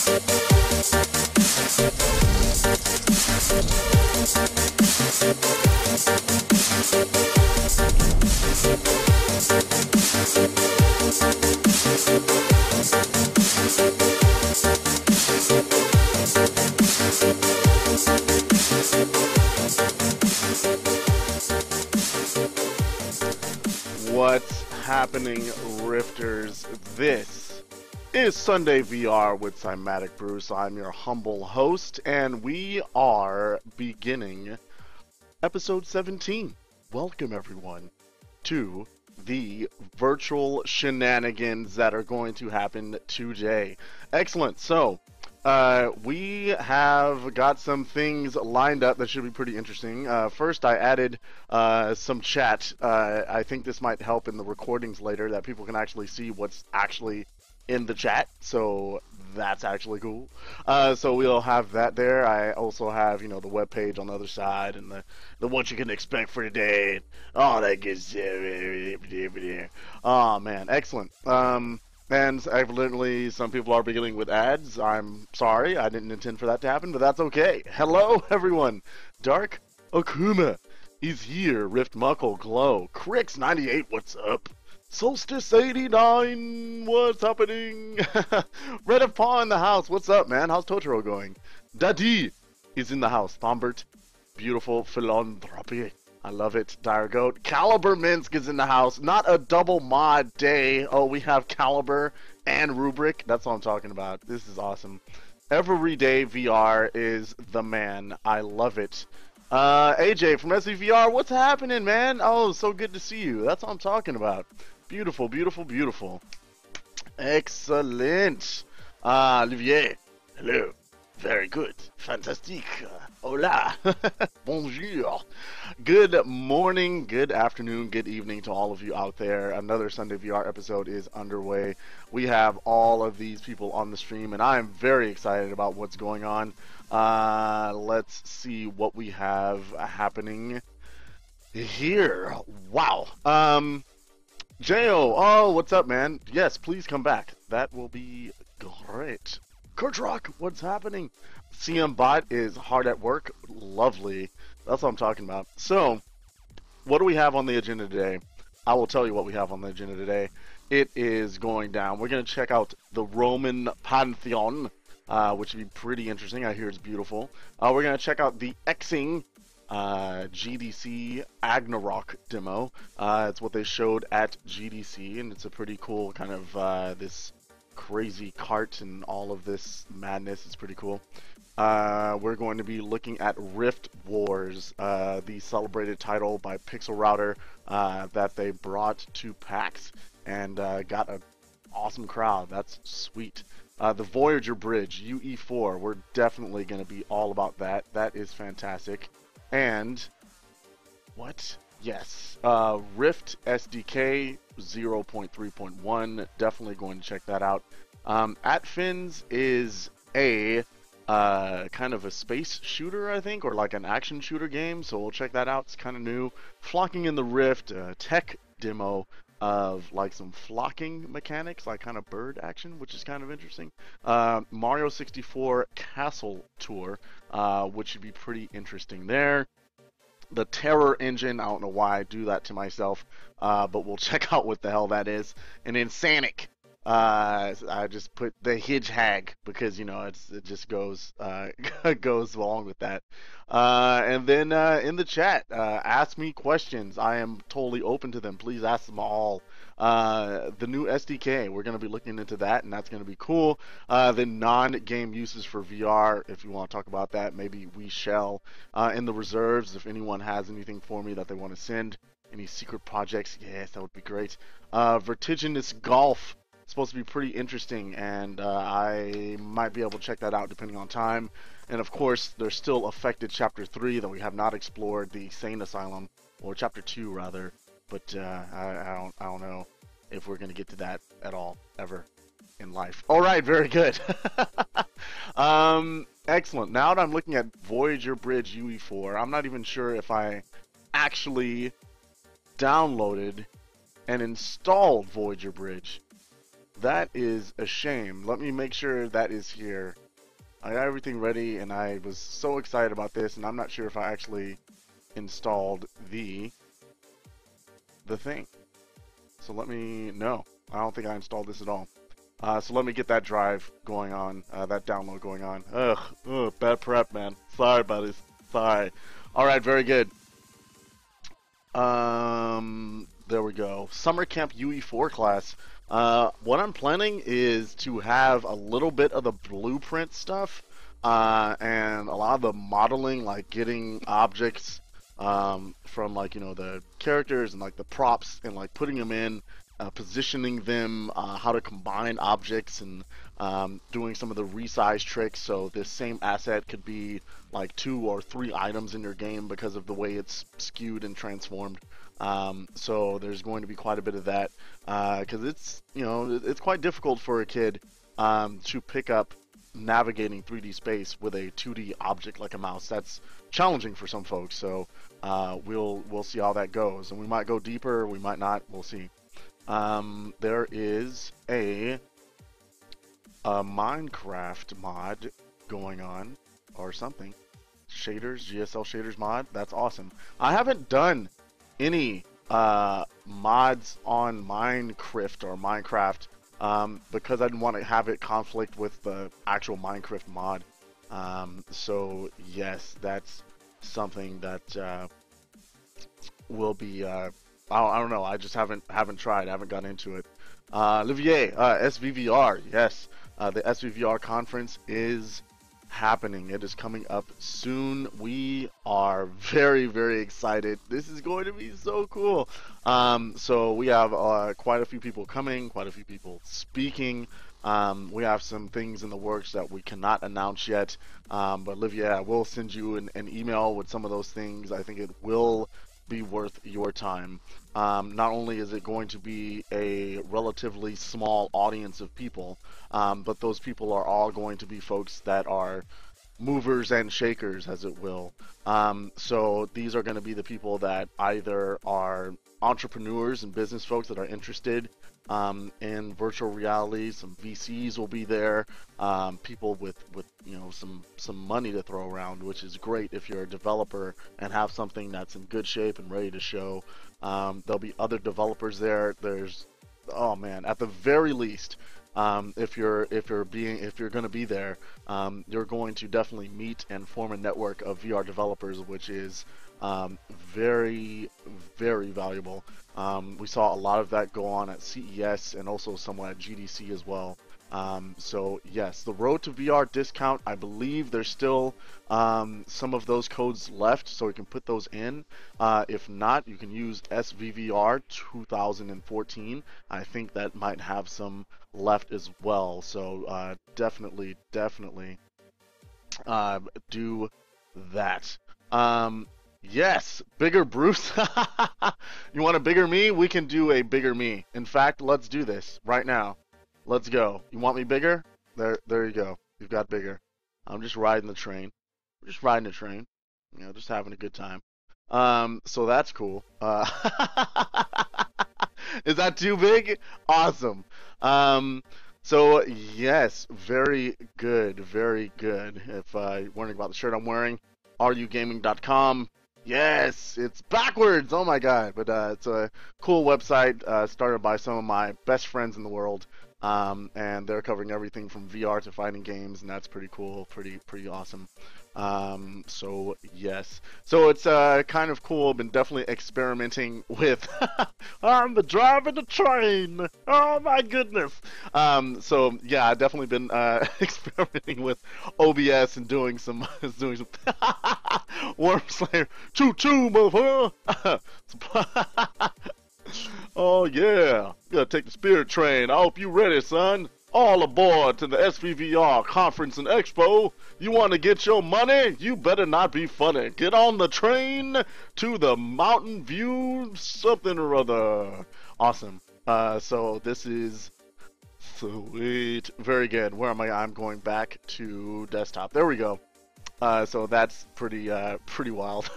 What's happening, Rifters? This is SundayVR with Cymatic Bruce. I'm your humble host, and we are beginning episode 17. Welcome, everyone, to the virtual shenanigans that are going to happen today. Excellent. So, we have got some things lined up that should be pretty interesting. First, I added some chat. I think this might help in the recordings later, that people can actually see what's actually in the chat. So that's actually cool. So we'll have that there. I also have, the web page on the other side, and the what you can expect for today. Oh, that gets oh man, excellent. And evidently, some people are beginning with ads. I'm sorry, I didn't intend for that to happen, but that's okay. Hello, everyone. Dark Okuma is here. Rift Muckle Glow. Crix98, what's up? Solstice 89, what's happening? Red of Paw in the house. What's up, man? How's Totoro going? Daddy is in the house. Thombert, beautiful philanthropy. I love it. Dire Goat. Caliber Minsk is in the house. Not a double mod day. Oh, we have Caliber and Rubric. That's what I'm talking about. This is awesome. Everyday VR is the man. I love it. AJ from SundayVR, what's happening, man? Oh, so good to see you. That's what I'm talking about. Beautiful, beautiful, beautiful. Excellent. Olivier, hello. Very good. Fantastique. Hola. Bonjour. Good morning, good afternoon, good evening to all of you out there. Another SundayVR episode is underway. We have all of these people on the stream, and I am very excited about what's going on. Let's see what we have happening here. Wow. Jo, oh, what's up, man? Yes, please come back. That will be great. Kurtrock, what's happening? CM Bot is hard at work. Lovely. That's what I'm talking about. So, what do we have on the agenda today? I will tell you what we have on the agenda today. It is going down. We're going to check out the Roman Pantheon, which would be pretty interesting. I hear it's beautiful. We're going to check out the XING GDC Agnirok demo. It's what they showed at GDC, and it's a pretty cool kind of this crazy cart and all of this madness. Is pretty cool. We're going to be looking at RiftWars, the celebrated title by Pixel Router that they brought to PAX and got an awesome crowd. That's sweet. The Voyager Bridge UE4, we're definitely going to be all about that. That is fantastic. And what? Yes, Rift SDK 0.3.1, definitely going to check that out. Atfens is a kind of a space shooter, I think, or like an action shooter game, so we'll check that out. It's kind of new. Flocking in the Rift, tech demo of like some flocking mechanics, like kind of bird action, which is kind of interesting. Mario64 Castle Tour, which should be pretty interesting there. The Terror Engine, I don't know why I do that to myself, but we'll check out what the hell that is. And then Sanic, I just put the Hidgehag because it just goes goes along with that. And then in the chat, ask me questions. I am totally open to them. Please ask them all. The new SDK, we're going to be looking into that, and that's going to be cool. The non-game uses for VR, if you want to talk about that, maybe we shall. In the reserves, if anyone has anything for me that they want to send, any secret projects, yes, that would be great. Vertiginous Golf, supposed to be pretty interesting, and I might be able to check that out depending on time. And of course, there's still Affected Chapter 3 that we have not explored, the Sane Asylum, or Chapter 2 rather. But I don't know if we're gonna get to that at all ever in life. All right, very good. Excellent. Now that I'm looking at Voyager Bridge UE4, I'm not even sure if I actually downloaded and installed Voyager Bridge. That is a shame. Let me make sure that is here. I got everything ready, and I was so excited about this, and I'm not sure if I actually installed the thing. So let me know. I don't think I installed this at all. So let me get that drive going on, that download going on. Ugh, bad prep, man. Sorry, buddies. Sorry. All right, very good. There we go. Summer Camp UE4 class. What I'm planning is to have a little bit of the blueprint stuff, and a lot of the modeling, like getting objects from, like, you know, the characters and like the props, and like putting them in, positioning them, how to combine objects, and doing some of the resize tricks, so this same asset could be like 2 or 3 items in your game because of the way it's skewed and transformed. So there's going to be quite a bit of that, because it's, you know, it's quite difficult for a kid to pick up navigating 3D space with a 2D object like a mouse. That's challenging for some folks, so we'll see how that goes, and we might go deeper, we might not, we'll see. There is a MinecRift mod going on, or something. Shaders, GSL shaders mod, that's awesome. I haven't done any mods on MinecRift or Minecraft because I didn't want to have it conflict with the actual MinecRift mod. So yes, that's something that will be I don't know, I just haven't tried, I haven't gotten into it. Olivier, SVVR, yes, the SVVR conference is happening. It is coming up soon. We are very, very excited. This is going to be so cool. So we have quite a few people coming, quite a few people speaking. We have some things in the works that we cannot announce yet, but Olivia, we'll send you an email with some of those things. I think it will be worth your time. Not only is it going to be a relatively small audience of people, but those people are all going to be folks that are movers and shakers, as it will. So these are going to be the people that either are entrepreneurs and business folks that are interested in virtual reality. Some VCs will be there, people with you know, some money to throw around, which is great if you're a developer and have something that's in good shape and ready to show. There'll be other developers there. There's, oh man, at the very least, if you're going to be there, you're going to definitely meet and form a network of VR developers, which is very, very valuable. We saw a lot of that go on at CES and also somewhat at GDC as well. So yes, the Road to VR discount, I believe there's still some of those codes left, so you can put those in. If not, you can use SVVR 2014. I think that might have some left as well. So definitely do that. Yes, bigger Bruce. You want a bigger me? We can do a bigger me. In fact, let's do this right now. Let's go. You want me bigger? There you go. You've got bigger. I'm just riding the train. We're just riding the train. You know, just having a good time. So that's cool. Is that too big? Awesome. So yes, very good, very good. If you're wondering about the shirt I'm wearing, rugaming.com. Yes, it's backwards. Oh my god, but it's a cool website started by some of my best friends in the world, and they're covering everything from VR to fighting games, and that's pretty cool, pretty awesome. So yes, so it's kind of cool. Been definitely experimenting with I'm the driving the train. Oh my goodness. So yeah, I've definitely been experimenting with OBS and doing some Worm Slayer choo choo motherfucker. Oh yeah, you gotta take the spirit train. I hope you ready, son. All aboard to the SVVR conference and expo. You want to get your money? You better not be funny. Get on the train to the Mountain View something or other. Awesome. So this is sweet. Very good. Where am I? I'm going back to desktop. There we go. So that's pretty wild.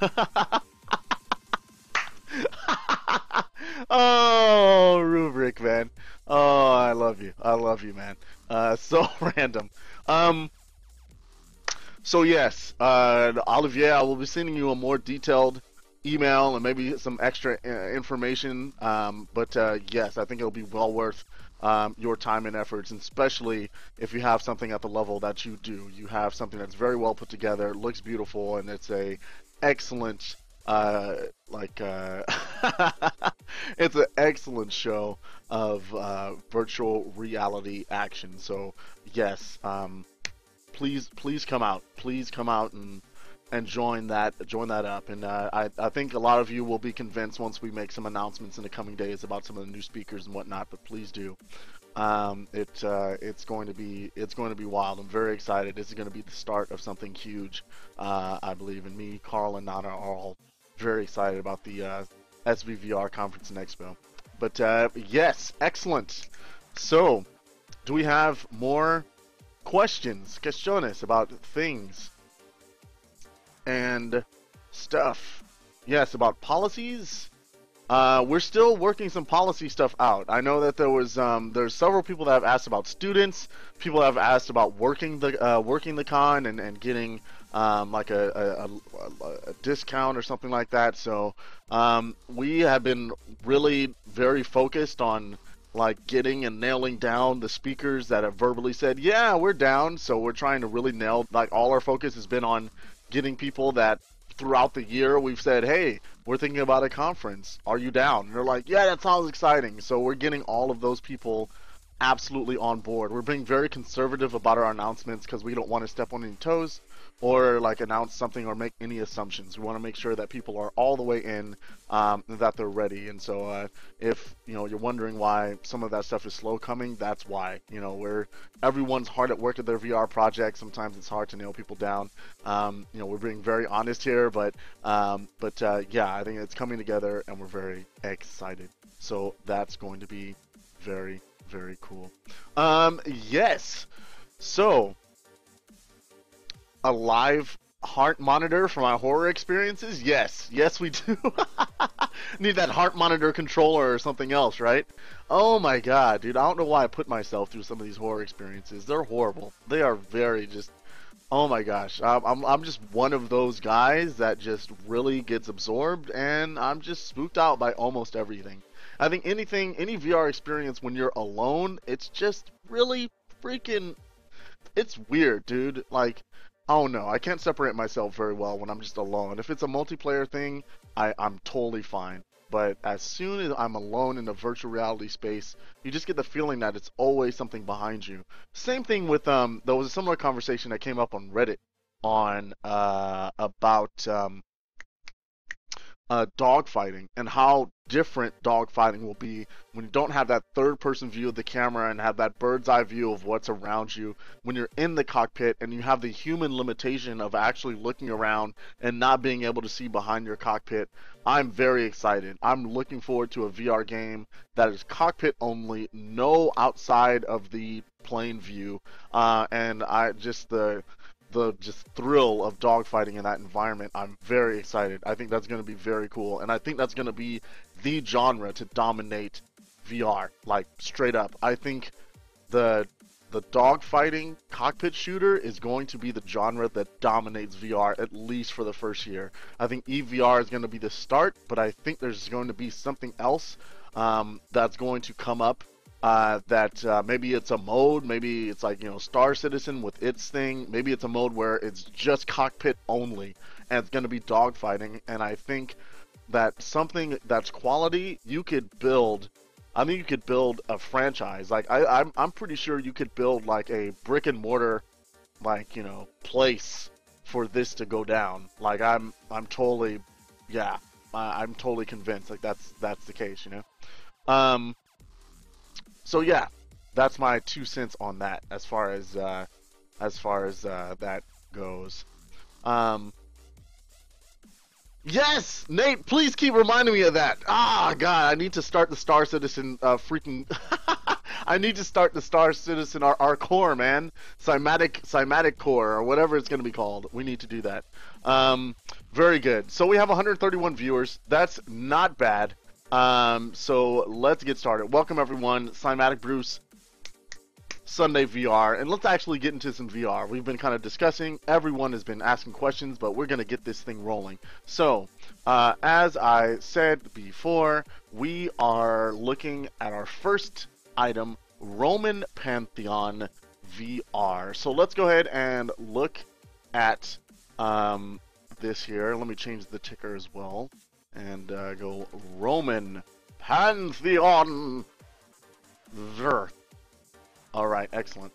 Oh, Rubric, man. Oh, I love you. I love you, man. So random. Um, so yes, Olivier, I will be sending you a more detailed email and maybe some extra information. But yes, I think it'll be well worth your time and efforts, and especially if you have something at the level that you do. You have something that's very well put together, looks beautiful, and it's a excellent like it's an excellent show of virtual reality action. So yes, please come out. Please come out and join that up. And I think a lot of you will be convinced once we make some announcements in the coming days about some of the new speakers and whatnot. But please do. It's going to be wild. I'm very excited. This is going to be the start of something huge, I believe. And me, Carl, and Nana are all very excited about the SVVR conference and expo. But yes, excellent. So, do we have more questions about things and stuff? Yes, about policies. We're still working some policy stuff out. I know that there's several people that have asked about students. People have asked about working the con and getting like a discount or something like that. So we have been really very focused on like getting and nailing down the speakers that have verbally said, yeah, we're down. So we're trying to really nail, like, all our focus has been on getting people that throughout the year we've said, hey, we're thinking about a conference. Are you down? And they're like, yeah, that sounds exciting. So we're getting all of those people absolutely on board. We're being very conservative about our announcements because we don't want to step on any toes or like announce something or make any assumptions. We want to make sure that people are all the way in, that they're ready. And so if you're wondering why some of that stuff is slow coming, that's why. Everyone's hard at work at their VR project. Sometimes it's hard to nail people down. We're being very honest here, but yeah, I think it's coming together and we're very excited. So that's going to be very, very cool. Yes. So a live heart monitor for my horror experiences? Yes, we do. Need that heart monitor controller or something else, right? Oh my god, dude, I don't know why I put myself through some of these horror experiences. They're horrible. They are very just, oh my gosh. I'm just one of those guys that just really gets absorbed, and I'm just spooked out by almost everything. I think any VR experience when you're alone, it's just really freaking, it's weird, dude. Like, I don't know. I can't separate myself very well when I'm just alone. If it's a multiplayer thing, I'm totally fine. But as soon as I'm alone in a virtual reality space, you just get the feeling that it's always something behind you. Same thing with, there was a similar conversation that came up on Reddit on, about, dogfighting and how different dogfighting will be when you don't have that third-person view of the camera and have that bird's eye view of what's around you. When you're in the cockpit and you have the human limitation of actually looking around and not being able to see behind your cockpit, I'm very excited. I'm looking forward to a VR game that is cockpit only, no outside of the plane view, and the just thrill of dogfighting in that environment. I'm very excited. I think that's going to be very cool, and I think that's going to be the genre to dominate VR, like straight up. I think the dogfighting cockpit shooter is going to be the genre that dominates VR, at least for the first year. I think EVR is going to be the start, but I think there's going to be something else that's going to come up. Maybe it's a mode, maybe it's like, Star Citizen with its thing, maybe it's a mode where it's just cockpit only, and it's going to be dogfighting, and I think that something that's quality, you could build a franchise. Like, I'm pretty sure you could build, like, a brick and mortar, like, place for this to go down. Like, I'm totally, yeah, I'm totally convinced, like, that's the case, So yeah, that's my 2 cents on that as far as that goes. Yes, Nate, please keep reminding me of that. Ah, God, I need to start the Star Citizen freaking. I need to start the Star Citizen our core, man. Cymatic core or whatever it's gonna be called. We need to do that. Very good. So we have 131 viewers. That's not bad. So let's get started. Welcome everyone, Cymatic Bruce, SundayVR, and let's actually get into some VR. We've been kind of discussing, everyone has been asking questions, but we're going to get this thing rolling. So, as I said before, we are looking at our first item, Roman Pantheon VR. So let's go ahead and look at this here. Let me change the ticker as well, and go Roman Pantheon VR. All right, excellent.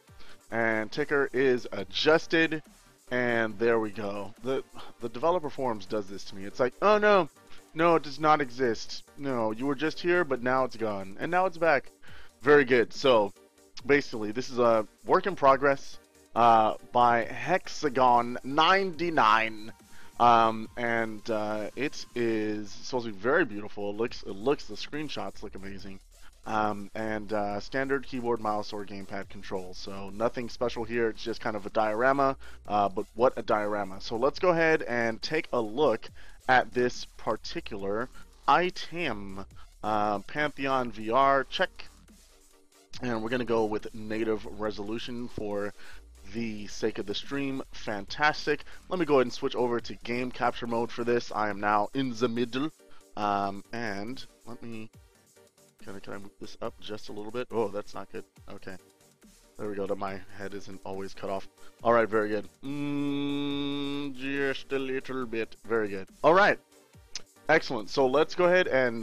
And ticker is adjusted, and there we go. The developer forums does this to me. It's like, oh no, no, it does not exist. No, you were just here, but now it's gone, and now it's back. Very good. So basically, this is a work in progress by Hexagon99. And it is supposed to be very beautiful. The screenshots look amazing. And standard keyboard, mouse, or gamepad controls. So nothing special here. It's just kind of a diorama, but what a diorama. So let's go ahead and take a look at this particular item. Pantheon VR, check. And we're going to go with native resolution for the sake of the stream. Fantastic. Let me go ahead and switch over to game capture mode for this. I am now in the middle. And let me... Can I move this up just a little bit? Oh, that's not good. Okay. There we go. My head isn't always cut off. All right, very good. Just a little bit. Very good. All right. Excellent. So let's go ahead and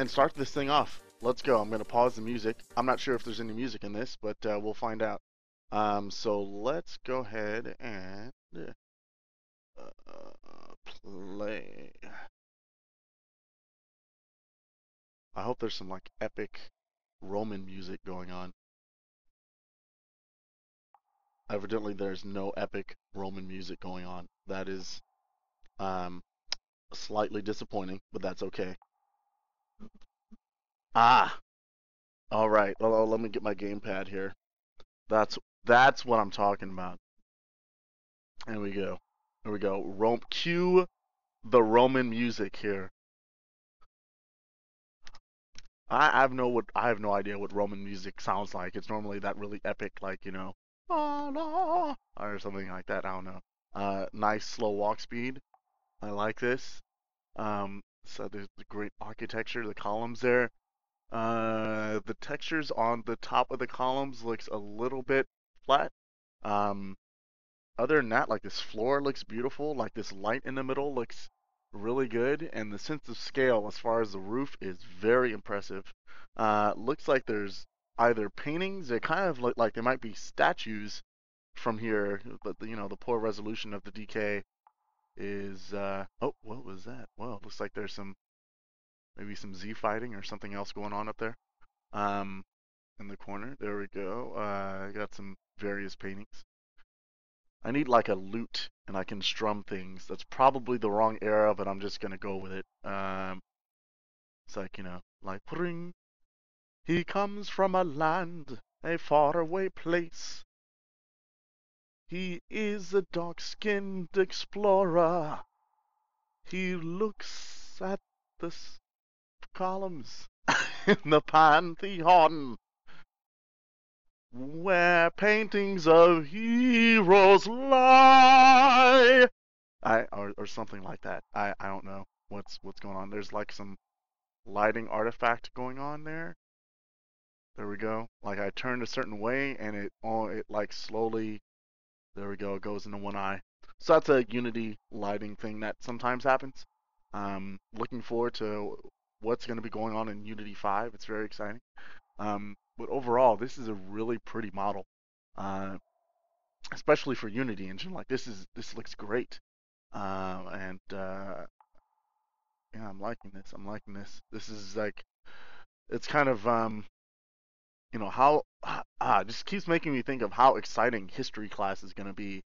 start this thing off. Let's go. I'm going to pause the music. I'm not sure if there's any music in this, but we'll find out. So let's go ahead and play. I hope there's some like epic Roman music going on. Evidently there's no epic Roman music going on. That is slightly disappointing, but that's okay. Ah, all right. Well, let me get my gamepad here. That's what I'm talking about. There we go. There we go. Cue the Roman music here. I have no idea what Roman music sounds like. It's normally that really epic, like, you know, or something like that. I don't know. Nice slow walk speed. I like this. So there's the great architecture, the columns there. The textures on the top of the columns looks a little bit flat. Other than that, like this floor looks beautiful. Like this light in the middle looks really good, and the sense of scale as far as the roof is very impressive. Looks like there's either paintings. They kind of look like they might be statues from here, but you know the poor resolution of the DK is. Oh, what was that? Well, it looks like there's maybe some Z fighting or something else going on up there. In the corner, there we go. I got some various paintings. I need like a lute and I can strum things. That's probably the wrong era, but I'm just gonna go with it. It's like, you know, like ring. He comes from a land, a faraway place. He is a dark-skinned explorer. He looks at the columns in the Pantheon, where paintings of heroes lie. Or something like that. I don't know what's going on. There's like some lighting artifact going on there. There we go. Like I turned a certain way and it like slowly, there we go, it goes into one eye. So that's a Unity lighting thing that sometimes happens. Looking forward to what's going to be going on in Unity 5. It's very exciting. But overall, this is a really pretty model, especially for Unity engine. Like this looks great, yeah, I'm liking this. I'm liking this. This is like, it's kind of you know how just keeps making me think of how exciting history class is going to be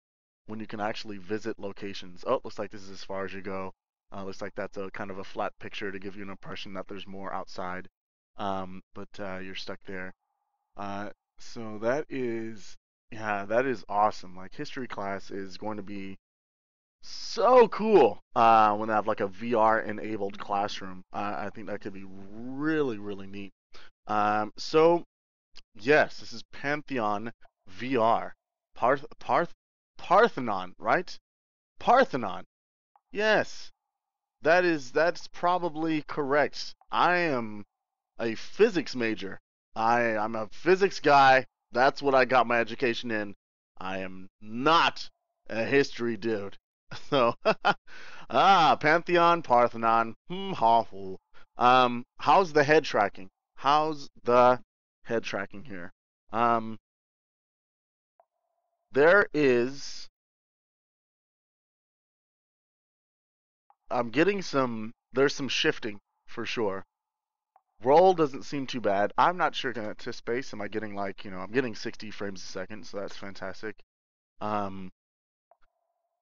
when you can actually visit locations. Oh, looks like this is as far as you go. Looks like that's a kind of a flat picture to give you an impression that there's more outside, but you're stuck there. So that is, yeah, that is awesome. Like history class is going to be So cool when they have like a VR enabled classroom. I think that could be really, really neat. So yes, this is Pantheon VR. Parthenon, right? Parthenon. Yes, that's probably correct. I am a physics major. I'm a physics guy. That's what I got my education in. I am not a history dude. So, Pantheon, Parthenon. How's the head tracking? How's the head tracking here? Um, there is. I'm getting some. There's some shifting for sure. Roll doesn't seem too bad. I'm not sure to space. Am I getting like, I'm getting 60 frames a second, so that's fantastic. Um,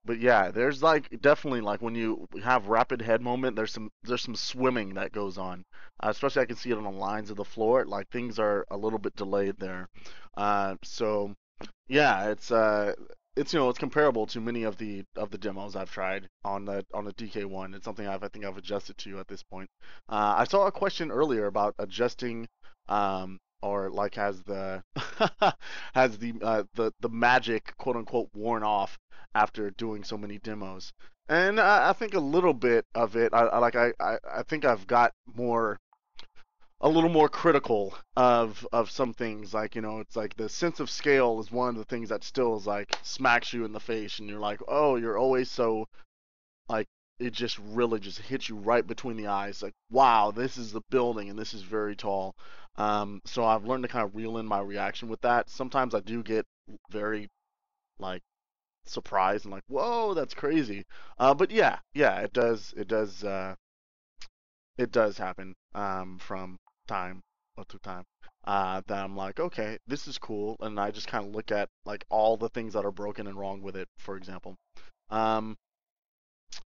but yeah, there's like definitely like when you have rapid head movement, there's some swimming that goes on. Especially I can see it on the lines of the floor. Like things are a little bit delayed there. So yeah, it's comparable to many of the demos I've tried on the DK1. It's something I think I've adjusted to at this point. I saw a question earlier about adjusting or like has the has the magic quote unquote worn off after doing so many demos. And I think a little bit of it I think I've got more a little more critical of some things. Like, it's like the sense of scale is one of the things that still is like smacks you in the face, and you're like, oh, you're always so like it just really just hits you right between the eyes. Like, wow, this is the building and this is very tall. So I've learned to kind of reel in my reaction with that. Sometimes I do get very like surprised and like, whoa, that's crazy. But yeah, it does happen from time to time. That I'm like, okay, this is cool, and I just kind of look at like all the things that are broken and wrong with it, for example. Um,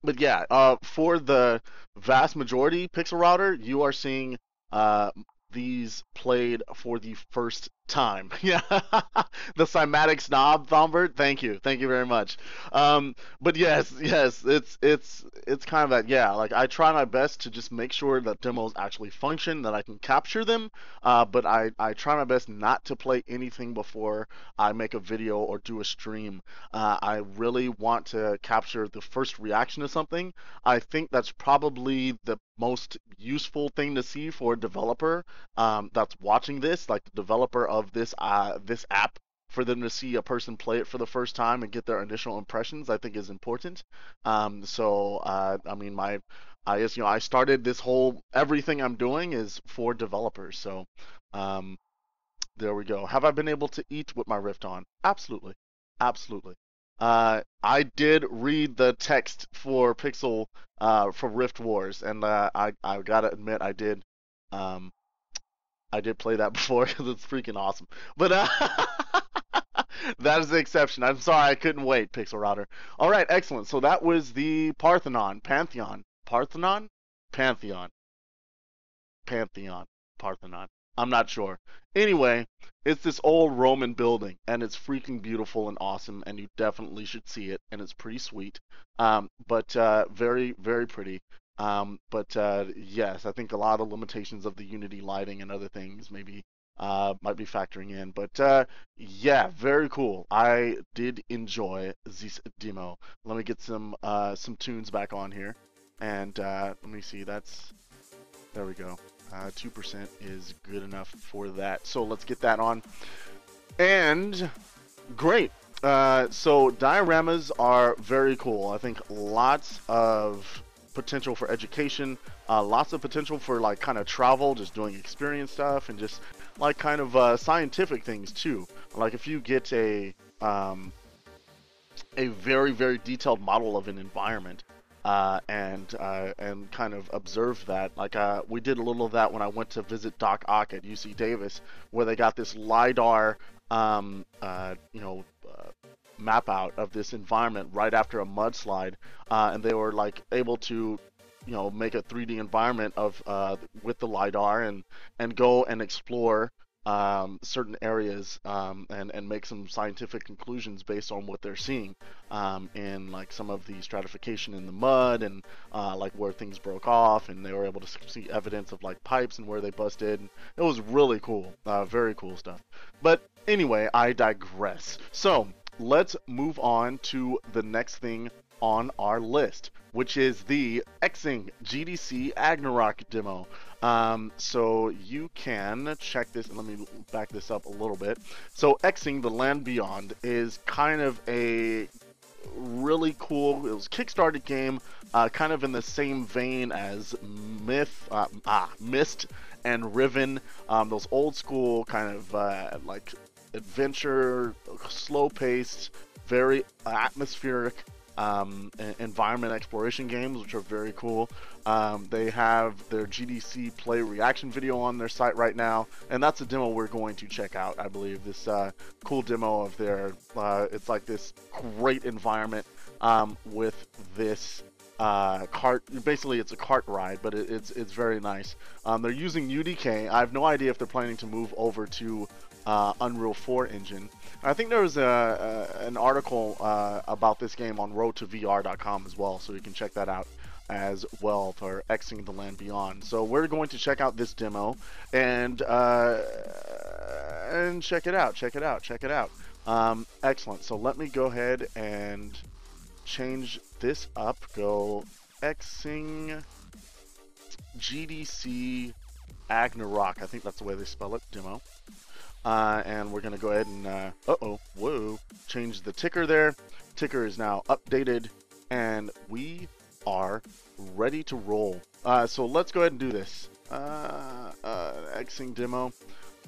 but yeah, for the vast majority pixel router, you are seeing uh, these played for the first time. Yeah, the Cymatic snob, Thombert. Thank you very much. But yes, it's kind of that. Yeah, like I try my best to just make sure that demos actually function, that I can capture them. But I try my best not to play anything before I make a video or do a stream. I really want to capture the first reaction to something. I think that's probably the most useful thing to see for a developer that's watching this, like the developer of this app. For them to see a person play it for the first time and get their initial impressions, I think is important. I mean, I guess I started this whole everything I'm doing is for developers. So, um, there we go. Have I been able to eat with my Rift on? Absolutely. Absolutely. I did read the text for Pixel for RiftWars, and I gotta admit um I did play that before because it's freaking awesome. But that is the exception. I'm sorry I couldn't wait, Pixel Router. All right, excellent. So that was the Pantheon, Pantheon. Pantheon, Parthenon. I'm not sure. Anyway, it's this old Roman building, and it's freaking beautiful and awesome, and you definitely should see it, and it's pretty sweet. But very, very pretty. But yes, I think a lot of limitations of the Unity lighting and other things maybe might be factoring in. But yeah, very cool. I did enjoy this demo. Let me get some tunes back on here, and let me see. There we go. 2% is good enough for that. So let's get that on. And great. So dioramas are very cool. I think lots of potential for education, lots of potential for like kind of travel, just doing experience stuff, and just like kind of scientific things too. Like if you get a very, very detailed model of an environment, and kind of observe that. Like we did a little of that when I went to visit Doc Ock at UC Davis, where they got this lidar, map out of this environment right after a mudslide, and they were like able to, make a 3D environment of with the lidar and go and explore certain areas and make some scientific conclusions based on what they're seeing in like some of the stratification in the mud and like where things broke off, and they were able to see evidence of like pipes and where they busted. It was really cool, very cool stuff. But anyway, I digress. So let's move on to the next thing on our list, which is the XING GDC Agnirok demo. So you can check this, and let me back this up a little bit. So XING, The Land Beyond, is kind of a really cool, it was a Kickstarted game, kind of in the same vein as Myst and Riven, those old school kind of like adventure, slow-paced, very atmospheric environment exploration games, which are very cool. They have their GDC Play reaction video on their site right now, and that's a demo we're going to check out. I believe this cool demo of their it's like this great environment with this cart. Basically it's a cart ride, but it's very nice. They're using UDK. I have no idea if they're planning to move over to Unreal 4 engine. I think there was an article about this game on roadtovr.com as well, so you can check that out as well for XING The Land Beyond. So we're going to check out this demo and check it out. Excellent. So let me go ahead and change this up. Go XING GDC Agnirok. I think that's the way they spell it. Demo. And we're gonna go ahead and change the ticker there. Ticker is now updated, and we are ready to roll. So let's go ahead and do this. XING demo.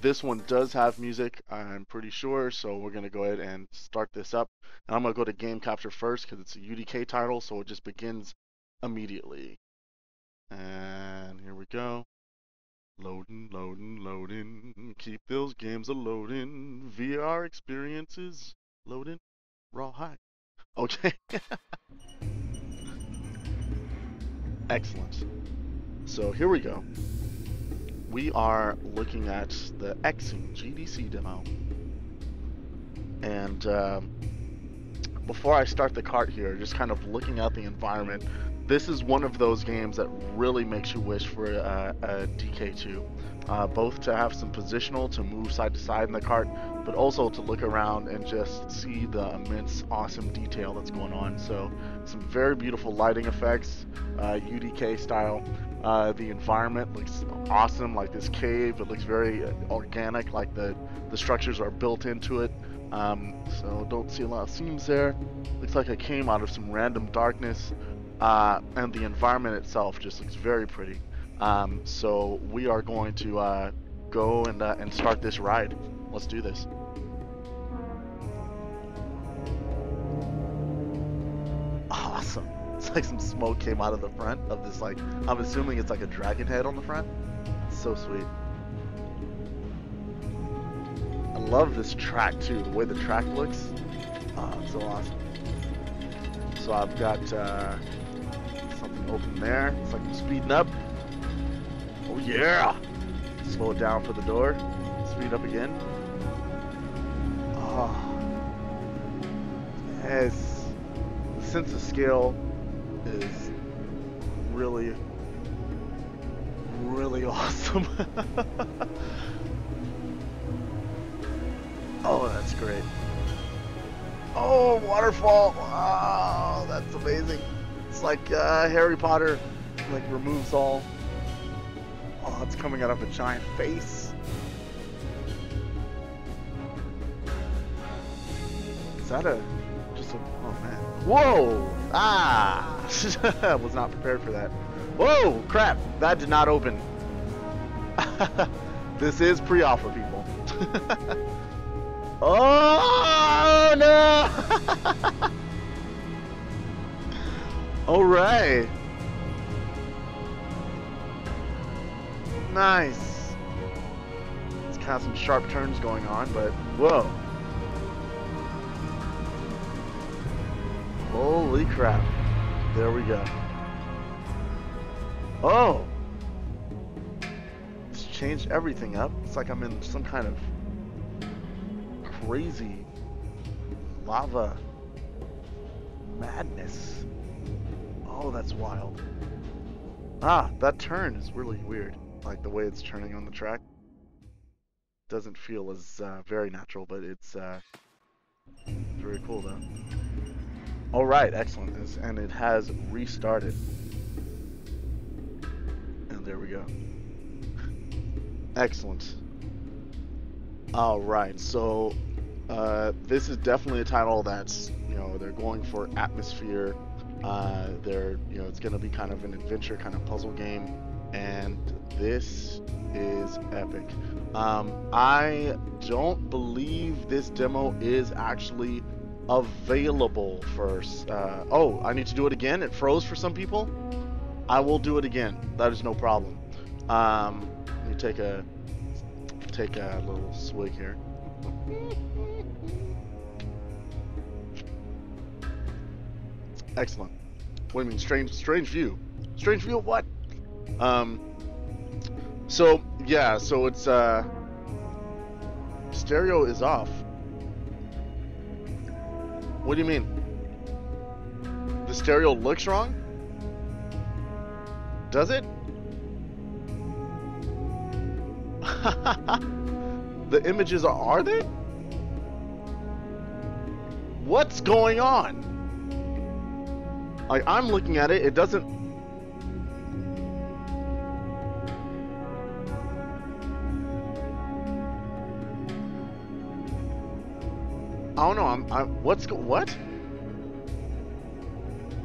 This one does have music, I'm pretty sure, so we're gonna go ahead and start this up. And I'm gonna go to game capture first because it's a UDK title, so it just begins immediately. And here we go. Loading, loading, loading. Keep those games a-loading. VR experiences loading. Raw high. Okay. Excellent. So here we go. We are looking at the XING GDC demo. And before I start the cart here, just kind of looking at the environment, this is one of those games that really makes you wish for a DK2. Both to have some positional, to move side to side in the cart, but also to look around and just see the immense, awesome detail that's going on. So some very beautiful lighting effects, UDK style. The environment looks awesome, like this cave. It looks very organic, like the structures are built into it. So don't see a lot of seams there. Looks like it came out of some random darkness. And the environment itself just looks very pretty. So we are going to go and start this ride. Let's do this. Awesome. It's like some smoke came out of the front of this, like, I'm assuming it's like a dragon head on the front. It's so sweet. I love this track too, the way the track looks. Oh, it's so awesome. So I've got something open there. It's like I'm speeding up. Oh yeah! Slow it down for the door. Speed up again. Oh. Yes. The sense of scale is really, really awesome. Oh, that's great. Oh, waterfall. Oh, that's amazing. It's like Harry Potter, like, removes all. Oh, it's coming out of a giant face. Is that just a, oh man. Whoa! Ah! I was not prepared for that. Whoa! Crap! That did not open. This is pre-alpha, people. Oh no! Alright. Nice. It's kind of some sharp turns going on, but whoa. Holy crap. There we go. Oh. It's changed everything up. It's like I'm in some kind of crazy lava madness. Oh, that's wild. Ah, that turn is really weird. Like the way it's turning on the track. Doesn't feel as very natural, but it's very cool though. Alright, excellent. And it has restarted. And there we go. Excellent. Alright, so this is definitely a title that's, they're going for atmosphere. It's going to be kind of an adventure, kind of puzzle game, and this is epic. I don't believe this demo is actually available first. Oh, I need to do it again. It froze for some people. I will do it again. That is no problem. Let me take a little swig here. Excellent. What do you mean, strange view? Strange view of what? So yeah, so it's stereo is off. What do you mean? The stereo looks wrong? Does it? The images are they? What's going on? Like, I'm looking at it, it doesn't... I don't know, what?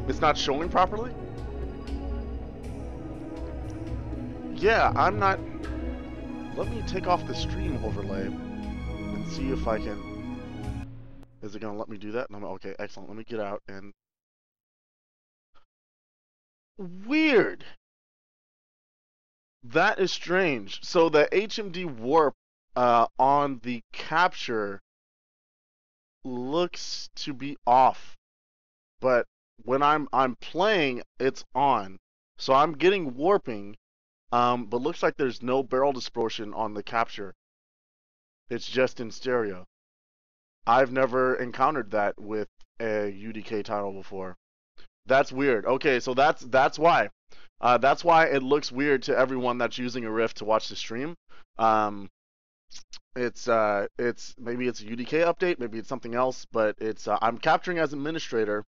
It's not showing properly? Yeah, I'm not... Let me take off the stream overlay and see if I can... Is it gonna let me do that? Okay, excellent. Let me get out and... Weird! That is strange. So the HMD warp on the capture looks to be off, but when I'm playing, it's on. So I'm getting warping, but looks like there's no barrel distortion on the capture. It's just in stereo. I've never encountered that with a UDK title before. That's weird. Okay, so that's why. That's why it looks weird to everyone that's using a Rift to watch the stream. It's maybe it's a UDK update, maybe it's something else, but it's I'm capturing as administrator,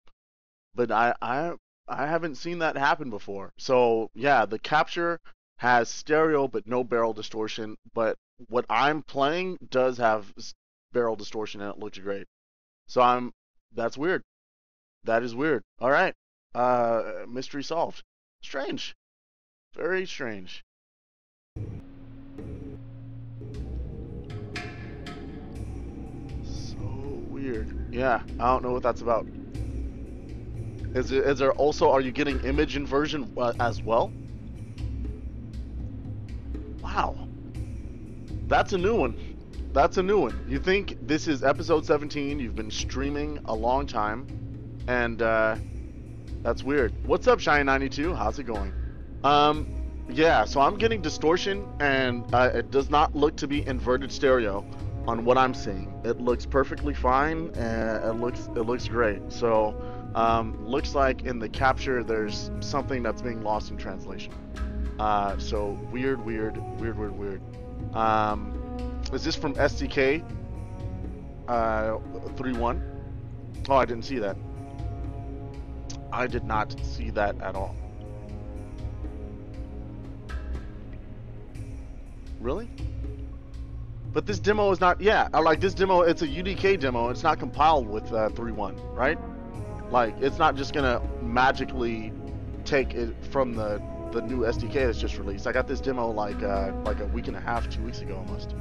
but I haven't seen that happen before. So yeah, the capture has stereo but no barrel distortion, but what I'm playing does have barrel distortion and it looks great. So that's weird. That is weird. All right. Mystery solved. Strange. Very strange. So weird. Yeah, I don't know what that's about. Is there also, are you getting image inversion as well? Wow. That's a new one. That's a new one. You think this is episode 17, you've been streaming a long time, and that's weird. What's up, Shiny92? How's it going? Yeah, so I'm getting distortion, and it does not look to be inverted stereo on what I'm seeing. It looks perfectly fine, and it looks great. So, looks like in the capture there's something that's being lost in translation. So weird. Is this from SDK 3.1? Oh, I didn't see that. I did not see that at all. Really? But this demo is not, yeah, like this demo, it's a UDK demo, it's not compiled with 3.1, right? Like, it's not just gonna magically take it from the new SDK that's just released. I got this demo like a week and a half, 2 weeks ago almost.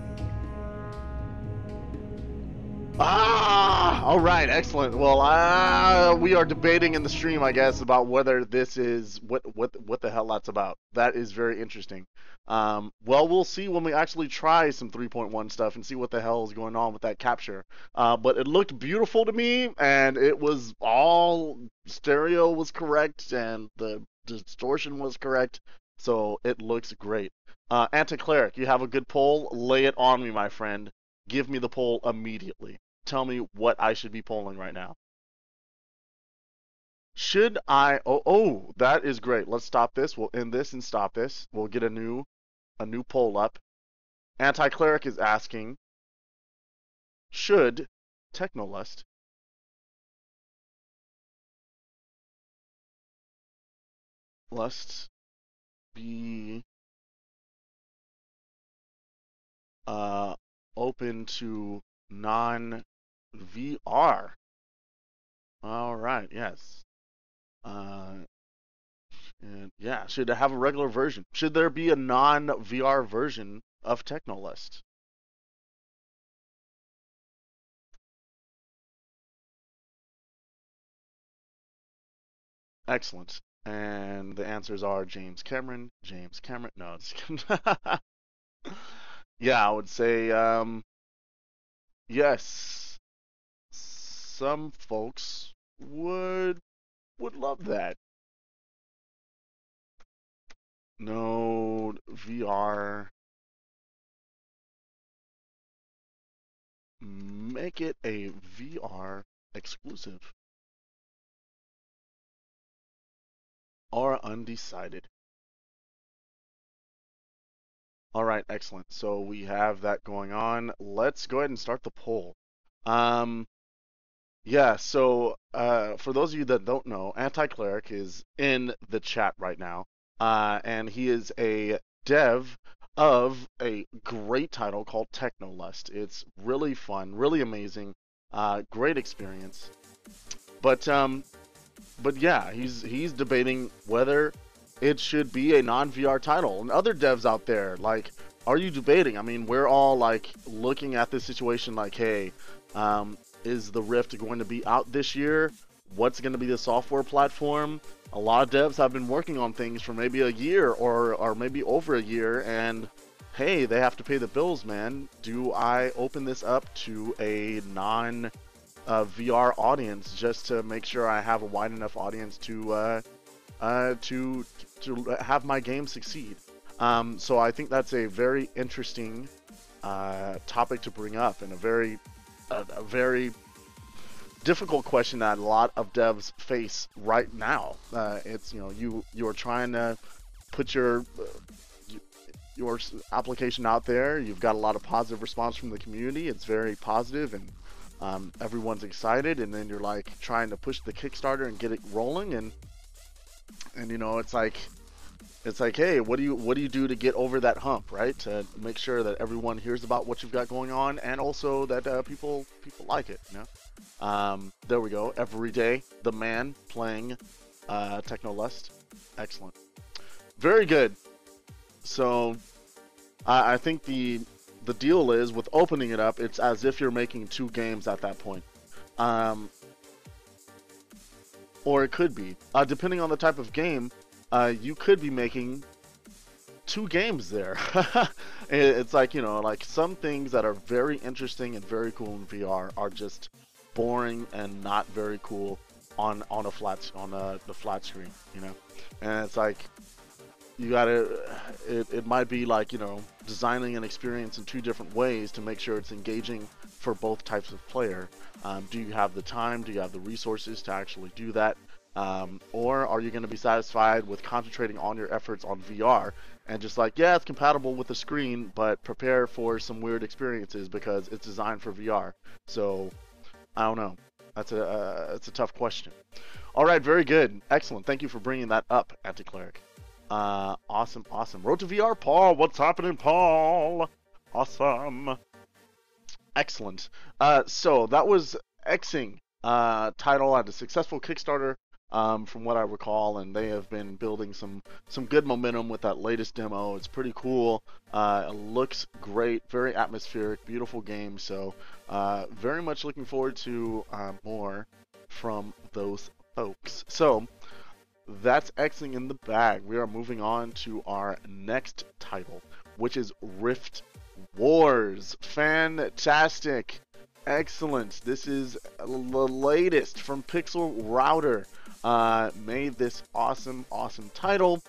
Ah, all right, excellent. Well, we are debating in the stream, I guess, about whether this is what the hell that's about. That is very interesting. Well, we'll see when we actually try some 3.1 stuff and see what the hell is going on with that capture. But it looked beautiful to me, and it was all stereo was correct, and the distortion was correct. So it looks great. Anti-Cleric, you have a good poll? Lay it on me, my friend. Give me the poll immediately. Tell me what I should be polling right now. Should I? Oh, that is great. Let's stop this. We'll end this and stop this. We'll get a new poll up. Anti-Cleric is asking, should Technolust be open to non-VR? All right, yes. And yeah, should it have a regular version? Should there be a non-VR version of Technolust? Excellent. And the answers are James Cameron. No, it's yeah, I would say yes. Some folks would love that. No VR. Make it a VR exclusive. Or undecided. All right, excellent. So we have that going on. Let's go ahead and start the poll. Yeah, so for those of you that don't know, Anti-Cleric is in the chat right now. And he is a dev of a great title called Technolust. It's really fun, really amazing, great experience. But yeah, he's debating whether it should be a non-VR title. And other devs out there, like, are you debating? I mean, we're all like looking at this situation like, hey, is the Rift going to be out this year? What's going to be the software platform? A lot of devs have been working on things for maybe a year or maybe over a year, and hey, they have to pay the bills, man. Do I open this up to a non VR audience just to make sure I have a wide enough audience to have my game succeed? So I think that's a very interesting topic to bring up, and a very difficult question that a lot of devs face right now. It's, you know, you're trying to put your application out there. You've got a lot of positive response from the community. It's very positive, and everyone's excited. And then you're like trying to push the Kickstarter and get it rolling, and you know, it's like, hey, what do you do to get over that hump, right? To make sure that everyone hears about what you've got going on, and also that people like it, you know? There we go. Every day, the man playing Technolust. Excellent. Very good. So I think the deal is, with opening it up, it's as if you're making two games at that point. Or it could be, depending on the type of game, you could be making two games there. It's like, you know, like some things that are very interesting and very cool in VR are just boring and not very cool on the flat screen, you know. And it's like, you gotta, it might be like, you know, designing an experience in two different ways to make sure it's engaging for both types of player. Do you have the time? Do you have the resources to actually do that? Or are you going to be satisfied with concentrating on your efforts on VR and just like, yeah, it's compatible with the screen, but prepare for some weird experiences because it's designed for VR. So I don't know. It's a tough question. All right, very good, excellent. Thank you for bringing that up, Anti-Cleric. Awesome. Road to VR, Paul. What's happening, Paul? Awesome. Excellent. So that was XING title had a successful Kickstarter, from what I recall, and they have been building some good momentum with that latest demo. It's pretty cool. It looks great, very atmospheric, beautiful game. So very much looking forward to more from those folks. So that's XING in the bag. We are moving on to our next title, which is RiftWars. Fantastic. Excellent. This is the latest from Pixel Router. Made this awesome title.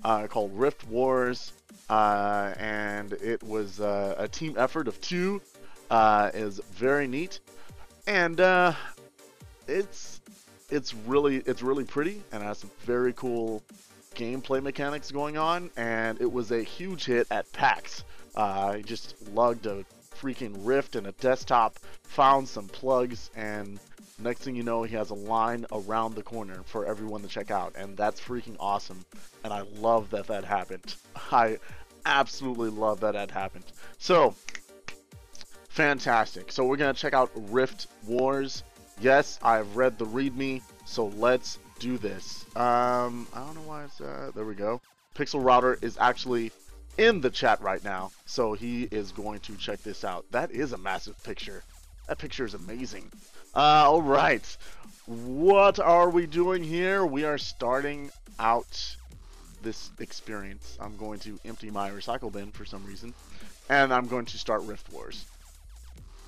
called RiftWars, and it was a team effort of 2. Is very neat, and it's really pretty and has some very cool gameplay mechanics going on, and it was a huge hit at PAX. I just lugged a freaking Rift and a desktop, found some plugs, and next thing you know, he has a line around the corner for everyone to check out, and that's freaking awesome, and I love that that happened. I absolutely love that that happened. So, fantastic. So we're going to check out RiftWars. Yes, I've read the README, so let's do this. I don't know why it's, there we go. Pixel Router is actually in the chat right now, so he is going to check this out. That is a massive picture. That picture is amazing. All right, what are we doing here? We are starting out this experience. I'm going to empty my recycle bin for some reason, and I'm going to start RiftWars.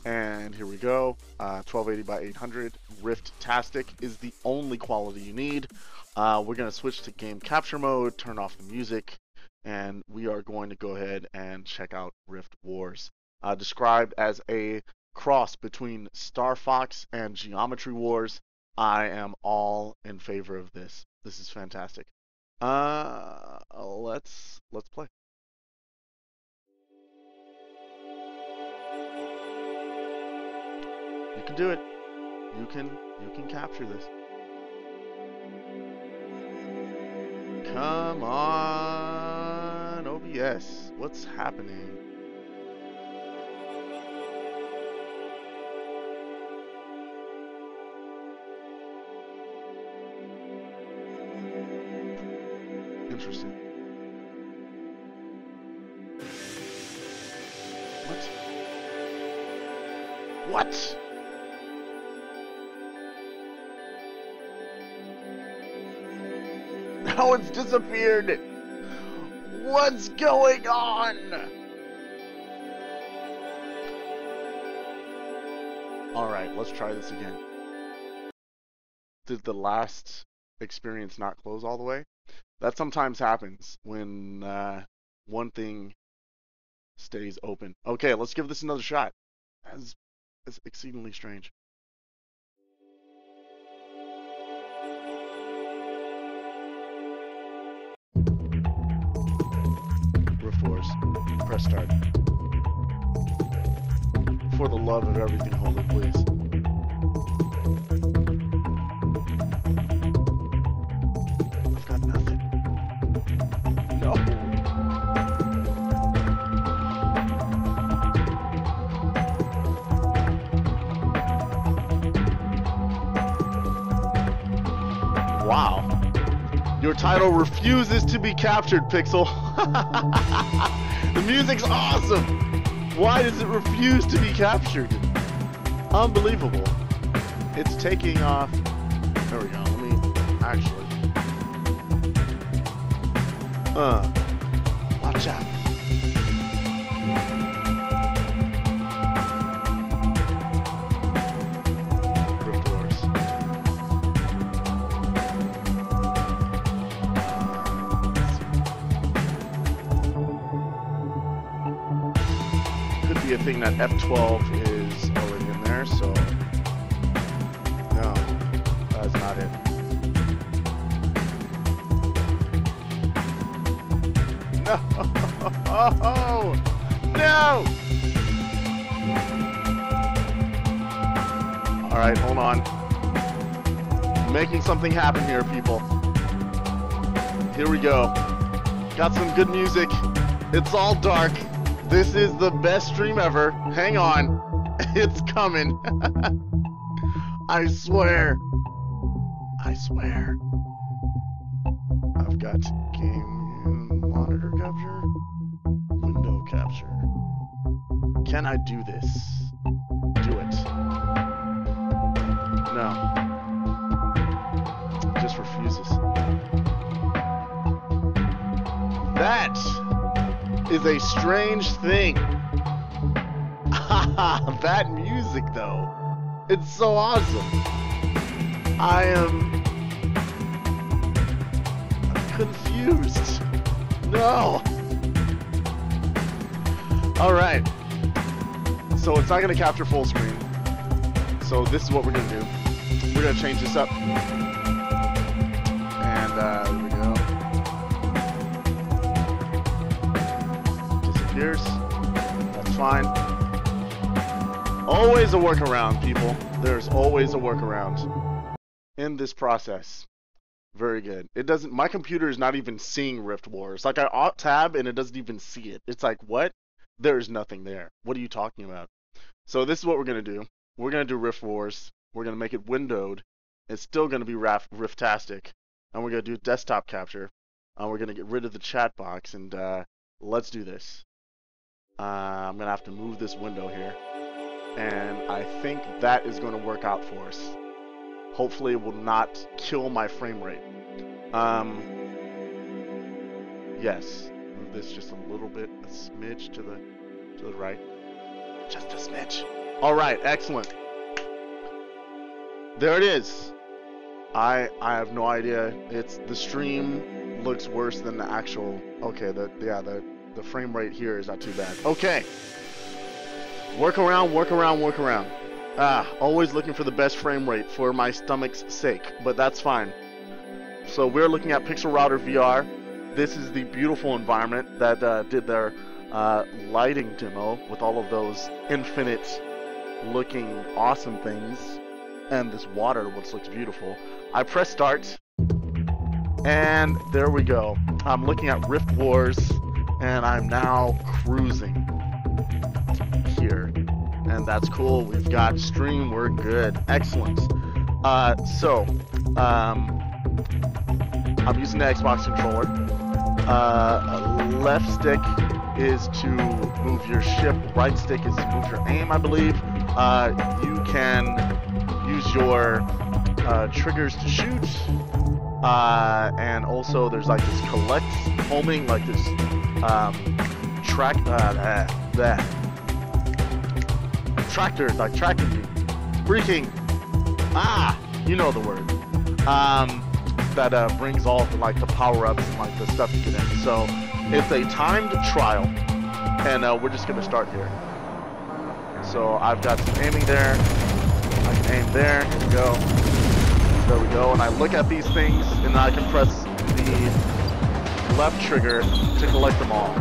And here we go. 1280 by 800 Rift-tastic is the only quality you need. We're going to switch to game capture mode, turn off the music, and we are going to go ahead and check out RiftWars. Described as a cross between Star Fox and Geometry Wars. I am all in favor of this. This is fantastic. Let's play. You can do it. You can capture this. Come on, OBS. What's happening? Interesting. What? Now it's disappeared. What's going on? Alright, let's try this again. Did the last experience not close all the way? That sometimes happens when one thing stays open. Okay, let's give this another shot. That's exceedingly strange. RiftWars. Press start. For the love of everything holy, please. I've got nothing. No. Wow. Your title refuses to be captured, Pixel. The music's awesome. Why does it refuse to be captured? Unbelievable. It's taking off. There we go. Let me actually. Watch out. A thing that F12 is already in there, so no, that's not it. No, no. All right, hold on. Making something happen here, people. Here we go. Got some good music. It's all dark. This is the best stream ever. Hang on. It's coming. I swear. I swear. I've got game monitor capture. Window capture. Can I do this? Do it. No. It just refuses. That is a strange thing. That music though, it's so awesome. I'm confused. No! Alright. So it's not going to capture full screen. So this is what we're going to do. We're going to change this up. And there we go. Disappears. That's fine. Always a workaround, people. There's always a workaround in this process. Very good. It doesn't. My computer is not even seeing RiftWars. Like I alt tab and it doesn't even see it. It's like, what? There's nothing there. What are you talking about? So this is what we're gonna do. We're gonna do RiftWars. We're gonna make it windowed. It's still gonna be Riftastic, and we're gonna do desktop capture. And we're gonna get rid of the chat box and let's do this. I'm gonna have to move this window here, and I think that is gonna work out for us. Hopefully it will not kill my frame rate. Yes. Move this just a little bit, a smidge to the right. Just a smidge. Alright, excellent. There it is. I have no idea. The stream looks worse than the actual. Okay, the frame rate here is not too bad. Okay. Work around. Always looking for the best frame rate for my stomach's sake, but that's fine. So we're looking at Pixel Router VR. This is the beautiful environment that did their lighting demo with all of those infinite looking awesome things, and this water which looks beautiful. I press start, and there we go. I'm looking at RiftWars, and I'm now cruising here. And that's cool. We've got stream. We're good. Excellent. I'm using the Xbox controller. Left stick is to move your ship. Right stick is to move your aim, I believe. You can use your triggers to shoot. And also there's like this collect homing, like this tractor, like tracking beam. Freaking, you know the word. That brings all of the, like, the power-ups and like the stuff you get in. So it's a timed trial, and we're just gonna start here. So I've got some aiming there. I can aim there. Here we go. There we go. And I look at these things, and I can press the left trigger to collect them all.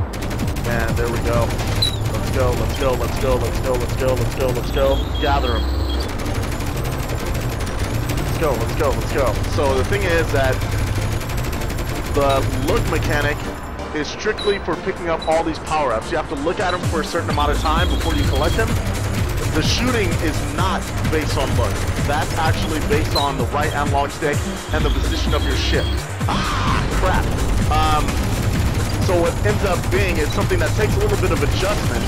And there we go. Let's go, let's go, let's go, let's go, let's go, let's go, let's go. Gather them. Let's go, let's go, let's go. So the thing is that the look mechanic is strictly for picking up all these power-ups. You have to look at them for a certain amount of time before you collect them. The shooting is not based on look. That's actually based on the right analog stick and the position of your ship. Crap. So what ends up being is something that takes a little bit of adjustment.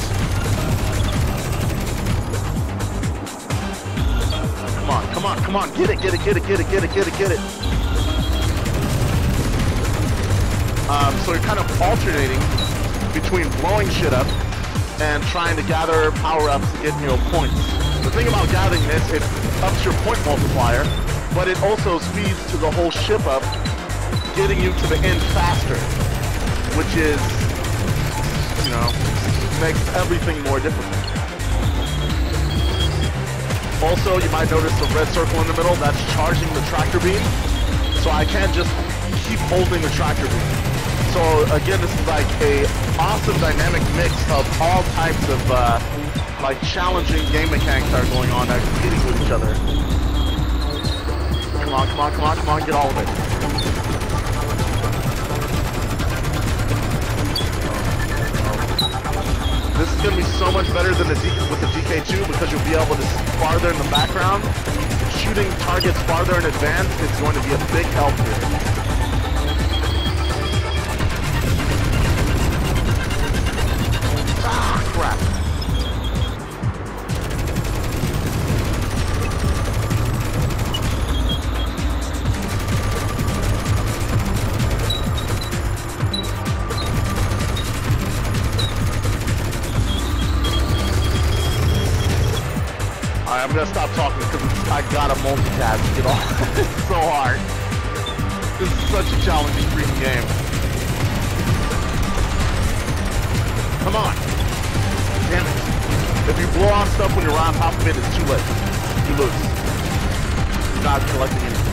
Come on, come on, come on, get it, get it, get it, get it, get it, get it, get it. So you're kind of alternating between blowing shit up and trying to gather power-ups to get, points. The thing about gathering this, it ups your point multiplier, but it also speeds to the whole ship up, getting you to the end faster, which is, makes everything more difficult. Also, you might notice the red circle in the middle, that's charging the tractor beam, so I can't just keep holding the tractor beam. So again, this is like a awesome dynamic mix of all types of challenging game mechanics that are going on that are competing with each other. Come on, come on, come on, come on, get all of it. This is going to be so much better than with the DK2 because you'll be able to see farther in the background. Shooting targets farther in advance is going to be a big help here. Crap. Alright, I'm gonna stop talking because I gotta multitask to get off. It's so hard. This is such a challenging freaking game. Come on. Damn it. If you blow off stuff when you're on top of it, it's too late. You lose. You're not collecting anything.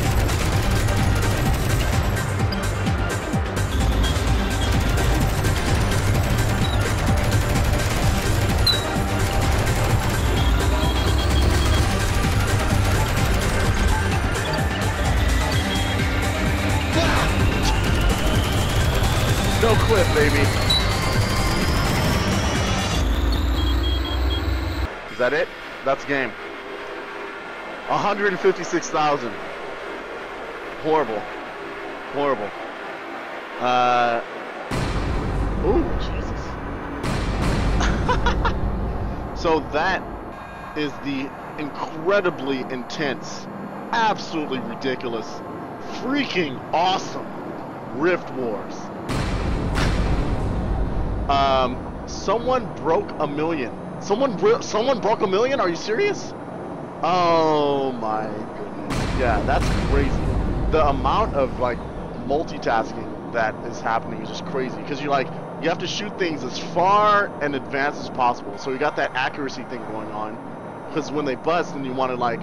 No clip, baby. Is that it? That's game. 156,000. Horrible. Horrible. Ooh, Jesus. So that is the incredibly intense, absolutely ridiculous, freaking awesome RiftWars. Someone broke a million. Someone broke a million? Are you serious? Oh my goodness. Yeah, that's crazy. The amount of like multitasking that is happening is just crazy, because you have to shoot things as far in advance as possible. So you got that accuracy thing going on, because when they bust, then you want to like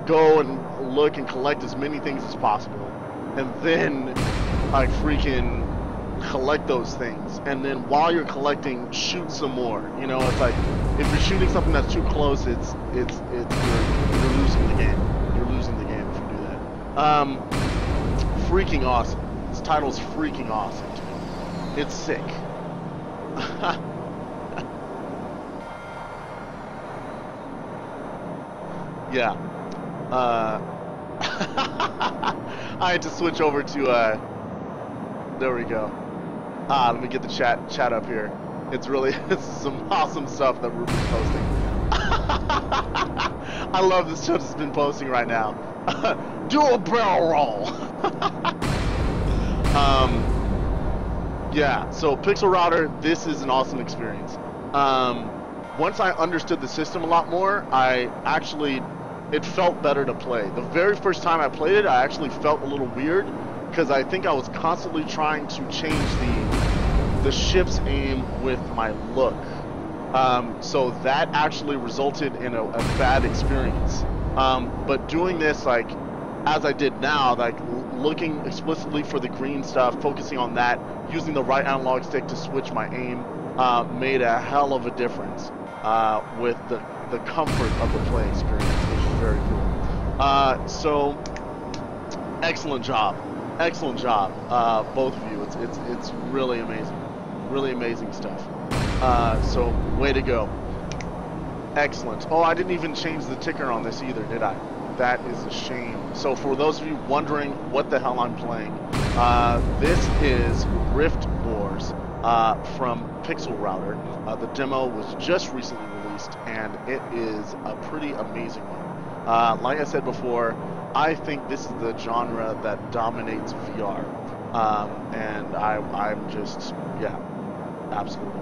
go and look and collect as many things as possible, and then like freaking collect those things, and then while you're collecting, shoot some more. You know, it's like if you're shooting something that's too close, you're losing the game. You're losing the game if you do that. Freaking awesome. This title's freaking awesome to me. It's sick. Yeah. I had to switch over to there we go. Let me get the chat up here. It's some awesome stuff that Ruby's posting. I love this stuff that's been posting right now. Do a barrel roll. Yeah, so Pixel Router, this is an awesome experience. Once I understood the system a lot more, it felt better to play. The very first time I played it, I actually felt a little weird, because I think I was constantly trying to change the ship's aim with my look. So that actually resulted in a bad experience. But doing this, like, as I did now, like, looking explicitly for the green stuff, focusing on that, using the right analog stick to switch my aim, made a hell of a difference with the comfort of the play experience, which is very cool. So, excellent job. Excellent job, both of you. It's really amazing stuff. So way to go. Excellent. Oh, I didn't even change the ticker on this either, did I? That is a shame. So for those of you wondering what the hell I'm playing, this is RiftWars from Pixel Router. The demo was just recently released, and it is a pretty amazing one. Like I said before, I think this is the genre that dominates VR, and I'm just, yeah, absolutely,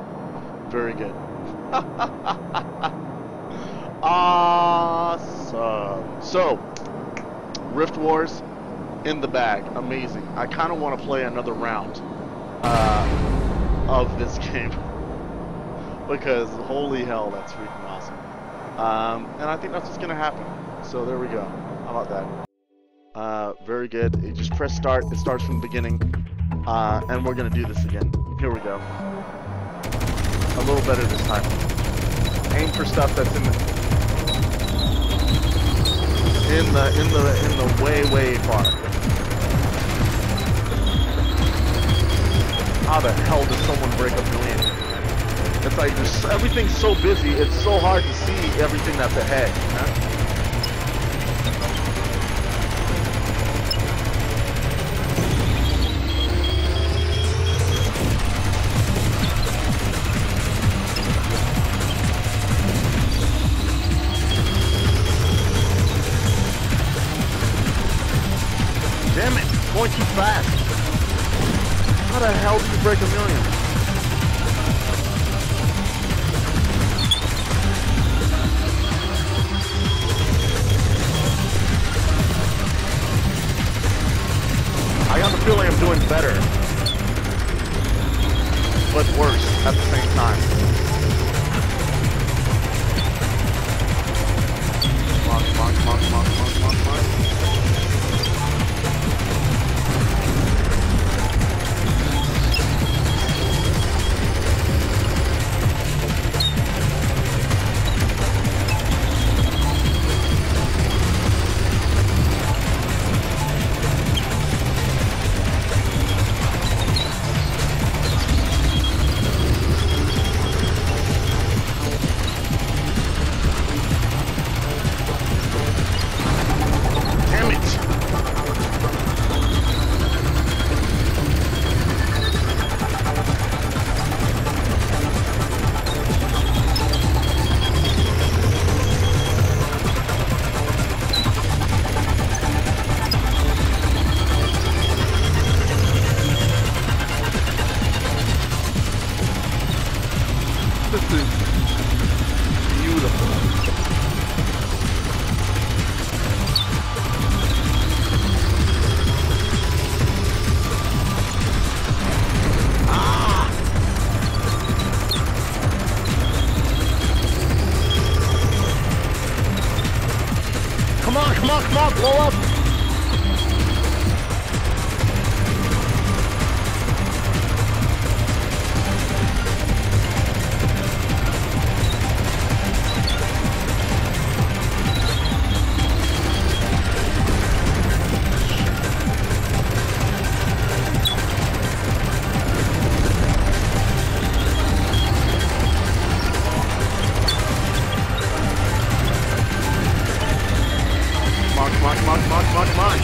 very good. Awesome. So, RiftWars in the bag, amazing. I kind of want to play another round of this game, because holy hell, that's freaking awesome. And I think that's what's gonna happen. So there we go. How about that? Very good. You just press start. It starts from the beginning. And we're gonna do this again. Here we go. A little better this time. Aim for stuff that's in the way far. How the hell does someone break a million? It's like everything's so busy. It's so hard to see everything that's ahead. Huh? Damn it, it's going too fast. How the hell do you break a million? I got the feeling I'm doing better. but worse at the same time. Come on, come on, come on, come on, come on, come on, come on. Come on, blow up! Come on.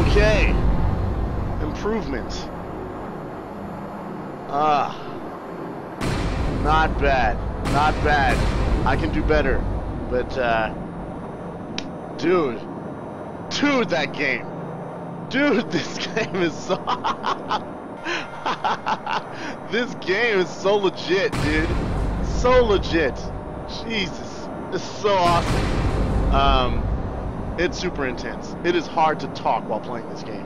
Okay. Improvement. Not bad. Not bad. I can do better. But, dude, that game. Dude, this game is so... This game is so legit, dude. So legit. Jesus. It's so awesome. It's super intense. It is hard to talk while playing this game.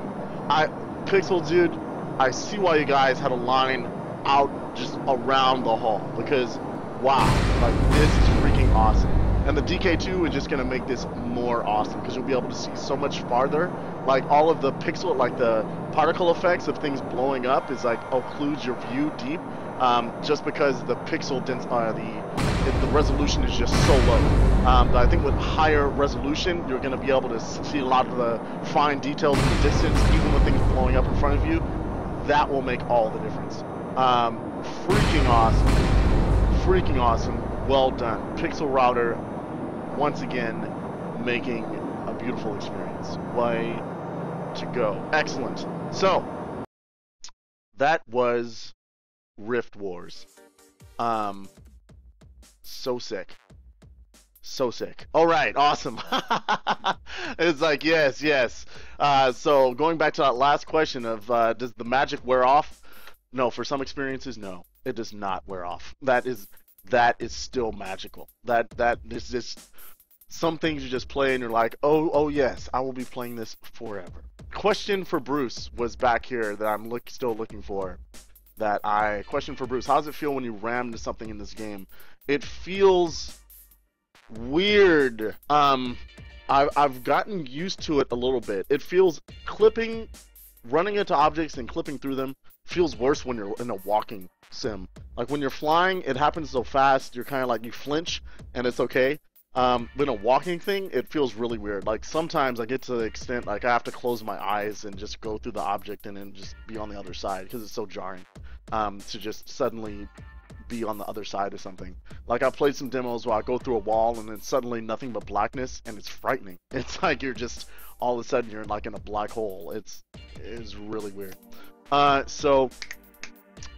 Pixel, dude, I see why you guys had a line out just around the hall. Because, wow. Like, this is freaking awesome. And the DK2 is just going to make this more awesome because you'll be able to see so much farther. Like all of the pixel, like the particle effects of things blowing up is like occludes your view deep, just because the pixel the resolution is just so low. But I think with higher resolution, you're going to be able to see a lot of the fine details in the distance, even with things blowing up in front of you. That will make all the difference. Freaking awesome. Freaking awesome. Well done. Pixel Router, once again, making a beautiful experience. Way to go. Excellent. So, that was RiftWars. So sick. So sick. Alright, awesome. It's like, yes. So, going back to that last question of, does the magic wear off? No, for some experiences, no. It does not wear off. That is still magical. That is just some things you just play and you're like, oh yes, I will be playing this forever. Question for Bruce was back here that I'm still looking for. Question for Bruce: how does it feel when you ram into something in this game? It feels weird. I've gotten used to it a little bit. It feels running into objects and clipping through them feels worse when you're in a walking sim. Like when you're flying, it happens so fast, you're kind of like, you flinch and it's okay. When a walking thing, it feels really weird. Like sometimes I get to the extent like I have to close my eyes and just go through the object and then just be on the other side because it's so jarring to just suddenly be on the other side of something. Like I played some demos where I go through a wall and then suddenly nothing but blackness, and it's frightening. It's like you're just all of a sudden you're like in a black hole. It's really weird. So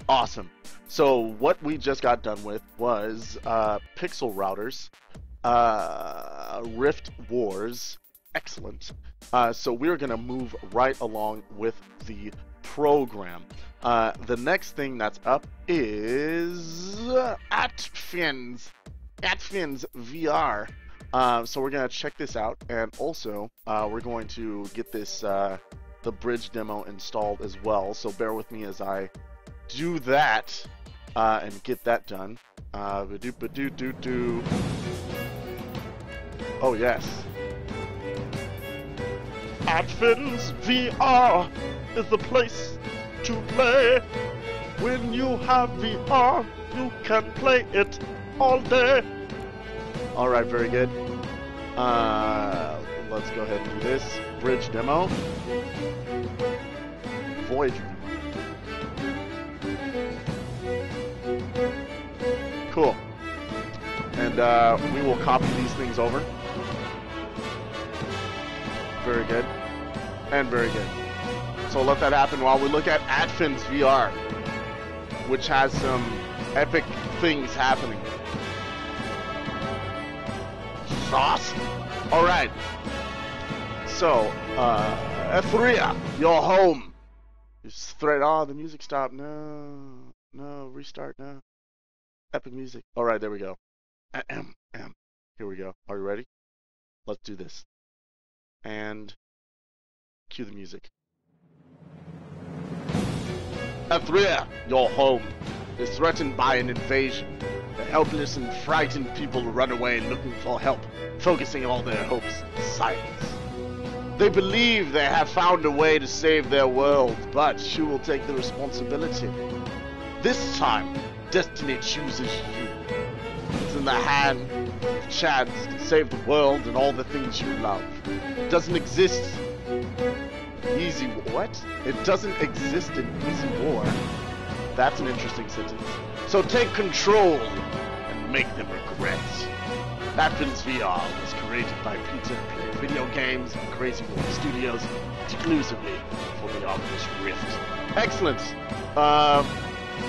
awesome. So what we just got done with was pixel routers, RiftWars. Excellent. So we're gonna move right along with the program. The next thing that's up is Atfens VR. So we're gonna check this out, and also we're going to get this the bridge demo installed as well. So bear with me as I do that and get that done. Oh yes. Atfens VR is the place to play. When you have VR, you can play it all day. Alright, very good. Let's go ahead and do this. Bridge demo. Voyager. Cool. And we will copy these things over. Very good. And very good. So let that happen while we look at Atfens VR, which has some epic things happening. Sauce? Alright. So, Etheria, you're home. Just thread. Oh, the music stopped. No. No, restart now. Epic music. Alright, there we go. Here we go. Are you ready? Let's do this. And cue the music. Etheria, your home, is threatened by an invasion. The helpless and frightened people run away looking for help, focusing all their hopes in silence. They believe they have found a way to save their world, but who will take the responsibility? This time, destiny chooses you. It's in the hand of chance to save the world and all the things you love. It doesn't exist easy. What? It doesn't exist in easy war. That's an interesting sentence. So take control and make them regret. Atfens VR was created by Peter to play video games and Crazy World Studios exclusively for the Oculus Rift. Excellent.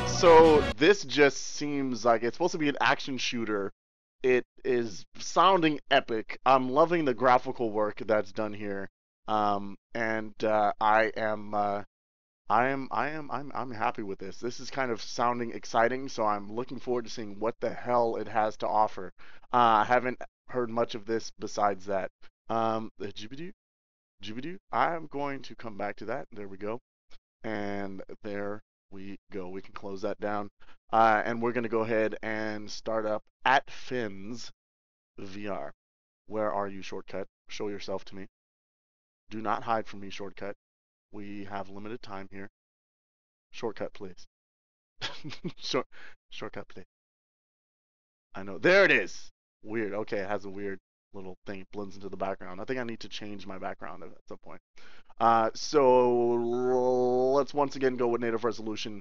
So this just seems like it's supposed to be an action shooter. It is sounding epic. I'm loving the graphical work that's done here. I'm happy with this. This is kind of sounding exciting, so I'm looking forward to seeing what the hell it has to offer. I haven't heard much of this besides that. Jibidoo? I'm going to come back to that. There we go. And there we go. We can close that down. And we're going to go ahead and start up Atfens VR. Where are you, Shortcut? Show yourself to me. Do not hide from me, Shortcut. We have limited time here. Shortcut, please. Shortcut, please. I know. There it is. Weird. Okay, it has a weird little thing. It blends into the background. I think I need to change my background at some point. So let's once again go with native resolution.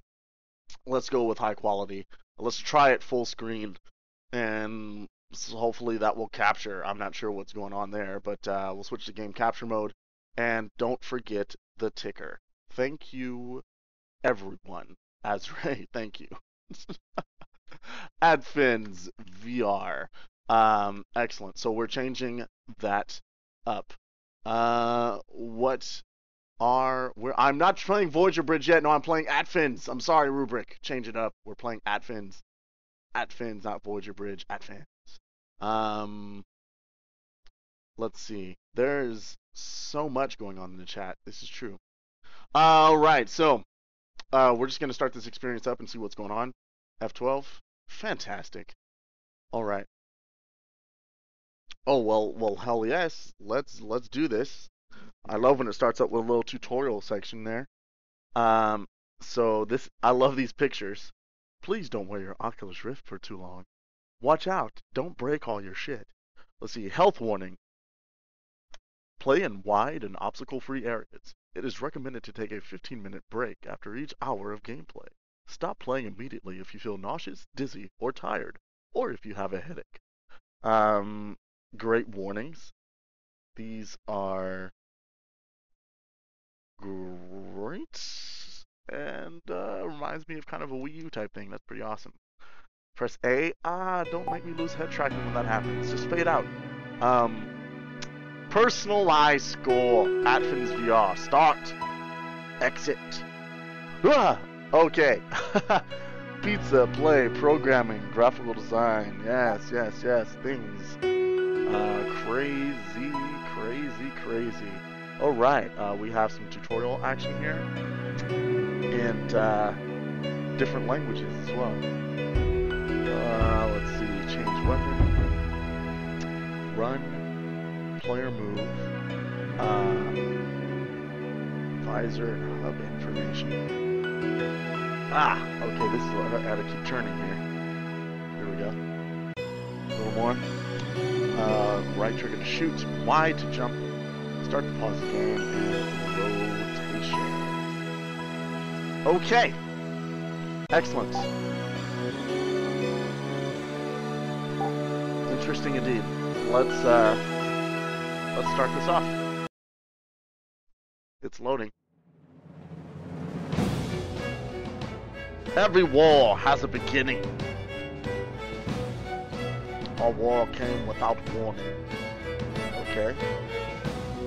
Let's go with high quality. Let's try it full screen, and so hopefully that will capture. I'm not sure what's going on there, but we'll switch to game capture mode. And don't forget the ticker. Thank you, everyone. Azray, thank you. Atfens VR. Excellent. So we're changing that up. I'm not playing Voyager Bridge yet. No, I'm playing Atfens. I'm sorry, Rubric. Change it up. We're playing Atfens. Atfens, not Voyager Bridge. Atfens. Let's see. There's so much going on in the chat. This is true. Alright, so we're just going to start this experience up and see what's going on. F12. Fantastic. Alright. Oh, well, hell yes. Let's do this. I love when it starts up with a little tutorial section there. So I love these pictures. Please don't wear your Oculus Rift for too long. Watch out. Don't break all your shit. Let's see. Health warning. Play in wide and obstacle-free areas. It is recommended to take a 15-minute break after each hour of gameplay. Stop playing immediately if you feel nauseous, dizzy, or tired, or if you have a headache. Great warnings. These are great, and reminds me of kind of a Wii U type thing. That's pretty awesome. Press A. Don't make me lose head tracking when that happens. Just fade out. Personalized score. Atfens VR. Start. Exit. Ah, okay. Pizza, play, programming, graphical design. Yes, yes, yes. Things. Crazy, crazy, crazy. All right. We have some tutorial action here, and different languages as well. Let's see. Change weapon. Run. Player move. Visor and hub information. Okay, this is what I gotta keep turning here. Here we go. A little more. Right trigger to shoot, Y to jump, start the pause game, and rotation. Okay. Excellent. Interesting indeed. Let's start this off. It's loading. Every war has a beginning. Our war came without warning. Okay.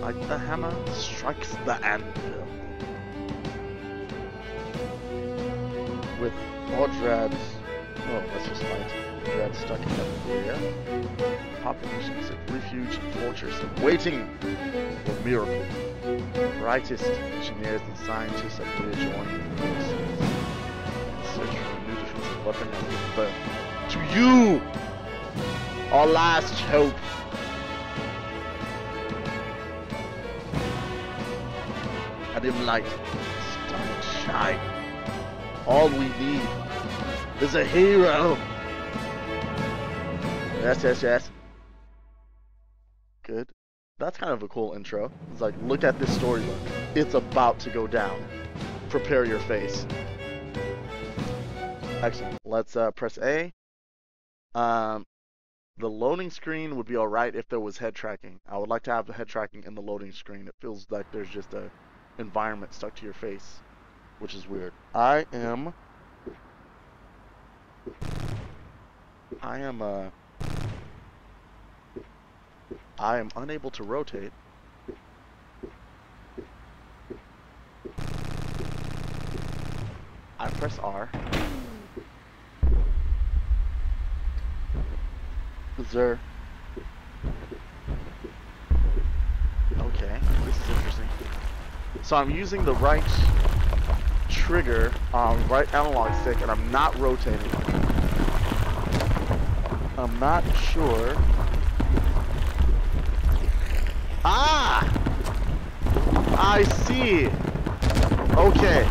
Like the hammer strikes the anvil. With Ordred. Oh, let's just fight. Ordred stuck in Korea. Population seek refuge and fortress, waiting for miracle. Brightest engineers and scientists have rejoined the forces. Search for a new defensive weapon has given birth to you! Our last hope. A dim light, starting to shine. All we need is a hero. Yes, yes, yes. Good. That's kind of a cool intro. It's like, look at this storybook. It's about to go down. Prepare your face. Excellent. Let's press A. The loading screen would be alright if there was head tracking. I would like to have the head tracking in the loading screen. It feels like there's just a environment stuck to your face, which is weird. I am unable to rotate. I press R. Is there... Okay, this is interesting. So I'm using the right trigger on right analog stick and I'm not rotating. I'm not sure. Ah! I see! Okay.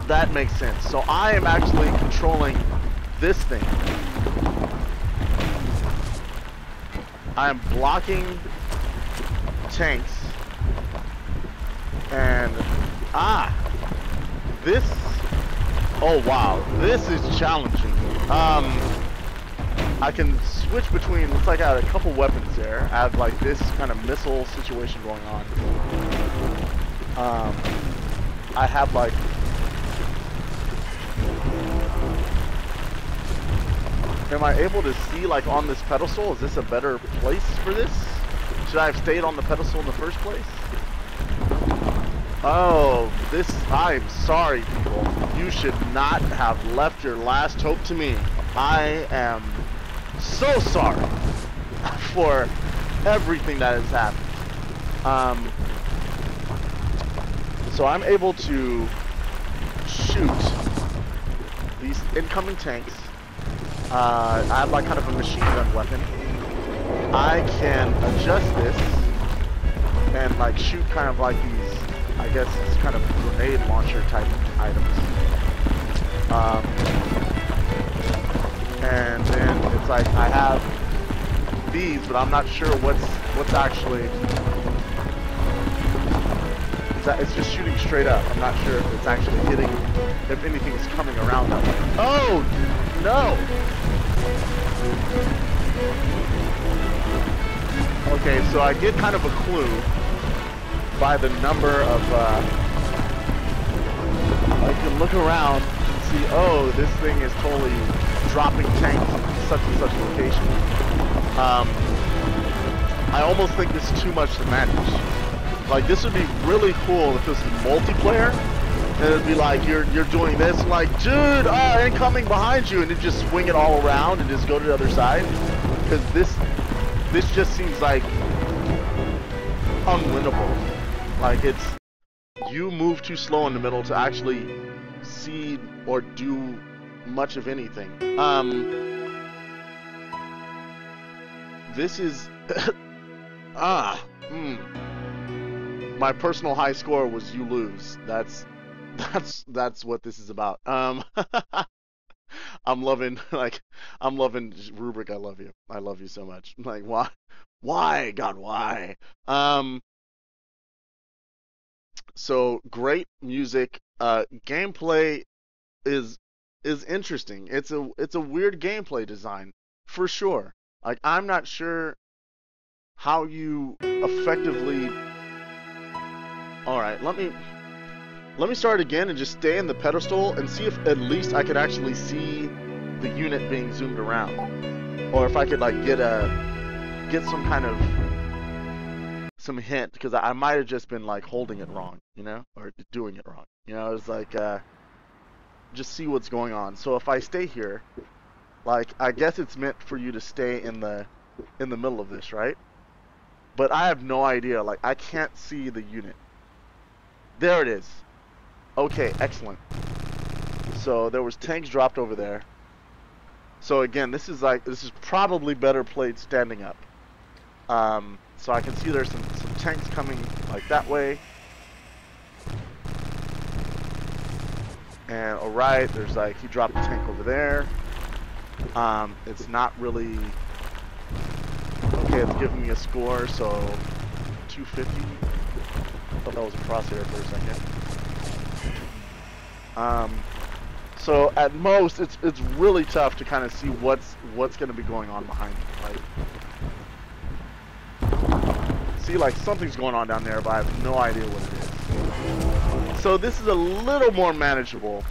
That makes sense. So I am actually controlling this thing. I am blocking tanks. And... This... Oh wow. This is challenging. I can switch between, looks like I had a couple weapons there. I have like this kind of missile situation going on. I have like... Am I able to see like on this pedestal? Is this a better place for this? Should I have stayed on the pedestal in the first place? Oh, this... I'm sorry, people. You should not have left your last hope to me. I am so sorry for everything that has happened. So I'm able to shoot these incoming tanks. I have like kind of a machine gun weapon. I can adjust this and like shoot kind of like these, I guess it's kind of grenade launcher type items. And then it's like I have these, but I'm not sure what's actually... It's just shooting straight up. I'm not sure if it's actually hitting, if anything is coming around that way. Oh, no! Okay, so I get kind of a clue by the number of, I can look around and see, oh, this thing is totally dropping tanks in such and such location. I almost think this is too much to manage. Like, this would be really cool if this was multiplayer, And it'd be like you're doing this, and like, dude, incoming behind you, and then just swing it all around and just go to the other side. Because this just seems like unwinnable. Like you move too slow in the middle to actually see or do much of anything. This is my personal high score was you lose. That's what this is about. I'm loving Rubric. I love you. I love you so much. Like, why God, why? So great music. Gameplay is interesting. It's a weird gameplay design for sure. Like, I'm not sure how you effectively. All right, let me start again and just stay in the pedestal and see if at least I could actually see the unit being zoomed around, or if I could like get some kind of hint, because I might have just been like holding it wrong, you know, or doing it wrong, you know. It's like just see what's going on. So if I stay here, like, I guess it's meant for you to stay in the middle of this, right? But I have no idea. Like, I can't see the unit. There it is. Okay, excellent. So there was tanks dropped over there. So again, this is probably better played standing up. So I can see there's some tanks coming like that way. And alright, there's like, he dropped a tank over there. It's not really okay. It's giving me a score, so 250. I thought that was a crosshair for a second. So at most, it's really tough to kind of see what's going to be going on behind me. Like, see, like something's going on down there, but I have no idea what it is. So this is a little more manageable.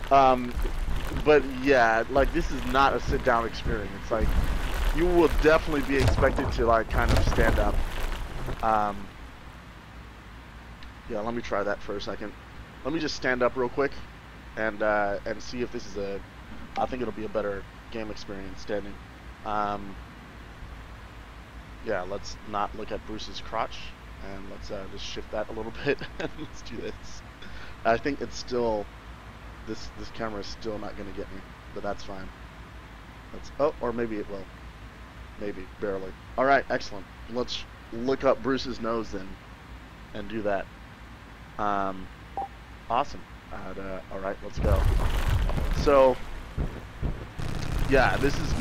But yeah, like, this is not a sit-down experience. Like, you will definitely be expected to like kind of stand up. Yeah, let me try that for a second. Let me just stand up real quick and see if this is I think it'll be a better game experience standing. Yeah, let's not look at Bruce's crotch, and let's just shift that a little bit and let's do this. I think it's still this camera is still not going to get me, but that's fine. Or maybe it will. Maybe, barely. All right, excellent. Let's look up Bruce's nose then and do that. Awesome. All right, let's go. So, yeah, this is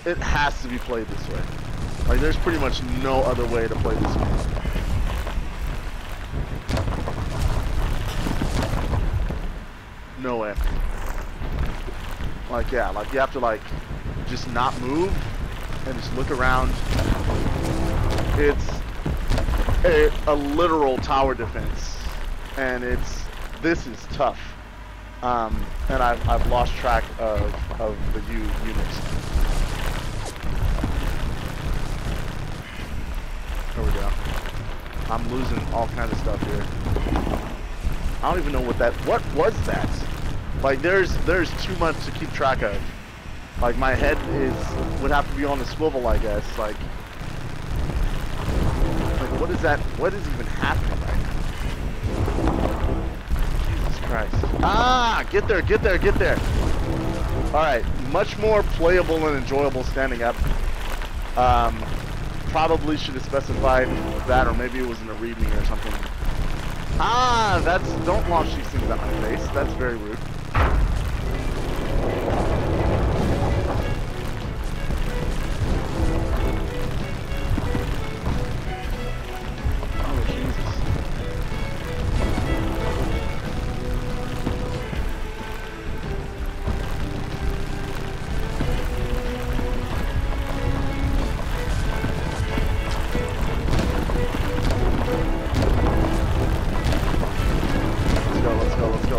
it has to be played this way. Like, there's pretty much no other way to play this game. No way. Like, yeah, like you have to like just not move and just look around. It's a literal tower defense, and this is tough. And I've lost track of the units. There we go. I'm losing all kinds of stuff here. I don't even know what was that? Like, there's too much to keep track of. Like, my head would have to be on the swivel, I guess. Like what is that? What is even happening right now? Jesus Christ. Ah, get there. Alright, much more playable and enjoyable standing up. Probably should have specified that, or maybe it was in a readme or something. Ah, don't launch these things at my face. That's very rude. Oh, Jesus.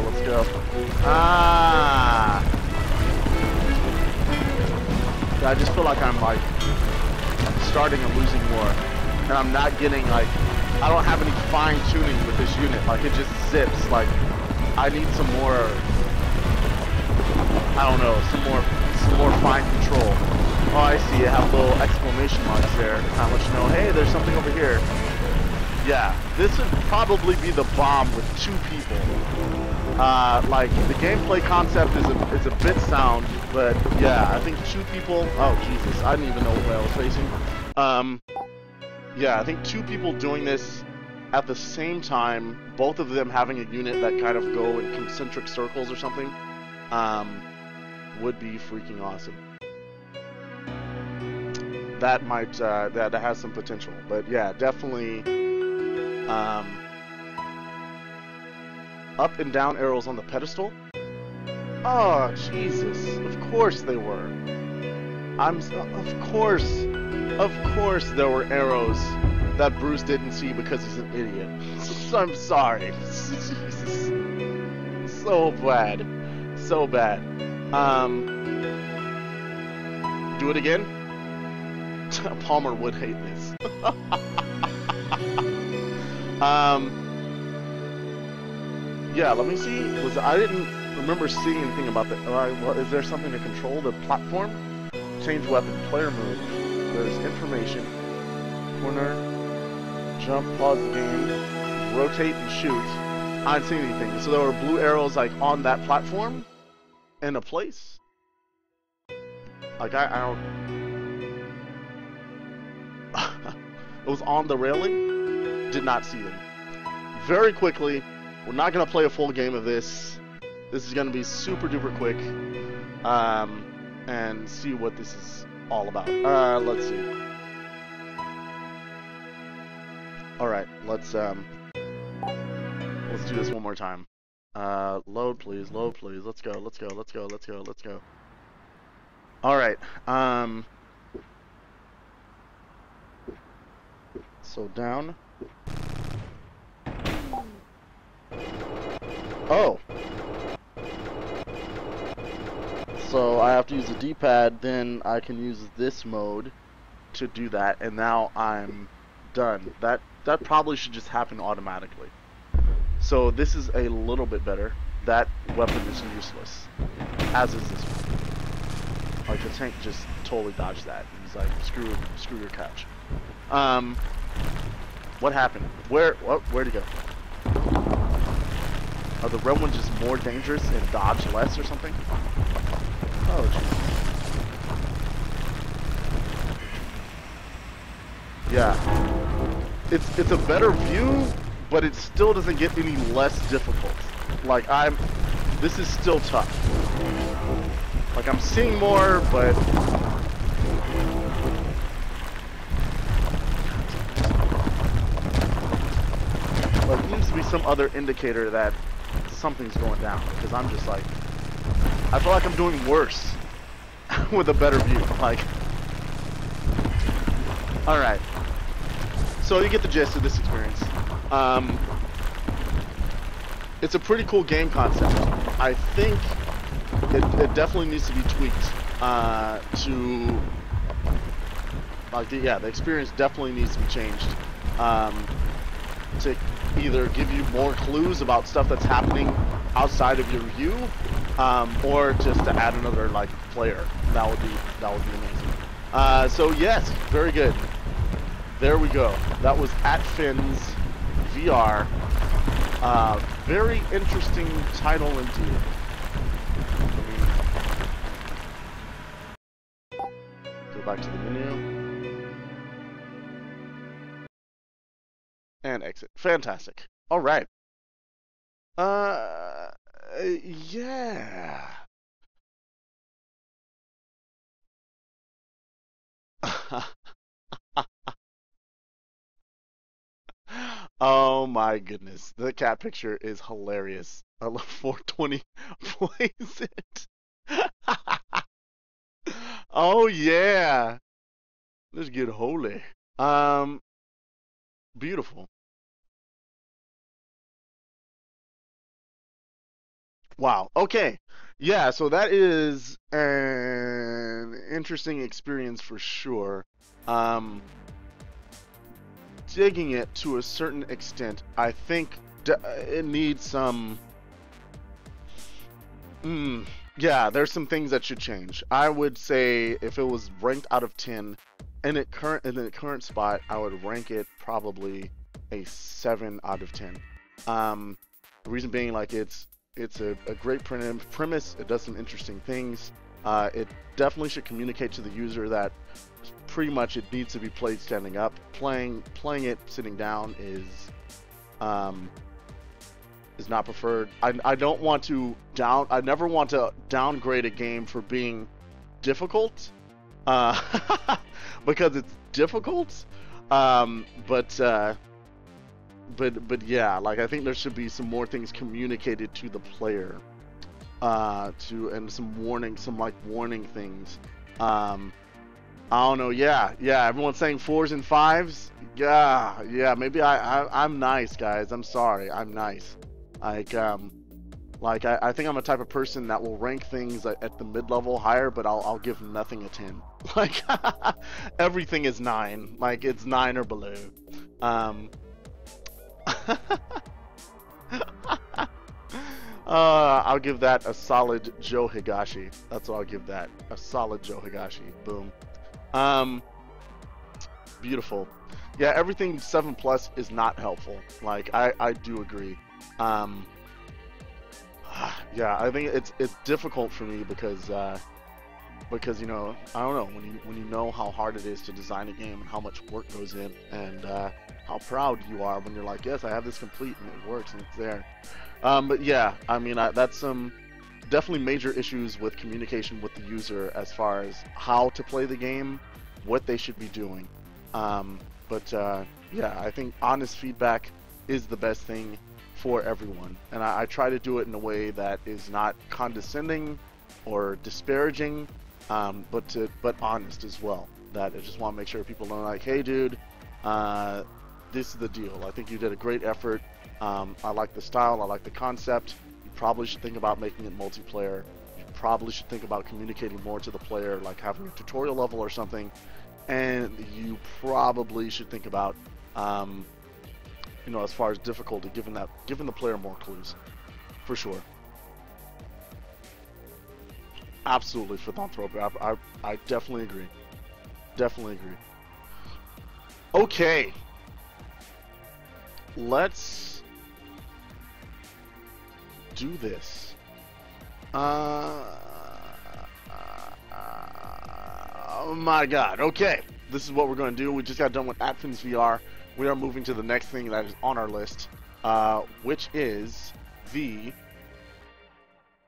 Let's go. Ah! I just feel like I'm like starting a losing war, and I'm not getting like I don't have any fine tuning with this unit. Like it just zips. Like I need some more. I don't know, some more fine control. Oh, I see. I have little exclamation marks there to kind of let you know, hey, there's something over here. Yeah, this would probably be the bomb with 2 people. Like the gameplay concept is a bit sound, but yeah, I think 2 people. Oh Jesus, I didn't even know what way I was facing. Yeah, I think 2 people doing this at the same time, both of them having a unit that kind of go in concentric circles or something, would be freaking awesome. That might that has some potential, but yeah, definitely. Up and down arrows on the pedestal. Oh Jesus! Of course they were. Of course there were arrows that Bruce didn't see because he's an idiot. I'm sorry. Jesus. So bad. So bad. Do it again? Palmer would hate this. Yeah, let me see. I didn't remember seeing anything about that. Is there something to control the platform? Change weapon, player move. There's information. Corner. Jump, pause the game. Rotate and shoot. I didn't see anything. So there were blue arrows like on that platform in a place. Like I don't. It was on the railing. Did not see them. Very quickly. We're not gonna play a full game of this. This is gonna be super duper quick. And see what this is all about. Let's see. All right, let's do this one more time. Load please, load please. Let's go, let's go, let's go, let's go, let's go. All right. So down. Oh. So I have to use the D-pad, then I can use this mode to do that, and now I'm done. That probably should just happen automatically. So this is a little bit better. That weapon is useless, as is this one. Like the tank just totally dodged that. He's like, screw your catch. What happened? Where'd he go? Are the red ones just more dangerous and dodge less or something? Oh, geez. Yeah. It's a better view, but it still doesn't get any less difficult. Like this is still tough. Like I'm seeing more, but like there needs to be some other indicator that something's going down, because I'm just like, I feel like I'm doing worse with a better view. Like, all right. So you get the gist of this experience. It's a pretty cool game concept. I think it definitely needs to be tweaked to, like, the experience definitely needs to be changed to either give you more clues about stuff that's happening outside of your view, or just to add another like player. That would be amazing. So yes, very good. There we go. That was Atfens VR. Very interesting title indeed. Go back to the menu. And exit. Fantastic. All right. Yeah. Oh my goodness. The cat picture is hilarious. I love 420 plays it. Oh yeah. Let's get holy. Beautiful. Wow. Okay. Yeah, so that is an interesting experience for sure. digging it to a certain extent. I think it needs some. Yeah, there's some things that should change. I would say if it was ranked out of 10, in the current spot, I would rank it probably a 7 out of 10. The reason being, like, it's a great premise. It does some interesting things. It definitely should communicate to the user that pretty much it needs to be played standing up. Playing it sitting down is not preferred. I don't want to I never want to downgrade a game for being difficult, because it's difficult. But yeah, like, I think there should be some more things communicated to the player, and some warning things. I don't know. Yeah. Everyone's saying 4s and 5s. Yeah. Maybe I'm nice, guys. I'm sorry. I'm nice. I think I'm a type of person that will rank things at the mid-level higher, but I'll give nothing a 10. Like, everything is 9. Like, it's 9 or below. I'll give that a solid Joe Higashi. That's what I'll give that. A solid Joe Higashi. Boom. Beautiful. Yeah, everything 7+ is not helpful. Like, I do agree. Yeah, I think it's difficult for me because you know, I don't know, when you know how hard it is to design a game and how much work goes in, and how proud you are when you're like, yes, I have this complete and it works and it's there. But yeah, I mean, that's some definitely major issues with communication with the user as far as how to play the game, what they should be doing. But yeah, I think honest feedback is the best thing for everyone, and I try to do it in a way that is not condescending or disparaging, but honest as well. That I just want to make sure people know, like, hey dude, this is the deal. I think you did a great effort. I like the style, I like the concept. You probably should think about making it multiplayer. You probably should think about communicating more to the player, like having a tutorial level or something. And you probably should think about you know, as far as difficulty, giving the player more clues, for sure. Absolutely, philanthropy. I definitely agree. Definitely agree. Okay, let's do this. Oh my God. Okay, this is what we're going to do. We just got done with Atfens VR. We are moving to the next thing that is on our list, which is the...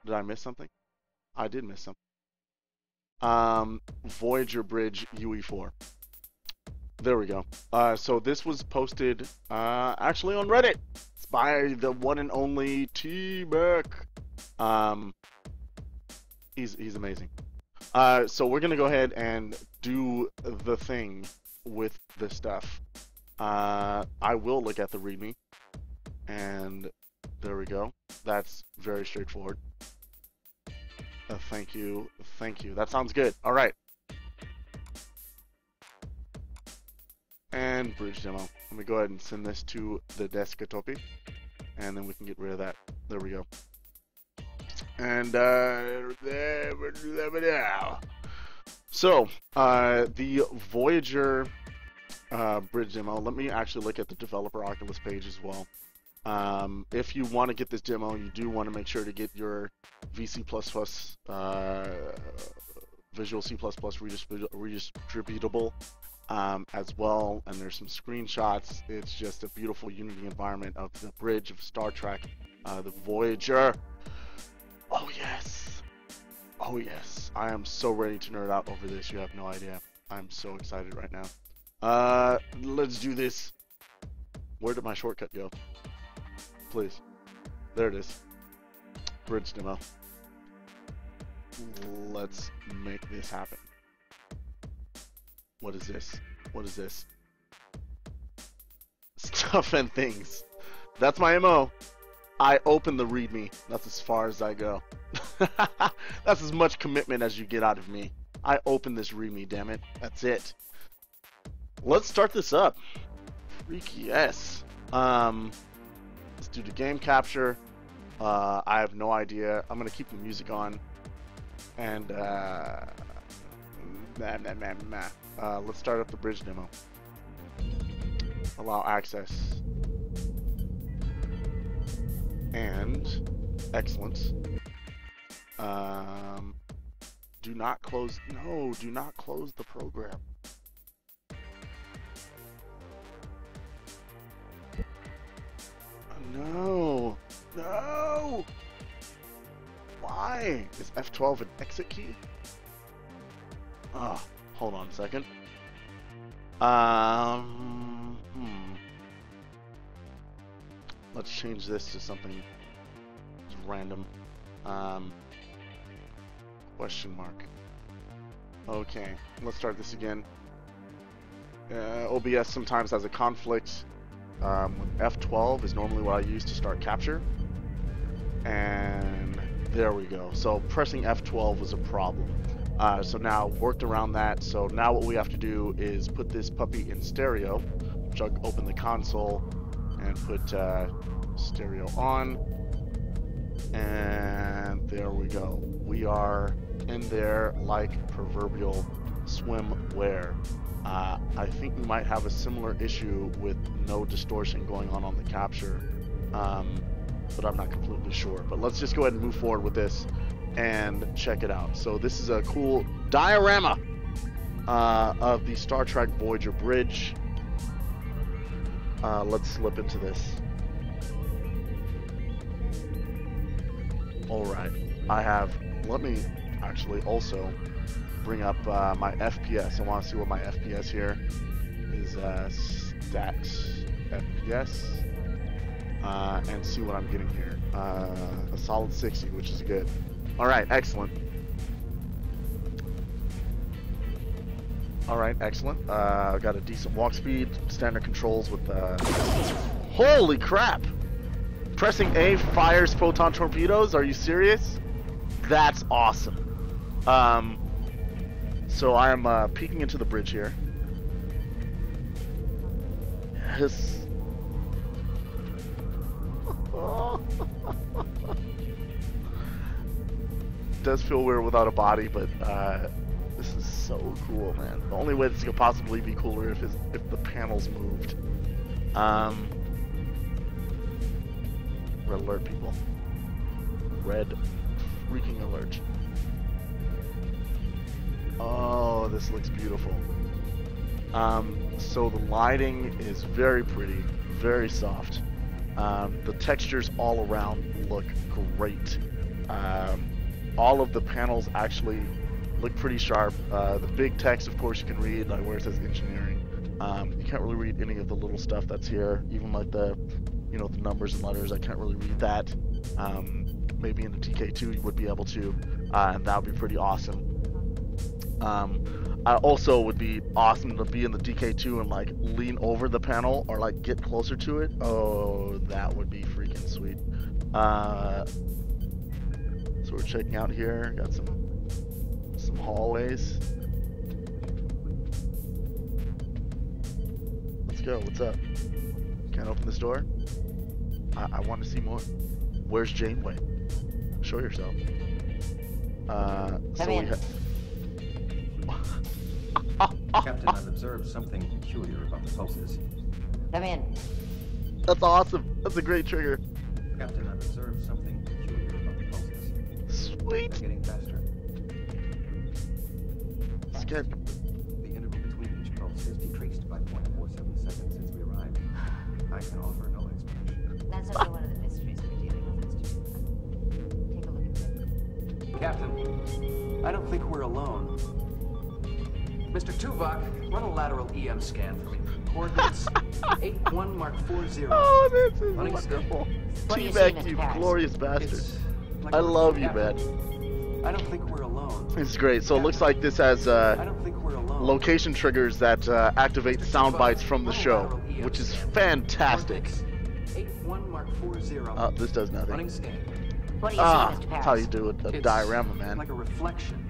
Did I miss something? I did miss something. Voyager Bridge UE4. There we go. So this was posted actually on Reddit. It's by the one and only T-Mac. He's amazing. So we're gonna go ahead and do the thing with this stuff. I will look at the README, and there we go. That's very straightforward. Thank you. That sounds good. All right. And bridge demo. Let me go ahead and send this to the desktop, and then we can get rid of that. There we go. And so the Voyager bridge demo. Let me actually look at the developer Oculus page as well. If you want to get this demo, you do want to make sure to get your VC++, Visual C++ redistributable as well. And there's some screenshots. It's just a beautiful Unity environment of the bridge of Star Trek, the Voyager. Oh yes. Oh yes. I am so ready to nerd out over this. You have no idea. I'm so excited right now. Let's do this. Where did my shortcut go? Please. There it is. Bridge demo. Let's make this happen. What is this? What is this? Stuff and things. That's my MO. I open the README. That's as far as I go. That's as much commitment as you get out of me. I open this README, damn it. That's it. Let's start this up. Freaky, yes. Let's do the game capture. I have no idea. I'm gonna keep the music on. And let's start up the bridge demo. Allow access. And excellent. Do not close. No, do not close the program. No, no. Why is F12 an exit key? Oh, hold on a second. Let's change this to something random. Question mark. Okay, let's start this again. OBS sometimes has a conflict. F12 is normally what I use to start capture. And there we go. So pressing F12 was a problem. So now worked around that. So now what we have to do is put this puppy in stereo. Which I'll open the console and put stereo on. And there we go. We are in there like proverbial swimwear. I think we might have a similar issue with no distortion going on the capture, but I'm not completely sure. But let's just go ahead and move forward with this and check it out. So this is a cool diorama of the Star Trek Voyager Bridge. Let's slip into this. Alright, let me actually also bring up my FPS. I want to see what my FPS here is. Stat FPS, and see what I'm getting here. A solid 60, which is good. Alright, excellent. Alright, excellent. Got a decent walk speed, standard controls with holy crap! Pressing A fires photon torpedoes? Are you serious? That's awesome. So I'm peeking into the bridge here. Yes. Does feel weird without a body, but this is so cool, man. The only way this could possibly be cooler if the panels moved. Red alert, people. Red freaking alert. Oh, this looks beautiful. So the lighting is very pretty, very soft. The textures all around look great. All of the panels actually look pretty sharp. The big text, of course, you can read, like where it says engineering. You can't really read any of the little stuff that's here, even like the the numbers and letters. I can't really read that. Maybe in the TK2 you would be able to, and that would be pretty awesome. I also would be awesome to be in the DK2 and like lean over the panel or like get closer to it. Oh, that would be freaking sweet. So we're checking out here. Got some hallways. Let's go. What's up? Can't open this door. I want to see more. Where's Janeway? Show yourself. So we have. Captain, I've observed something peculiar about the pulses. Come in. That's awesome. That's a great trigger. Captain, I've observed something peculiar about the pulses. Sweet. They're getting faster. It's good. The interval between each pulse has decreased by 0.47 seconds since we arrived. I can offer no explanation. That's only one of the mysteries we're dealing with, Mr. Tuvok. Take a look at it. Captain, I don't think we're alone. Mr. Tuvok, run a lateral EM scan for me. Coordinates 81 Mark 40. Oh, this is Running wonderful. What do you T-Back, see, Mr. you Paris? glorious bastard. It's like I love you, Captain, man. I don't think we're alone. It's great. So it looks like this has I don't think we're alone. location triggers that activate sound bites from the show, which is fantastic. Coordinates 81 Mark 40. This does nothing. Running scan. What do you see, Mr. Paris? That's how you do a It's diorama, man. like a reflection.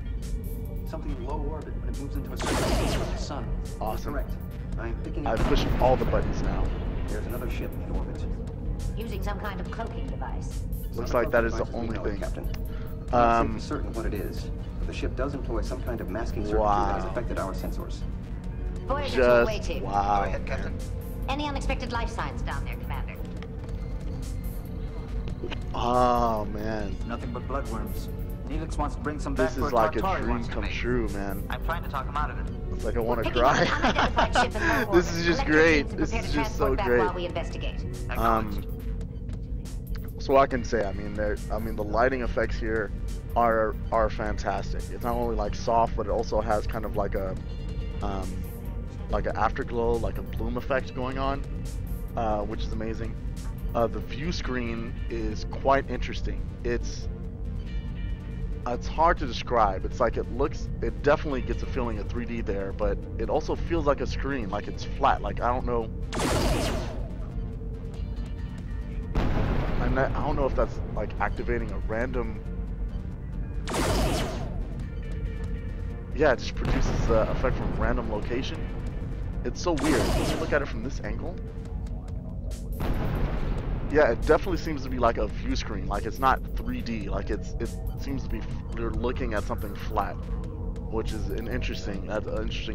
Something low orbit when it moves into a certain phase from the sun. Awesome. Correct. I'm picking I've up. pushed all the buttons now. There's another ship in orbit. Using some kind of cloaking device. Looks Some like that is the devices we only know, thing. Captain. Can't say for certain what it is, but the ship does employ some kind of masking circuitry that has Wow. affected our sensors. Voyager Just waiting. wow. Captain. Any unexpected life signs down there, Commander? Oh man, Nothing but bloodworms. Neelix wants to bring some this back for is like a Tartari dream wants to come make. true, man. I'm trying to talk him out of it. It's like I want to Picking up cry. an unidentified ship in low This orbit. is just Electric great. teams This prepare is to just so transport back great. while we investigate. So I can say, I mean, the lighting effects here are fantastic. It's not only like soft, but it also has kind of like an afterglow, like a bloom effect going on, which is amazing. The view screen is quite interesting. It's hard to describe. It's like it definitely gets a feeling of 3D there, but it also feels like a screen, like it's flat. Like I don't know if that's like activating a random. Yeah, it just produces the effect from random location. It's so weird. When you look at it from this angle. Yeah, it definitely seems to be like a view screen. Like it's not 3D. Like it seems to be you're looking at something flat, which is an interesting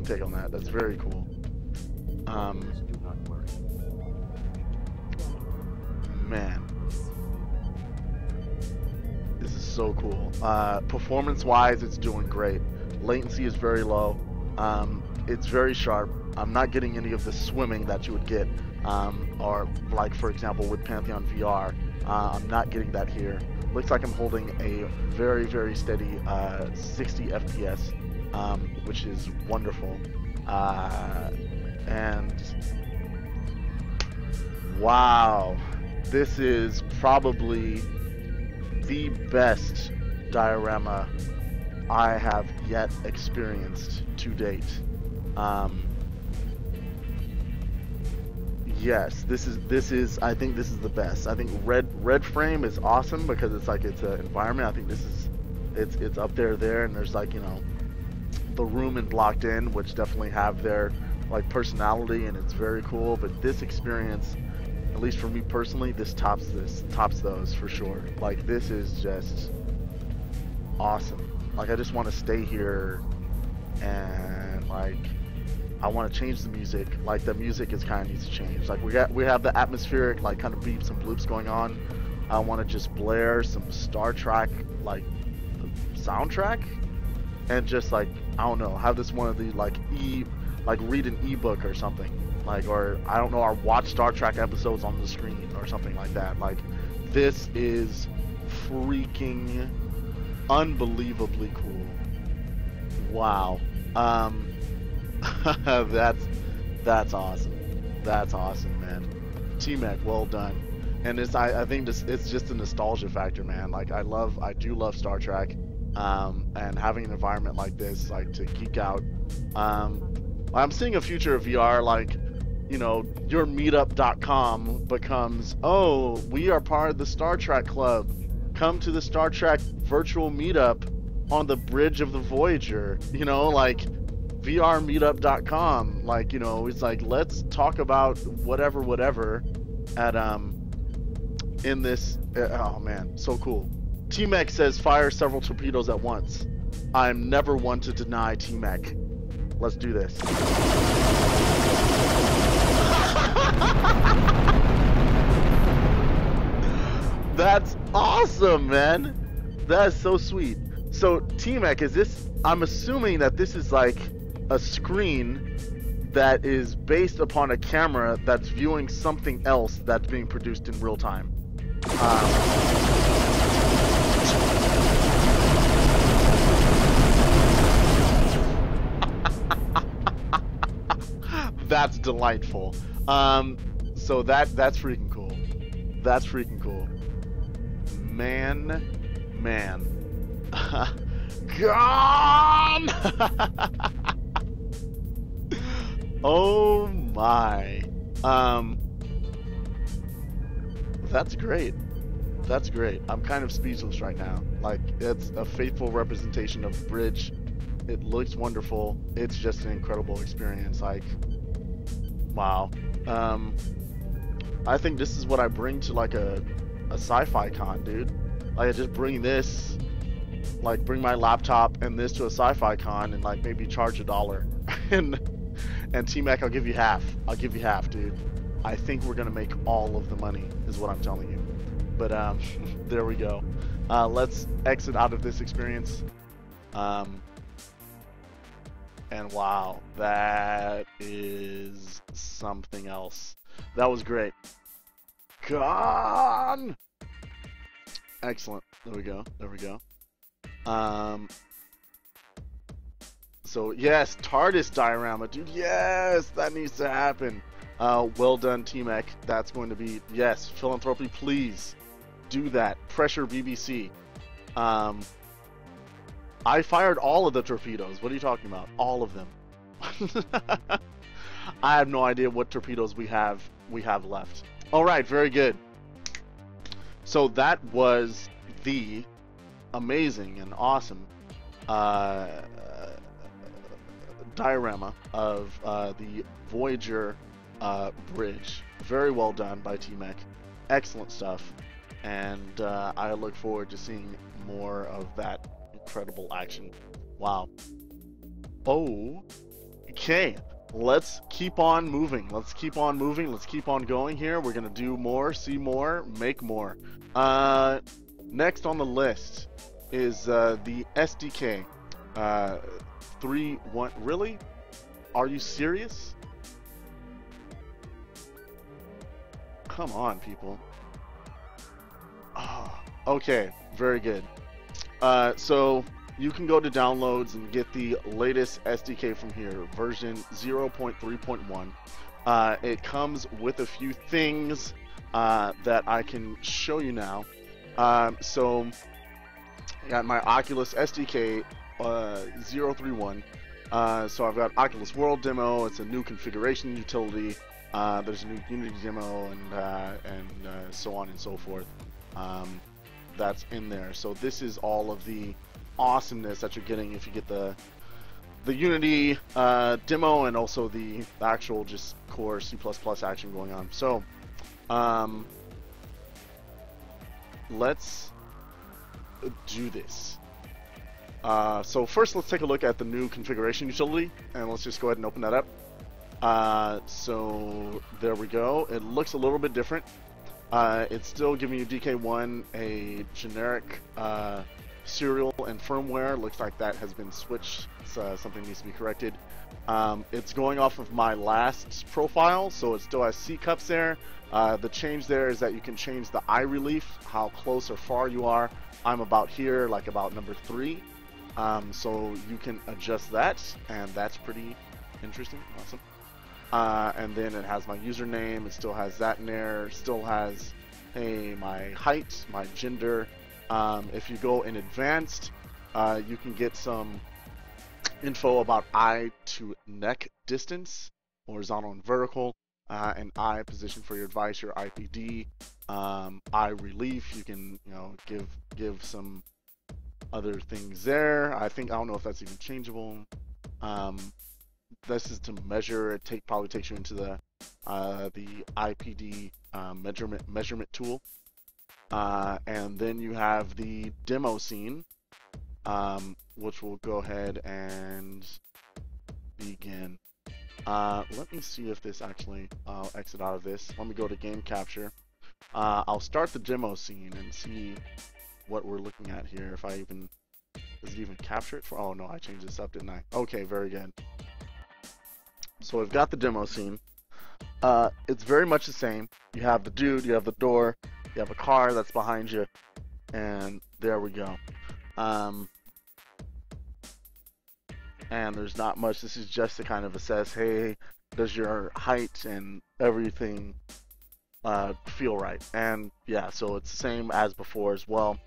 take on that. That's very cool. Do not worry. Man, this is so cool. Performance-wise, it's doing great. Latency is very low. It's very sharp. I'm not getting any of the swimming that you would get, or like for example with Pantheon VR. I'm not getting that here. Looks like I'm holding a very, very steady 60 FPS, which is wonderful. And wow, this is probably the best diorama I have yet experienced to date. Yes, this is I think this is the best. I think red frame is awesome because it's like it's an environment. I think this is it's up there and there's like, you know, the room and blocked in, which definitely have their like personality, and it's very cool. But this experience, at least for me personally, this tops those for sure. Like this is just awesome. Like I just want to stay here, and like I want to change the music. Like the music is kind of needs to change. Like we have the atmospheric like kind of beeps and bloops going on. I want to just blare some Star Trek like soundtrack, and just like I don't know, have this one of these like read an ebook or something, like, or I don't know, or watch Star Trek episodes on the screen or something like that. Like this is freaking unbelievably cool. Wow. That's awesome. That's awesome, man. T-Mac, well done. And I think it's just a nostalgia factor, man. Like I do love Star Trek, and having an environment like this, like to geek out. I'm seeing a future of VR, like, you know, your meetup.com becomes, oh, we are part of the Star Trek club. Come to the Star Trek virtual meetup on the bridge of the Voyager. You know, like vrmeetup.com. Like, you know, it's like, let's talk about whatever at in this. Oh man, so cool. T-Mac says fire several torpedoes at once. I'm never one to deny T-Mac. Let's do this. That's awesome, man. That is so sweet. So T-Mac, is this, I'm assuming that this is like a screen that is based upon a camera that's viewing something else that's being produced in real time. That's delightful. So that's freaking cool. That's freaking cool. Man. Gone! Oh my. That's great. That's great. I'm kind of speechless right now. Like, it's a faithful representation of Bridge. It looks wonderful. It's just an incredible experience. Like, Wow. I think this is what I bring to like a sci-fi con, dude. Like I just bring this, like bring my laptop and this to a sci-fi con and like maybe charge $1. and T-Mac, I'll give you half. I'll give you half, dude. I think we're gonna make all of the money, is what I'm telling you. But there we go. Let's exit out of this experience. And wow, that is something else. That was great. Gone. Excellent. There we go. There we go. So yes, TARDIS diorama, dude. Yes, that needs to happen. Well done, T-Mac. That's going to be, yes, philanthropy, please do that. Pressure BBC. I fired all of the torpedoes. What are you talking about? All of them. I have no idea what torpedoes we have left. All right, very good. So that was the amazing and awesome diorama of the Voyager Bridge. Very well done by T-Mac. Excellent stuff. And I look forward to seeing more of that incredible action. Wow. Oh. Okay. Let's keep on moving. Let's keep on moving. Let's keep on going here. We're going to do more, see more, make more. Next on the list is the SDK. 3.1. Really? Are you serious? Come on, people. Oh, okay, very good. So you can go to downloads and get the latest SDK from here, version 0.3.1. It comes with a few things that I can show you now. So I got my Oculus SDK 031. So I've got Oculus World demo. It's a new configuration utility. There's a new Unity demo and so on and so forth. That's in there. So this is all of the awesomeness that you're getting if you get the Unity demo and also the actual just core C++ action going on. So let's do this. So first let's take a look at the new configuration utility, and let's just go ahead and open that up. So there we go. It looks a little bit different. It's still giving you DK1, a generic serial and firmware. Looks like that has been switched, so something needs to be corrected. It's going off of my last profile, so it still has C cups there. The change there is that you can change the eye relief, how close or far you are. I'm about here, like about number 3. So you can adjust that, and that's pretty interesting. Awesome. And then it has my username. It still has that in there. Still has, hey, my height, my gender. If you go in advanced, you can get some info about eye to neck distance, horizontal and vertical, and eye position for your device, your IPD, eye relief. You can, give some other things there. I don't know if that's even changeable. This is to measure. It probably takes you into the IPD measurement tool, and then you have the demo scene, which we'll go ahead and begin. Let me see if this actually. I'll exit out of this. Let me go to game capture. I'll start the demo scene and see what we're looking at here. If I even does it even capture it for? Oh no, I changed this up, didn't I? Okay, very good. So we've got the demo scene. It's very much the same. You have the dude, you have the door, you have a car that's behind you, and there we go. And there's not much. This is just to kind of assess, hey, does your height and everything feel right? And yeah, so it's the same as before as well.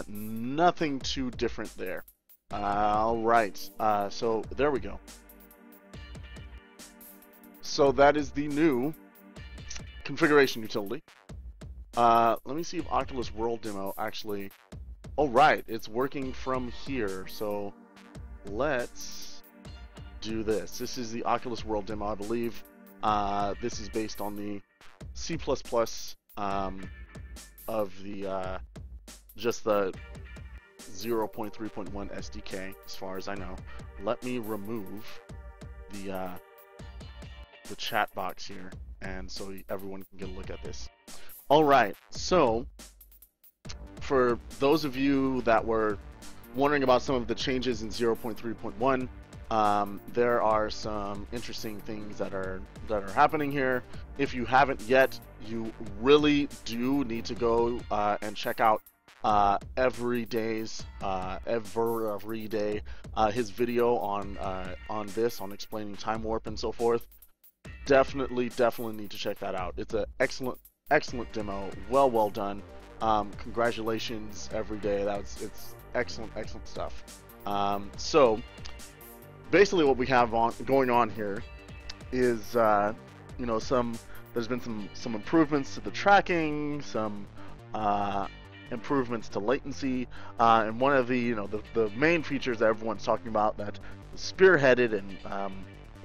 Nothing too different there. All right, so there we go. So that is the new configuration utility. Let me see if Oculus World Demo actually... Oh, right, it's working from here. So let's do this. This is the Oculus World Demo, I believe. This is based on the C++ of the just the 0.3.1 SDK, as far as I know. Let me remove the chat box here, and so everyone can get a look at this. All right, so for those of you that were wondering about some of the changes in 0.3.1, there are some interesting things that are happening here. If you haven't yet, you really do need to go and check out every day his video on this, on explaining time warp and so forth. Definitely need to check that out. It's an excellent demo. Well done. Congratulations every day. It's excellent stuff. So basically what we have going on here is there's been some improvements to the tracking, some improvements to latency, and one of the the main features that everyone's talking about that was spearheaded and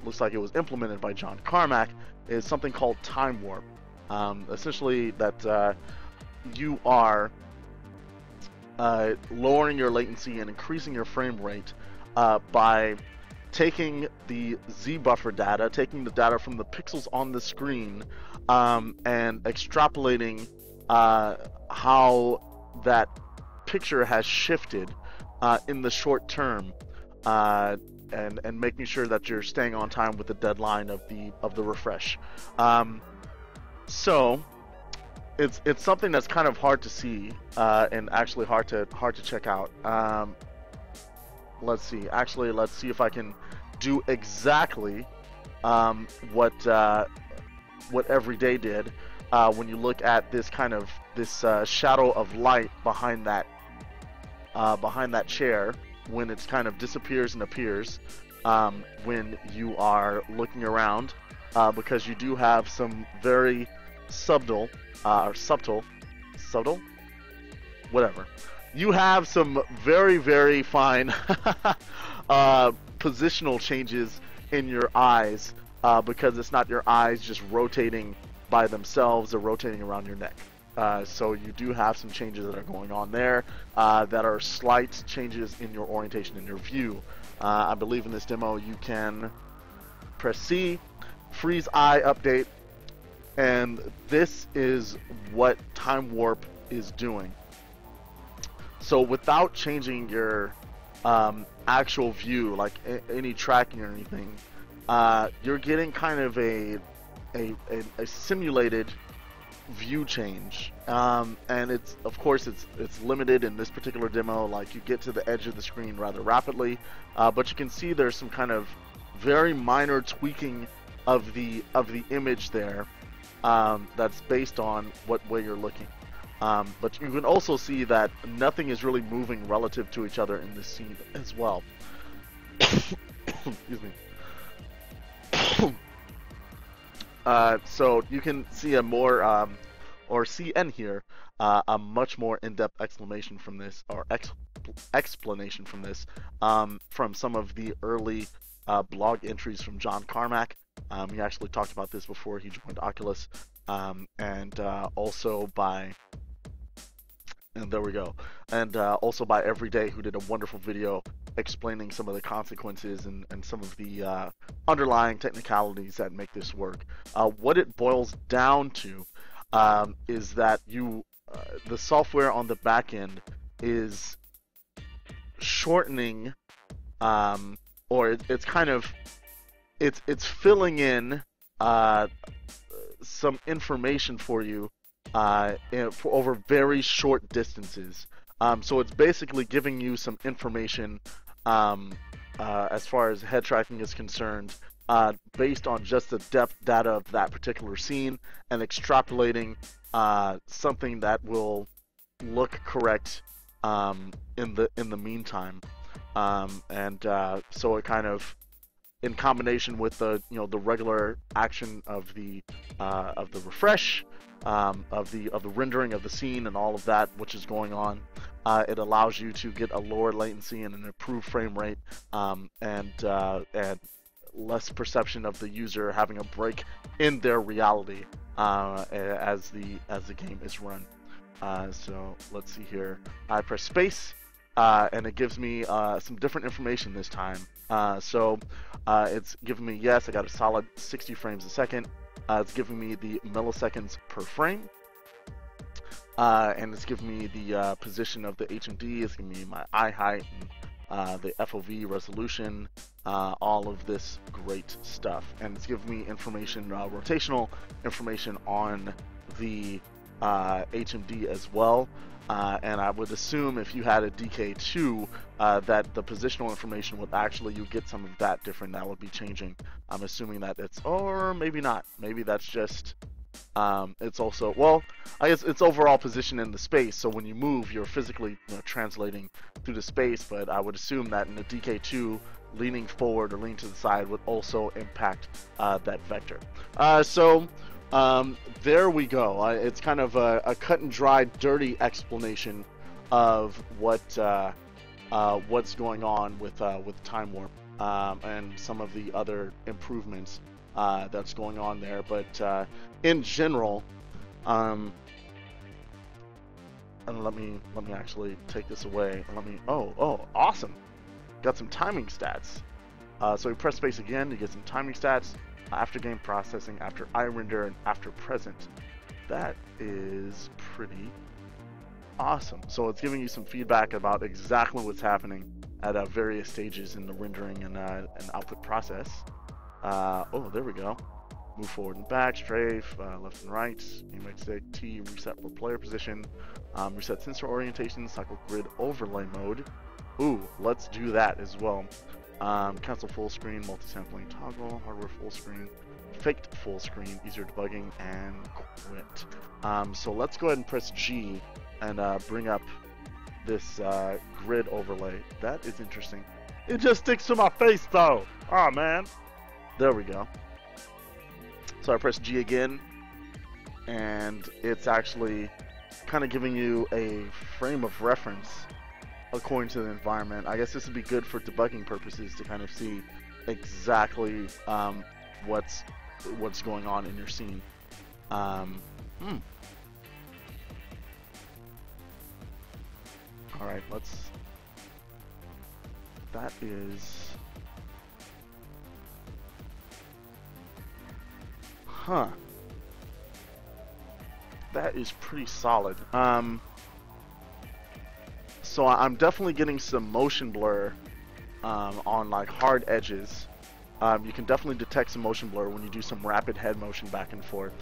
looks like it was implemented by John Carmack is something called time warp. Essentially that you are lowering your latency and increasing your frame rate by taking the Z buffer data, taking the data from the pixels on the screen, and extrapolating how that picture has shifted in the short term, and making sure that you're staying on time with the deadline of the refresh. So it's something that's kind of hard to see and actually hard to check out. Let's see if I can do exactly what Everyday did. When you look at this kind of shadow of light behind that chair, when it kind of disappears and appears when you are looking around, because you do have some very subtle, whatever. You have some very fine positional changes in your eyes, because it's not your eyes just rotating by themselves or rotating around your neck. So you do have some changes that are going on there that are slight changes in your orientation and your view. I believe in this demo you can press C, freeze eye update, and this is what time warp is doing. So without changing your actual view, like any tracking or anything, you're getting kind of a simulated view change, and it's limited in this particular demo. Like, you get to the edge of the screen rather rapidly, but you can see there's some kind of very minor tweaking of the image there, that's based on what way you're looking. But you can also see that nothing is really moving relative to each other in this scene as well. Excuse me. So you can see a more, or see and hear a much more in-depth explanation from this, or explanation from this, from some of the early blog entries from John Carmack. He actually talked about this before he joined Oculus, and also by, and there we go, and also by Everyday, who did a wonderful video explaining some of the consequences and some of the underlying technicalities that make this work. What it boils down to is that the software on the back end is shortening, or it's kind of it's filling in some information for you for over very short distances. So it's basically giving you some information as far as head tracking is concerned, based on just the depth data of that particular scene, and extrapolating something that will look correct in the meantime. So it kind of, in combination with the the regular action of the refresh, of the rendering of the scene and all of that which is going on, it allows you to get a lower latency and an improved frame rate, and less perception of the user having a break in their reality as the game is run. So let's see here. I press space, and it gives me some different information this time. So it's giving me, yes, I got a solid 60 frames a second. It's giving me the milliseconds per frame. And it's giving me the position of the HMD. It's giving me my eye height, and, the FOV resolution, all of this great stuff. And it's giving me information, rotational information on the HMD as well. And I would assume if you had a DK2 that the positional information would actually, you get some of that different. That would be changing. I'm assuming that it's, or maybe not. Maybe that's just, it's also, well, I guess it's overall position in the space. So when you move, you're physically, you know, translating through the space. But I would assume that in the DK2, leaning forward or leaning to the side would also impact that vector. There we go. It's kind of a cut and dry, dirty explanation of what's going on with Time Warp and some of the other improvements that's going on there. But in general, and let me actually take this away. Oh, awesome! Got some timing stats. So we press space again, you get some timing stats. After game processing, after iRender, and after present. That is pretty awesome. So it's giving you some feedback about exactly what's happening at various stages in the rendering and output process. Oh, there we go. Move forward and back, strafe, left and right. You might say T, reset for player position, reset sensor orientation, cycle grid overlay mode. Ooh, let's do that as well. Cancel full screen, multi-sampling toggle, hardware full screen, faked full screen, easier debugging, and quit. So let's go ahead and press G and bring up this grid overlay. That is interesting. It just sticks to my face though. Oh man. There we go. So I press G again, and it's actually kind of giving you a frame of reference according to the environment. I guess this would be good for debugging purposes to kind of see exactly what's going on in your scene. All right, that is, that is pretty solid. So I'm definitely getting some motion blur on like hard edges. You can definitely detect some motion blur when you do some rapid head motion back and forth.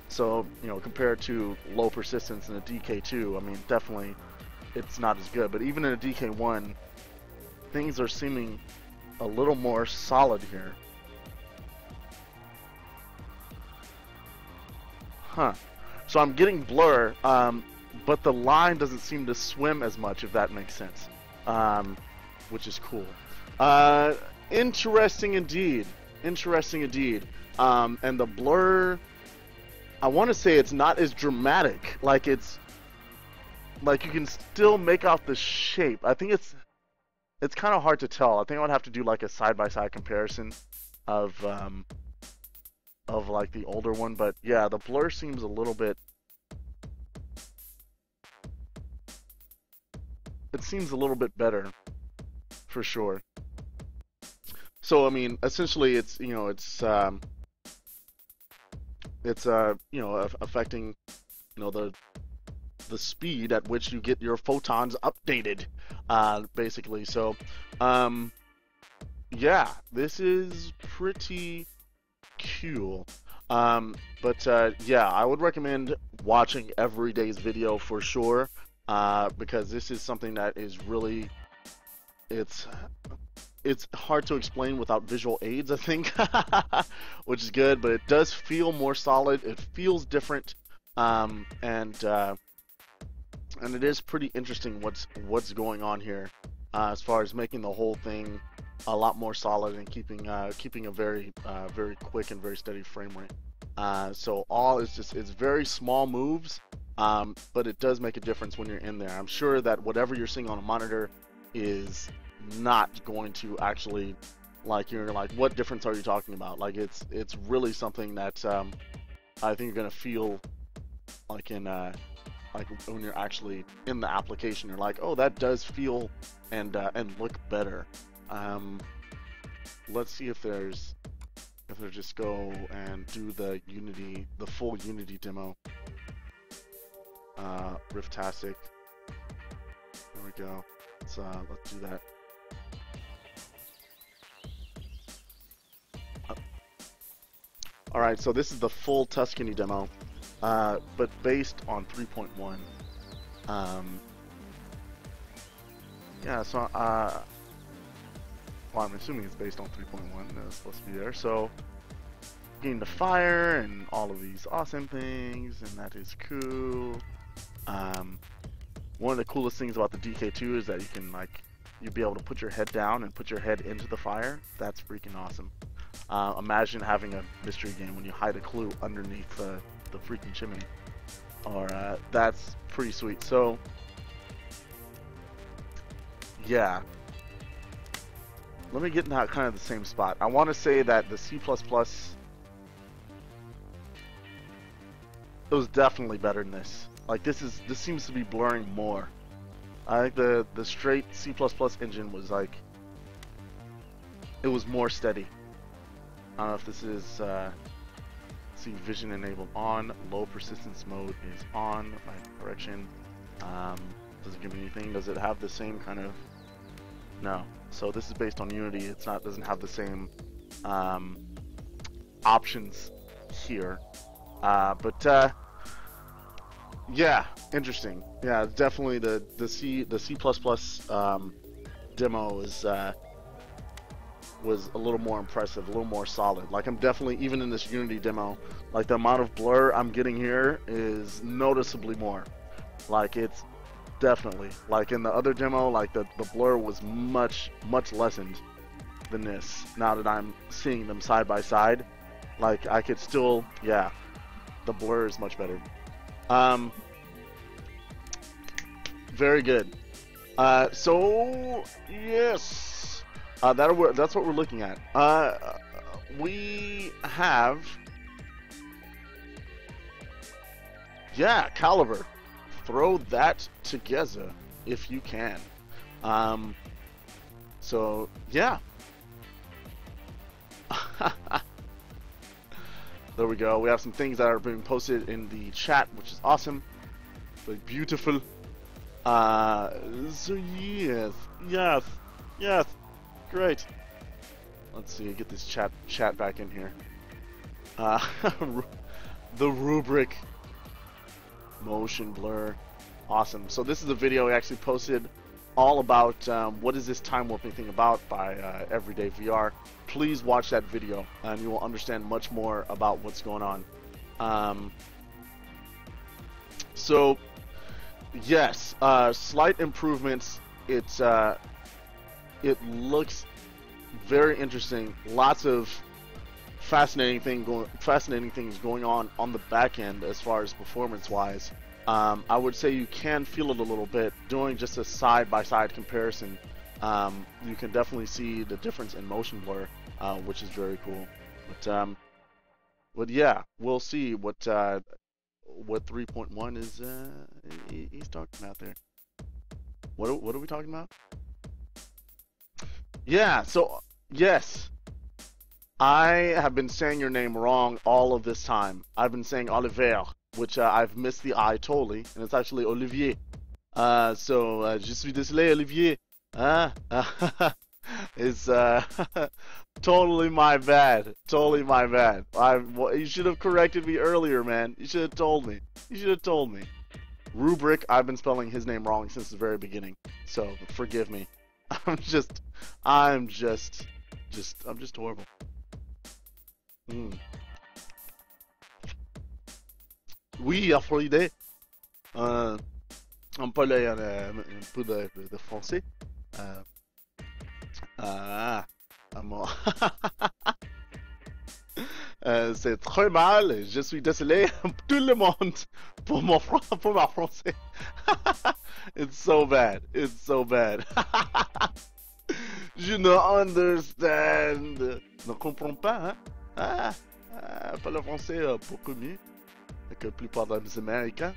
So, you know, compared to low persistence in a DK2, I mean, definitely it's not as good. But even in a DK1, things are seeming a little more solid here. So I'm getting blur, but the line doesn't seem to swim as much, if that makes sense, which is cool. Interesting indeed. And the blur, I want to say it's not as dramatic. Like it's, like you can still make out the shape. I think it's kind of hard to tell. I think I would have to do like a side-by-side comparison of like the older one. But yeah, the blur seems a little bit, it seems a little bit better for sure. So I mean, essentially it's, you know, it's you know, affecting, you know, the speed at which you get your photons updated, basically. So yeah, this is pretty cool. But yeah, I would recommend watching Everyday's video for sure, because this is something that is really, it's hard to explain without visual aids, I think, which is good, but it does feel more solid. It feels different, and it is pretty interesting what's going on here, as far as making the whole thing a lot more solid and keeping a very quick and very steady frame rate. So all is just, it's very small moves, but it does make a difference when you're in there. I'm sure that whatever you're seeing on a monitor is not going to actually, like, you're like, what difference are you talking about? Like, it's really something that I think you're gonna feel like in like when you're actually in the application. You're like, oh, that does feel and look better. Let's see if there's just go and do the full Unity demo. Riftastic. There we go. Let's do that. Alright, so this is the full Tuscany demo, but based on 3.1. Yeah, so, well, I'm assuming it's based on 3.1, it's supposed to be there, so, getting the fire and all of these awesome things, and that is cool. One of the coolest things about the DK2 is that you can, like, you'll be able to put your head down and put your head into the fire. That's freaking awesome. Imagine having a mystery game when you hide a clue underneath the freaking chimney. Or, that's pretty sweet. So, yeah. Let me get in that kind of the same spot. I want to say that the C++, it was definitely better than this. Like, this seems to be blurring more. I think the straight C++ engine was like, it was more steady. I don't know if this is, see, vision enabled on, low persistence mode is on, right, correction. Does it give me anything? Does it have the same kind of, no. So this is based on Unity, doesn't have the same, options here. Yeah, interesting. Yeah, definitely the C++ demo was a little more impressive, a little more solid. Like, I'm definitely, even in this Unity demo, like, the amount of blur I'm getting here is noticeably more. Like, it's definitely, like, in the other demo, like, the blur was much lessened than this. Now that I'm seeing them side by side, like, I could still, yeah, the blur is much better. Very good. So yes, that's what we're looking at. We have, yeah, Caliber. Throw that together if you can. So yeah. There we go. We have some things that are being posted in the chat, which is awesome. Very beautiful. So yes, great. Let's see, get this chat back in here. The rubric motion blur, awesome. So this is a video we actually posted all about what is this time warping thing about by Everyday VR. Please watch that video and you will understand much more about what's going on. So yes, slight improvements. It looks very interesting. Lots of fascinating things going on the back end as far as performance wise. I would say you can feel it a little bit doing just a side-by-side comparison. You can definitely see the difference in motion blur, which is very cool. But yeah, we'll see what 3.1 is he's talking about there. What are we talking about? Yeah, so yes, I have been saying your name wrong all of this time. I've been saying Oliver, which I've missed the I totally, and it's actually Olivier. So je suis désolé, Olivier. It's totally my bad. Totally my bad. You should have corrected me earlier, man. You should have told me. You should have told me. Rubric, I've been spelling his name wrong since the very beginning. So forgive me. I'm just horrible. Oui, Aphrodite. On peut aller un peu de français. C'est très mal. Je suis désolé tout le monde pour ma français. It's so bad. It's so bad. Je ne understand. Ne comprends pas, hein? Pas le français beaucoup mieux que la plupart des Américains.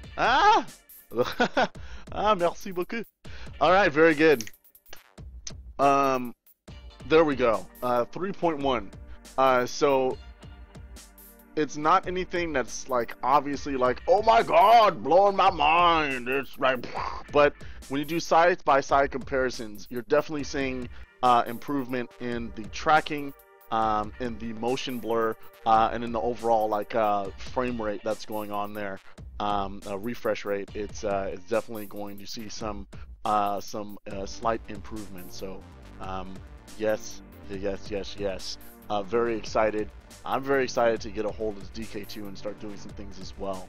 Merci beaucoup. Alright, very good. There we go. 3.1. So it's not anything that's like obviously like, oh my god, blowing my mind. It's like, but when you do side-by-side comparisons, you're definitely seeing improvement in the tracking, in the motion blur, and in the overall like frame rate that's going on there. Refresh rate. It's definitely going to see some slight improvement. So yes. Very excited. I'm very excited to get a hold of the DK2 and start doing some things as well.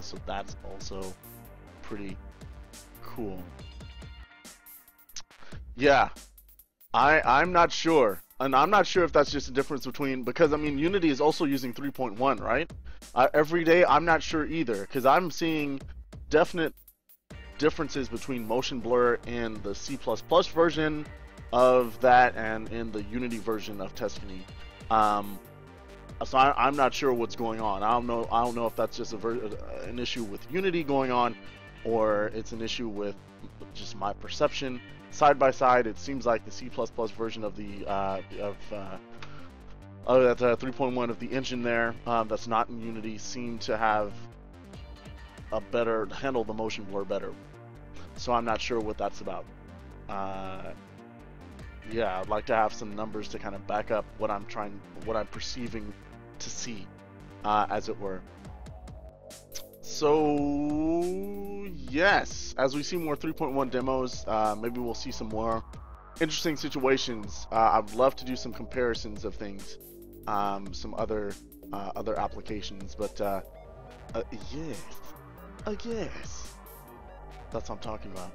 So that's also pretty cool. Yeah, I'm not sure, and I'm not sure if that's just a difference between, because I mean Unity is also using 3.1, right? Every day I'm not sure either, because I'm seeing definite differences between motion blur in the C++ version of that and in the Unity version of Tuscany. So I'm not sure what's going on. I don't know if that's just an issue with Unity going on, or it's an issue with just my perception. Side by side, it seems like the C++ version of the that 3.1 of the engine there, that's not in Unity, seem to have a better handle the motion blur better. So I'm not sure what that's about. Yeah, I'd like to have some numbers to kind of back up what I'm perceiving to see, as it were. So yes, as we see more 3.1 demos, maybe we'll see some more interesting situations. I'd love to do some comparisons of things, some other applications, but yes, that's what I'm talking about.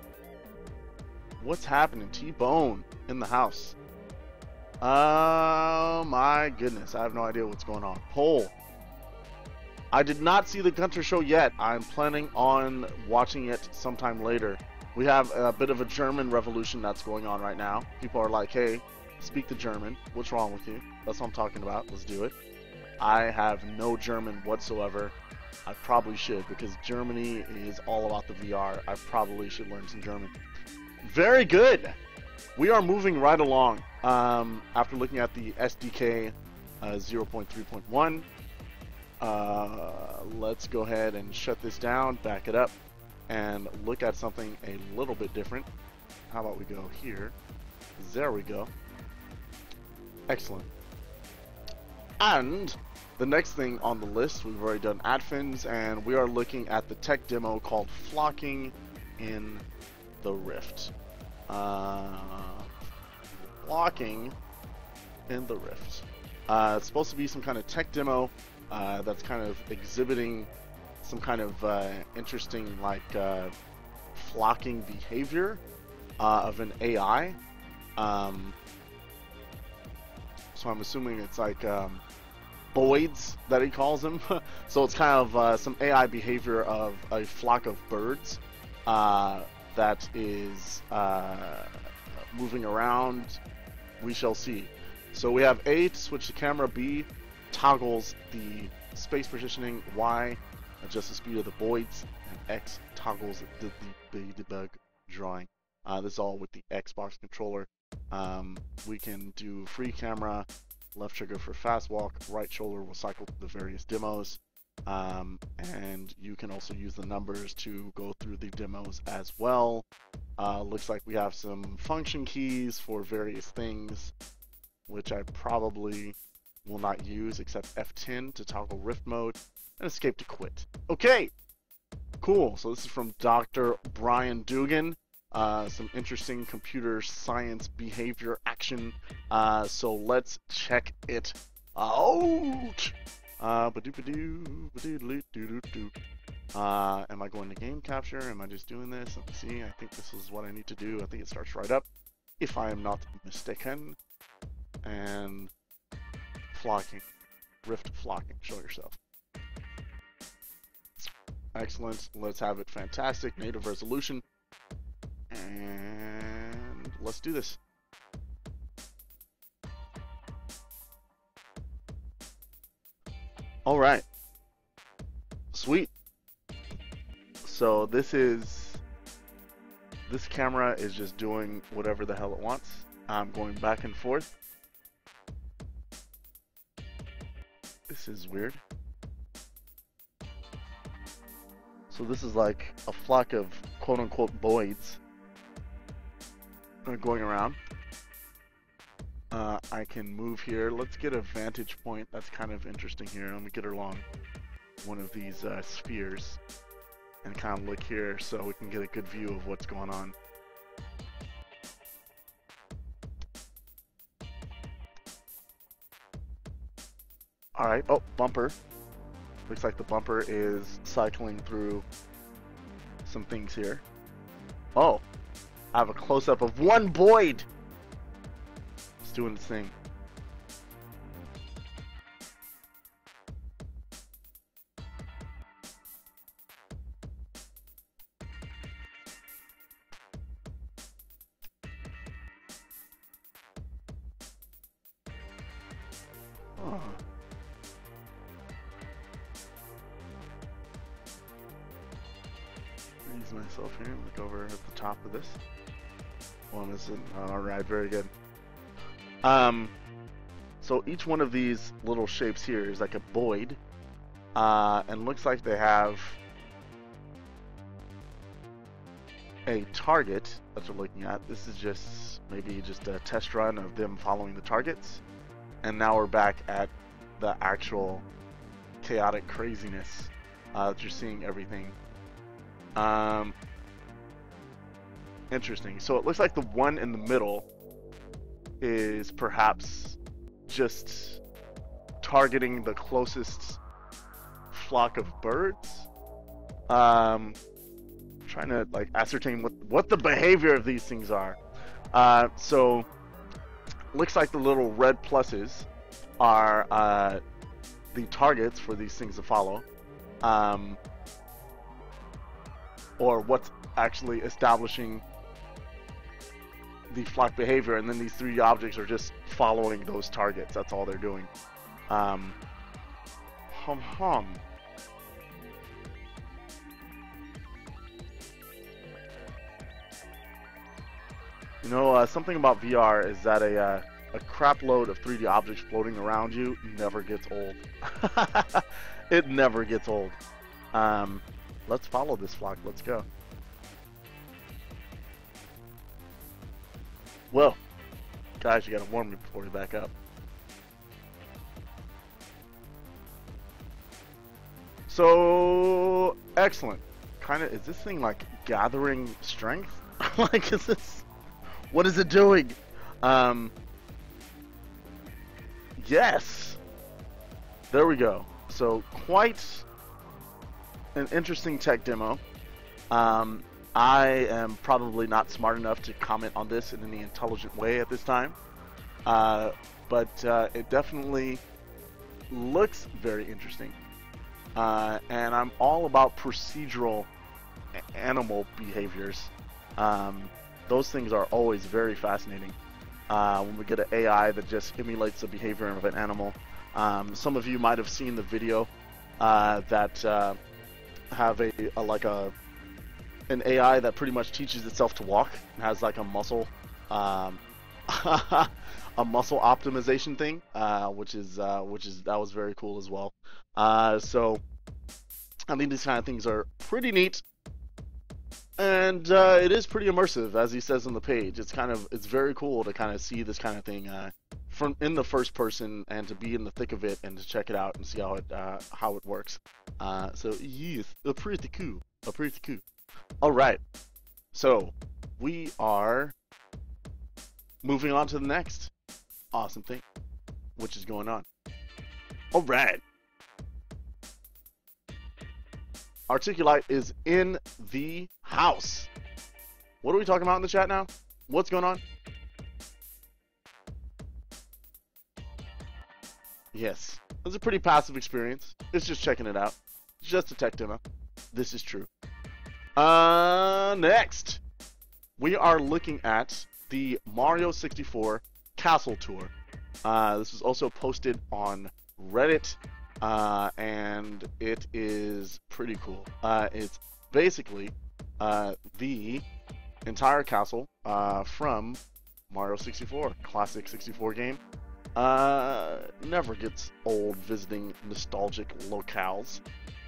What's happening? T-Bone in the house. Oh my goodness, I have no idea what's going on. Poll. I did not see the Gunter show yet. I'm planning on watching it sometime later. We have a bit of a German revolution that's going on right now. People are like, hey, speak the German. What's wrong with you? That's what I'm talking about. Let's do it. I have no German whatsoever. I probably should, because Germany is all about the VR. I probably should learn some German. Very good. We are moving right along. After looking at the SDK 0.3.1, let's go ahead and shut this down, back it up, and look at something a little bit different. How about we go here? There we go. Excellent. And the next thing on the list, we've already done Atfens, and we are looking at the tech demo called Flocking in the Rift. Flocking in the Rift. It's supposed to be some kind of tech demo that's kind of exhibiting some kind of interesting like flocking behavior of an AI. So I'm assuming it's like boids that he calls them. So it's kind of some AI behavior of a flock of birds that is moving around. We shall see. So we have A to switch the camera, B toggles the space positioning, Y adjusts the speed of the boids, and X toggles the debug drawing. This is all with the Xbox controller. We can do free camera, left trigger for fast walk, right shoulder will cycle through the various demos, and you can also use the numbers to go through the demos as well. Looks like we have some function keys for various things, which I probably will not use, except F10 to toggle rift mode and escape to quit. Okay, cool. So this is from Dr. Brian Dugan. Some interesting computer science behavior action. So let's check it out. Am I going to game capture? Am I just doing this? Let's see. I think this is what I need to do. I think it starts right up, if I am not mistaken. And flocking, rift flocking. Show yourself. Excellent. Let's have it fantastic. Native resolution. And let's do this. All right. Sweet. So this camera is just doing whatever the hell it wants. I'm going back and forth. This is weird. So this is like a flock of quote-unquote boids going around. I can move here. Let's get a vantage point. That's kind of interesting here. Let me get along one of these spheres and kind of look here so we can get a good view of what's going on. Alright, oh, bumper. Looks like the bumper is cycling through some things here. Oh, I have a close-up of one Boyd! It's doing its thing. Oh. Raise myself here, look over at the top of this. One isn't, alright, very good. So each one of these little shapes here is like a Boyd, and looks like they have a target that you're looking at. This is just maybe just a test run of them following the targets, and now we're back at the actual chaotic craziness that you're seeing everything. Interesting. So it looks like the one in the middle is perhaps just targeting the closest flock of birds. Trying to like ascertain what the behavior of these things are. So looks like the little red pluses are the targets for these things to follow, or what's actually establishing the flock behavior, and then these 3D objects are just following those targets. That's all they're doing. You know, something about VR is that a crap load of 3D objects floating around you never gets old. It never gets old. Let's follow this flock. Let's go. Whoa. Guys, you gotta warm me before we back up. So, excellent. Kinda, is this thing like gathering strength? Like, is this... What is it doing? Yes! There we go. So, quite an interesting tech demo. I am probably not smart enough to comment on this in any intelligent way at this time. But it definitely looks very interesting. And I'm all about procedural animal behaviors. Those things are always very fascinating. When we get an AI that just emulates the behavior of an animal. Some of you might have seen the video that have an AI that pretty much teaches itself to walk and has like a muscle a muscle optimization thing, which is that was very cool as well. So I think these kind of things are pretty neat, and it is pretty immersive, as he says on the page. It's very cool to kind of see this kind of thing from in the first person, and to be in the thick of it and to check it out and see how it works. So yes, pretty cool. All right, so we are moving on to the next awesome thing, which is going on. All right, Articulite is in the house. What are we talking about in the chat now? What's going on? Yes, it's a pretty passive experience. It's just checking it out. It's just a tech demo. This is true. Next, we are looking at the Mario64 Castle Tour. This was also posted on Reddit and it is pretty cool. It's basically the entire castle from Mario 64, classic 64 game. Never gets old visiting nostalgic locales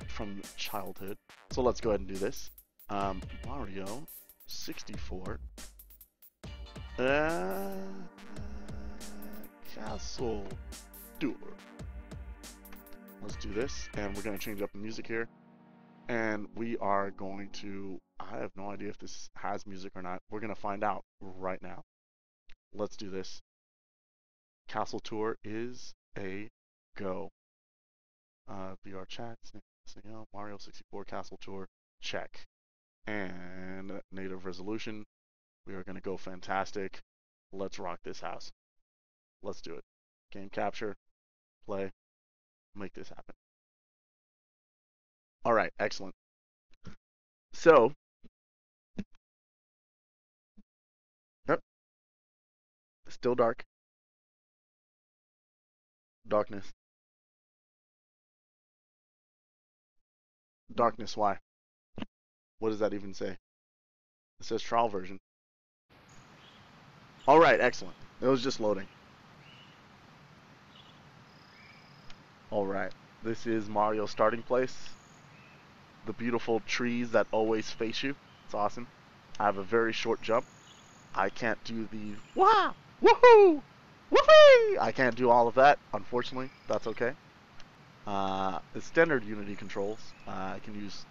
from childhood. So let's go ahead and do this. Mario 64 castle tour. Let's do this, and we're going to change up the music here. And we are going to, I have no idea if this has music or not. We're going to find out right now. Let's do this. Castle tour is a go. VRChat, Mario 64 castle tour, check. And native resolution, we are going to go fantastic. Let's rock this house. Let's do it. Game capture, play, make this happen. All right, excellent. So, yep, still dark. Darkness. Darkness, why? What does that even say? It says trial version. All right, excellent. It was just loading. All right, this is Mario's starting place. The beautiful trees that always face you. It's awesome. I have a very short jump. I can't do the wow, woohoo, whoopee. I can't do all of that, unfortunately. That's okay. The standard Unity controls. I can use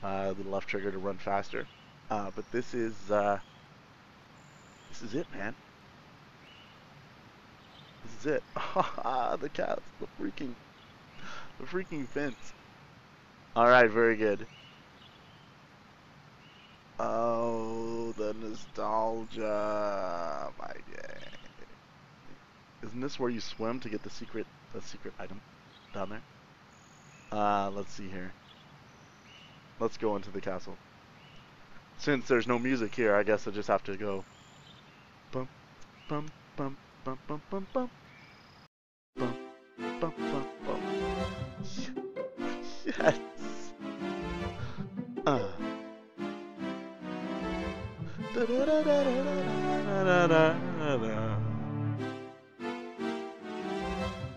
the left trigger to run faster. But this is it, man. This is it. The cats, the freaking fence. All right, very good. Oh, the nostalgia, my god. Isn't this where you swim to get the secret item down there? Let's see here. Let's go into the castle. Since there's no music here, I guess I just have to go. Bum, bum, bum, bum, bum, bum, bum. Bum, bum, bum, bum. Yes.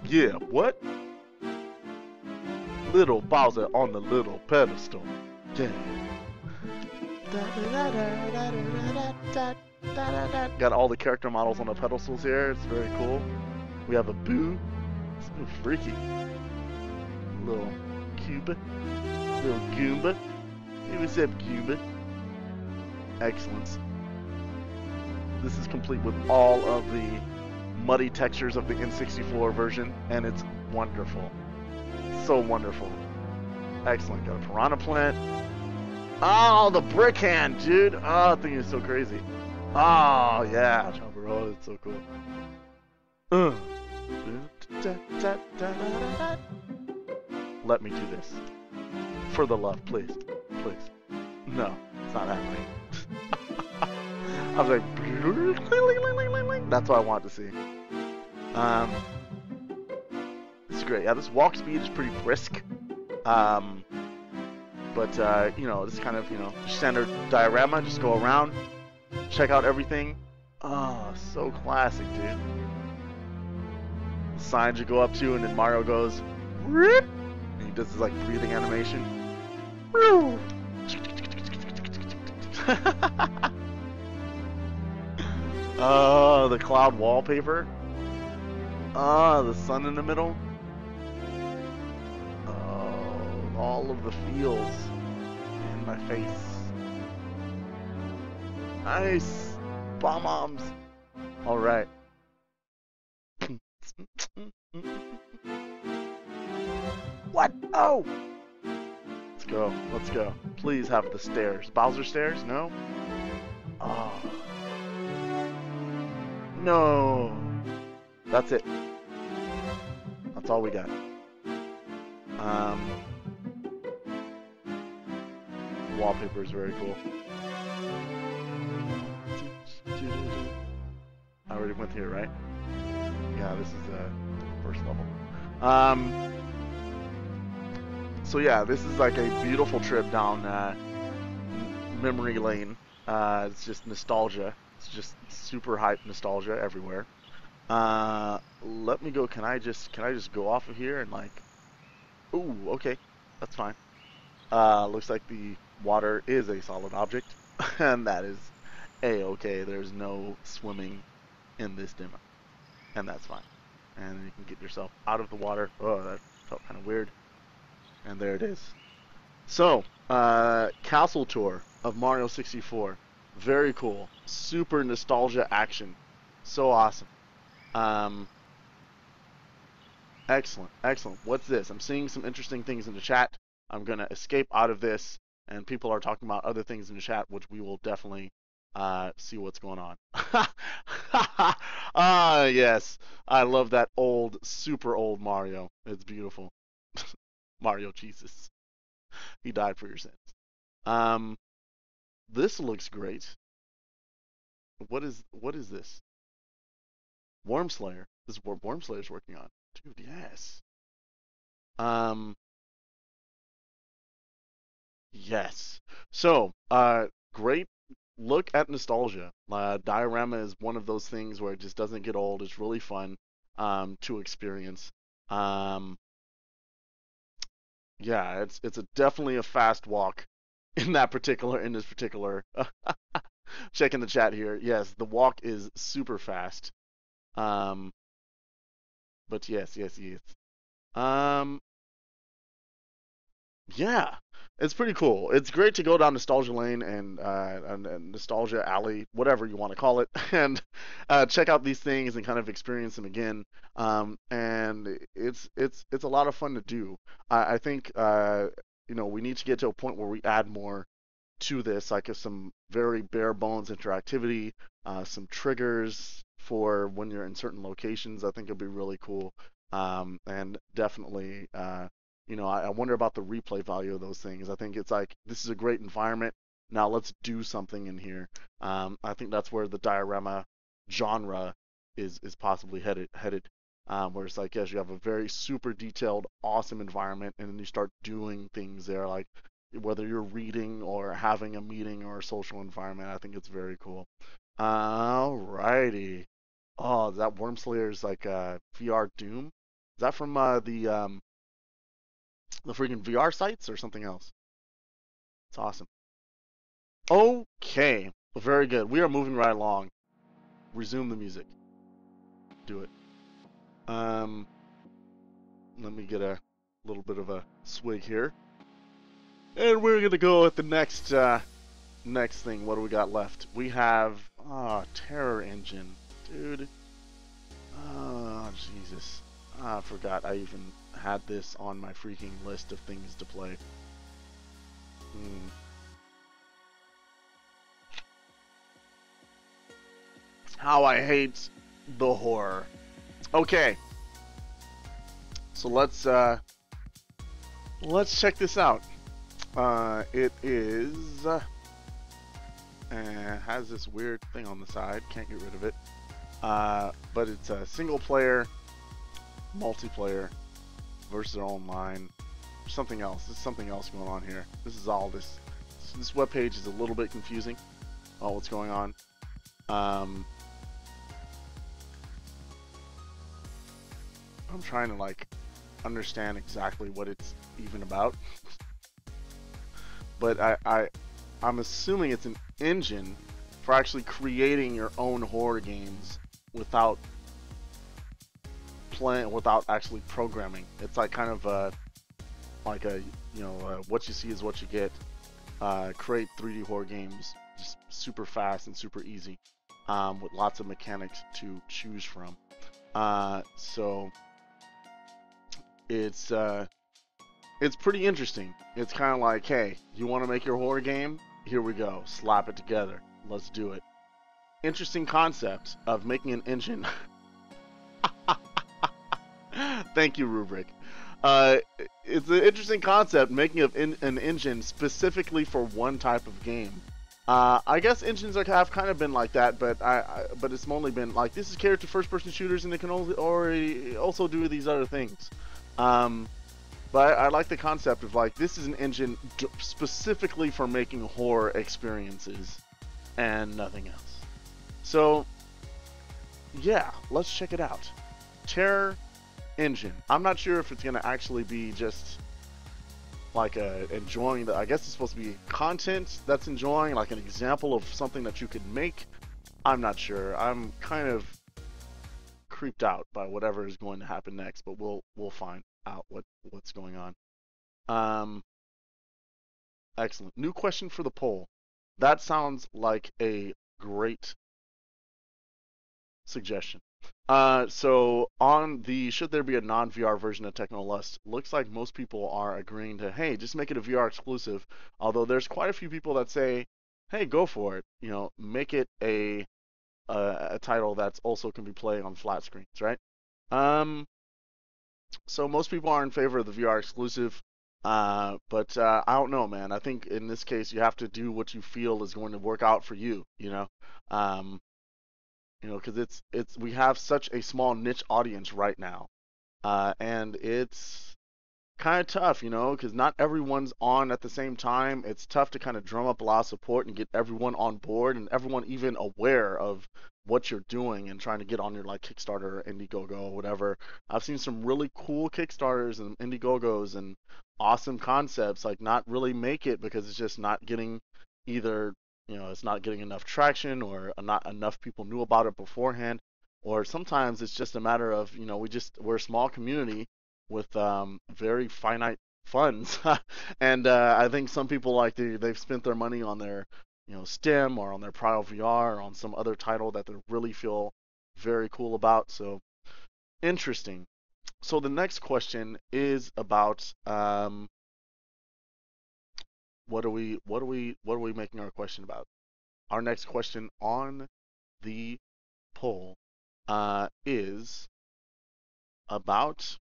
Yeah, what? Little Bowser on the little pedestal. Yeah. Got all the character models on the pedestals here. It's very cool. We have a Boo. It's so freaky. Little Cuba. Little Goomba. Hey, what's up, Goomba? Excellence. This is complete with all of the muddy textures of the N64 version, and it's wonderful. So wonderful. Excellent. Got a piranha plant. Oh, the brick hand, dude. Oh, that thing is so crazy. Oh, yeah. Jumper roll, it's so cool. Let me do this. For the love, please. Please. No, it's not happening. I was like, that's what I want to see. This is great. Yeah, this walk speed is pretty brisk. But you know, this kind of, you know, standard diorama. Just go around, check out everything. Oh, so classic, dude. The signs you go up to, and then Mario goes, and he does this like breathing animation. Oh, the cloud wallpaper. Oh, the sun in the middle. Oh, all of the feels in my face. Nice. Bomb-oms. Alright. What? Oh! Let's go. Let's go. Please have the stairs. Bowser stairs? No? Oh. No. That's it. That's all we got. Wallpaper is very cool. I already went here, right? Yeah, this is the first level. So yeah, this is like a beautiful trip down memory lane. It's just nostalgia. It's just super hype nostalgia everywhere. Let me go. Can I just go off of here and like? Ooh, okay, that's fine. Looks like the water is a solid object, and that is a-okay. There's no swimming in this demo, and that's fine. And you can get yourself out of the water. Oh, that felt kind of weird. And there it is. So, castle tour of Mario 64. Very cool. Super nostalgia action. So awesome. Excellent, excellent. What's this? I'm seeing some interesting things in the chat. I'm going to escape out of this, and people are talking about other things in the chat, which we will definitely see what's going on. Ah, yes. I love that old, super old Mario. It's beautiful. Mario Jesus. He died for your sins. This looks great. What is this? Worm Slayer. This is what Worm Slayer's working on. Dude, yes. Yes. So, great look at nostalgia. Diorama is one of those things where it just doesn't get old. It's really fun to experience. Yeah, it's definitely a fast walk in this particular. Checking the chat here. Yes, the walk is super fast. But yes. Yeah, it's pretty cool. It's great to go down nostalgia lane and nostalgia alley, whatever you want to call it, and check out these things and kind of experience them again. And it's a lot of fun to do. I think we need to get to a point where we add more to this, like some very bare bones interactivity, some triggers for when you're in certain locations. I think it'll be really cool, and definitely. I wonder about the replay value of those things. I think it's like, this is a great environment. Now let's do something in here. I think that's where the diorama genre is possibly headed. Where it's like, yes, you have a very super detailed, awesome environment, and then you start doing things there, like whether you're reading or having a meeting or a social environment. I think it's very cool. Alrighty. Oh, that Worm Slayer's like VR Doom? Is that from the freaking VR sites or something else? It's awesome. Okay, very good. We are moving right along. Resume the music. Do it. Let me get a little bit of a swig here, and we're gonna go with the next thing. What do we got left? We have Terror Engine, dude. Oh Jesus, I forgot I even had this on my freaking list of things to play. How I hate the horror. Okay, so let's check this out. It is has this weird thing on the side. Can't get rid of it. But it's a single player, multiplayer versus online. Something else. There's something else going on here. This is all this. This webpage is a little bit confusing. Oh, what's going on? I'm trying to like understand exactly what it's even about. But I'm assuming it's an engine for actually creating your own horror games without actually programming. It's like kind of like a what you see is what you get. Create 3D horror games just super fast and super easy, with lots of mechanics to choose from. So it's pretty interesting. It's kind of like, hey, you want to make your horror game? Here we go. Slap it together. Let's do it. Interesting concept of making an engine. Thank you, Rubric. It's an interesting concept, making an engine specifically for one type of game. I guess engines have kind of been like that, but it's only been like, this is character first-person shooters, and it can also do these other things. But I like the concept of like this is an engine specifically for making horror experiences and nothing else. So yeah, let's check it out. Terror engine. I'm not sure if it's gonna actually be just like enjoying the. I guess it's supposed to be content that's enjoying, like an example of something that you could make. I'm not sure. I'm kind of creeped out by whatever is going to happen next, but we'll find out what's going on. Excellent. New question for the poll. That sounds like a great suggestion. So on the should there be a non-VR version of Technolust, looks like most people are agreeing to, hey, just make it a VR exclusive. Although there's quite a few people that say, hey, go for it. You know, make it a title that's also can be played on flat screens, right? So most people are in favor of the VR exclusive, but I don't know, man. I think in this case you have to do what you feel is going to work out for you, you know. Because we have such a small niche audience right now, and it's kind of tough, you know, because not everyone's on at the same time. It's tough to kind of drum up a lot of support and get everyone on board and everyone even aware of what you're doing and trying to get on your like Kickstarter or Indiegogo or whatever. I've seen some really cool Kickstarters and Indiegogos and awesome concepts like not really make it because it's just not getting either, you know, it's not getting enough traction or not enough people knew about it beforehand, or sometimes it's just a matter of, you know, we're a small community with very finite funds, and I think some people like they've spent their money on their, you know, STEM or on their Prior VR or on some other title that they really feel very cool about. So interesting. So the next question is about what are we making our question about? Our next question on the poll is about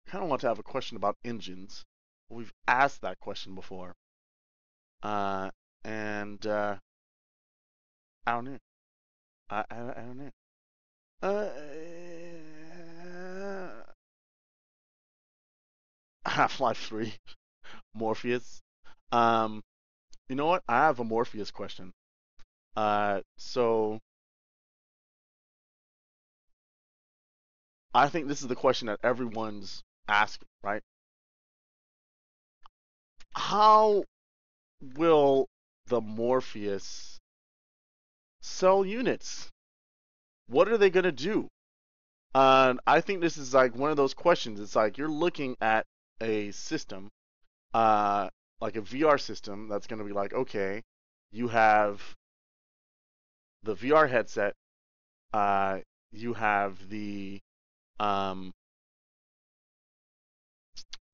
kind of want to have a question about engines. We've asked that question before, and I don't know. I don't know. Half-Life 3, Morpheus. You know what? I have a Morpheus question. So I think this is the question that everyone's asking, right? How will the Morpheus sell units? What are they going to do? I think this is like one of those questions. It's like you're looking at a system, like a VR system that's going to be like, okay, you have the VR headset, you have the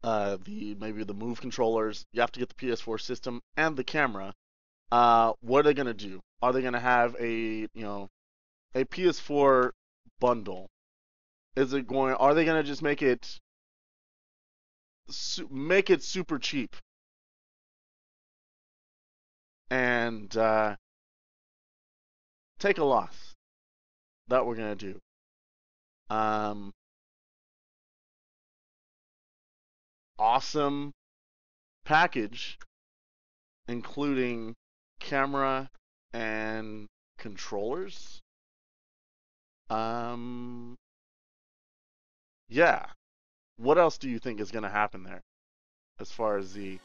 maybe the Move controllers. You have to get the PS4 system and the camera. What are they gonna do? Are they gonna have a PS4 bundle? Are they gonna just make it super cheap and take a loss? That we're gonna do. Awesome package, including camera and controllers. Yeah. What else do you think is going to happen there as far as the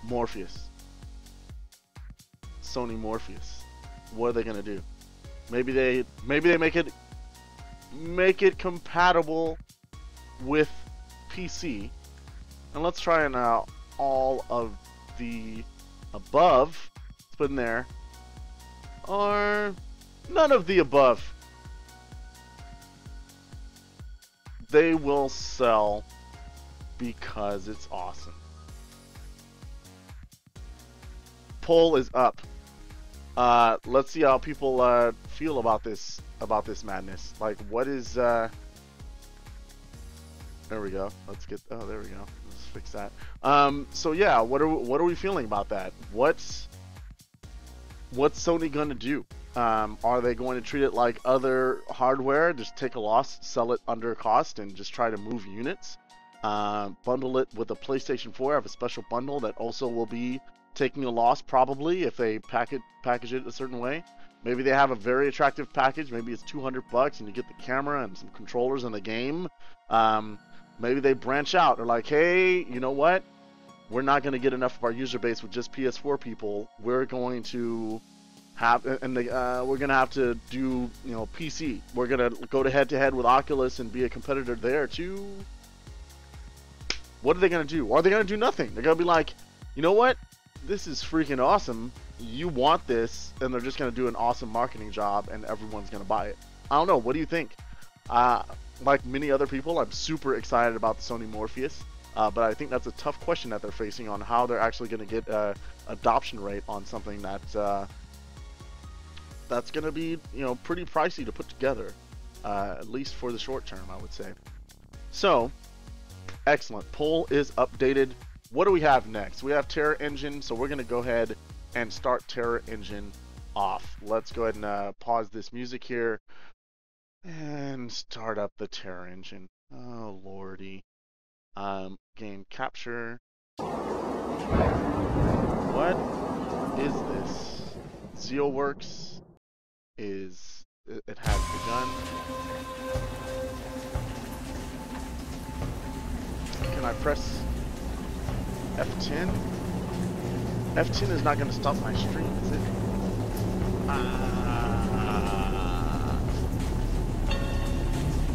Morpheus, Sony Morpheus? What are they going to do? Maybe they make it compatible with PC. And let's try and all of the above. Let's put in there. Or none of the above. They will sell because it's awesome. Poll is up. Let's see how people feel about this madness. Like, what is there we go. Let's get there we go. Let's fix that. So yeah, what are we feeling about that? what's Sony going to do? Are they going to treat it like other hardware, just take a loss, sell it under cost, and just try to move units? Bundle it with a PlayStation 4, have a special bundle that also will be taking a loss probably if they package it a certain way. Maybe they have a very attractive package. Maybe it's $200 and you get the camera and some controllers in the game. Maybe they branch out. They're like, hey, you know what? We're not going to get enough of our user base with just PS4 people. We're going to have, we're going to have to do, you know, PC. We're going to go to head-to-head with Oculus and be a competitor there too. What are they going to do? Are they going to do nothing? They're going to be like, you know what? This is freaking awesome. You want this, and they're just going to do an awesome marketing job, and everyone's going to buy it. I don't know. What do you think? Like many other people, I'm super excited about the Sony Morpheus, but I think that's a tough question that they're facing on how they're actually going to get adoption rate on something that's going to be, you know, pretty pricey to put together, at least for the short term, I would say. So, excellent. Poll is updated. What do we have next? We have Terra Engine, so we're going to go ahead and start Terra Engine off. Let's go ahead and pause this music here and start up the Terra Engine. Oh lordy. Game capture. What is this? ZealWorks is, it has begun. Can I press F10? F10 is not going to stop my stream, is it?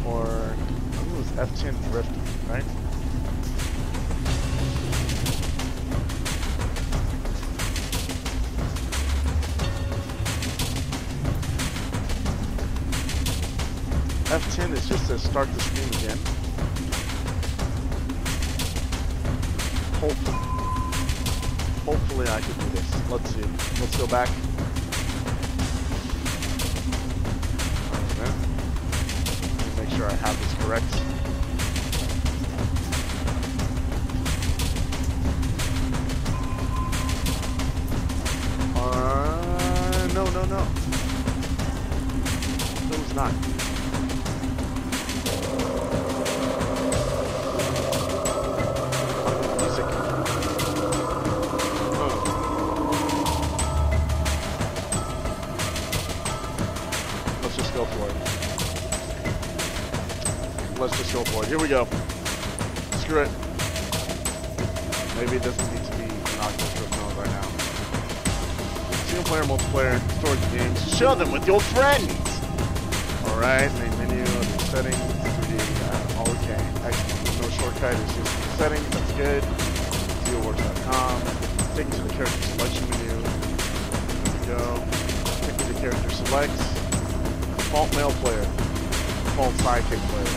Or I think it was F10 Rift, right? F10 is just to start the stream again. Hopefully I can do this. Let's see. Let's go back. Okay. Let me make sure I have this correct. No. It was not. Let's just go for it. Here we go. Screw it. Maybe it doesn't need to be an Oculus Rift mode right now. Single player, multiplayer, storage games. Share them with your friends! Alright, main menu, settings, 3D, okay. Excellent. No shortcut, it's just settings, that's good. ZealWorks.com. Take you to the character selection menu. There we go. Take you to the character selects. Default male player. Default sidekick player.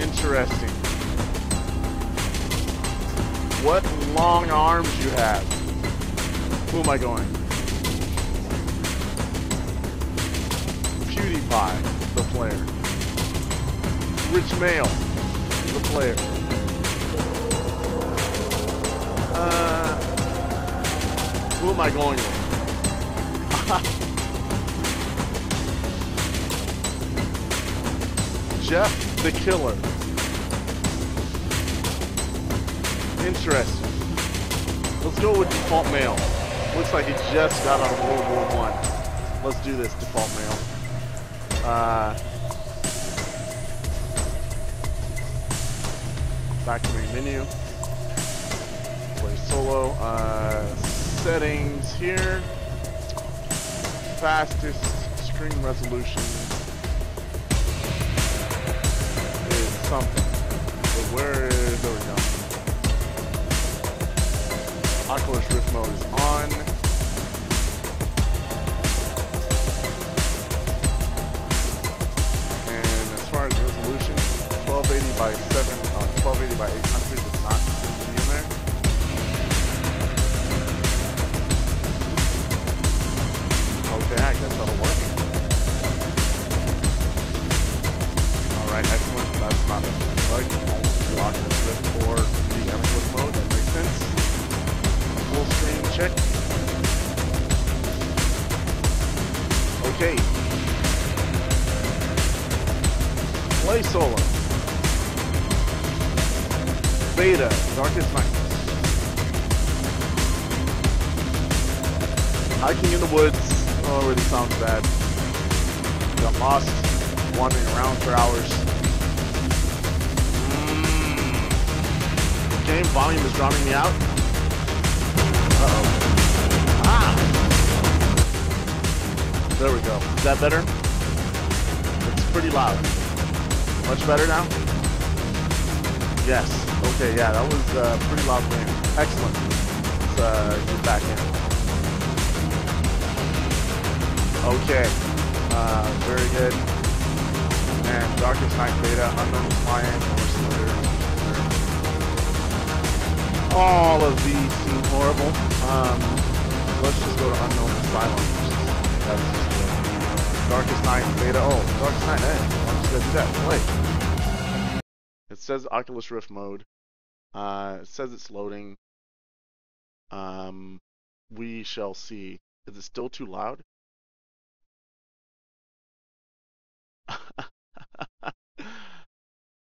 Interesting. What long arms you have. Who am I going? PewDiePie, the player. Rich male, the player. Who am I going with? Jeff the Killer. Interesting. Let's go with default male. Looks like he just got out of World War I. Let's do this, default male. Back to main menu. Play solo. Settings here. Fastest screen resolution is something. But there we go. Oculus Rift mode is on. And as far as resolution, 1280 by 1280 by 800 is not going to be in there. Okay, I guess that'll work. Alright, excellent. That's not a bug. I'll do Oculus Rift or the Oculus mode. That makes check. Okay. Play solo. Beta, Darkest Night. Hiking in the woods. Oh, already sounds bad. Got lost, wandering around for hours. Game volume is drowning me out. Uh-oh. Ah! There we go. Is that better? It's pretty loud. Much better now? Yes. Okay, yeah, that was pretty loud game. Excellent. Let's get back in. Okay. Very good. And Darkest Night Beta, Unknown Client, or Slither. All of these seem horrible. Let's just go to Unknown Asylum. That's just Darkest Night Beta. Oh, Darkest Night, hey. I'm just gonna do that. Play. It says Oculus Rift mode. It says it's loading. We shall see. Is it still too loud?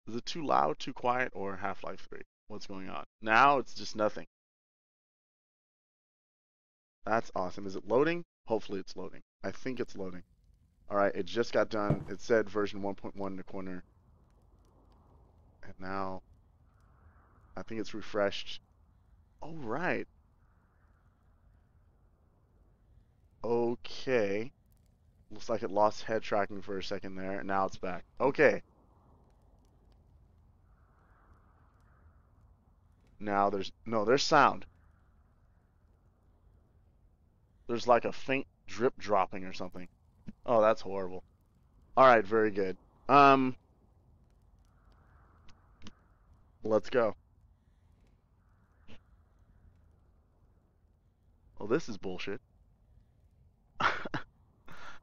Is it too loud, too quiet, or Half-Life 3? What's going on? Now it's just nothing. That's awesome. Is it loading? Hopefully it's loading. I think it's loading. Alright, it just got done. It said version 1.1 in the corner. And now, I think it's refreshed. Oh, right. Okay. Looks like it lost head tracking for a second there, and now it's back. Okay. Now there's sound. There's like a faint drip dropping or something. Oh, that's horrible. Alright, very good. Let's go. Well, this is bullshit.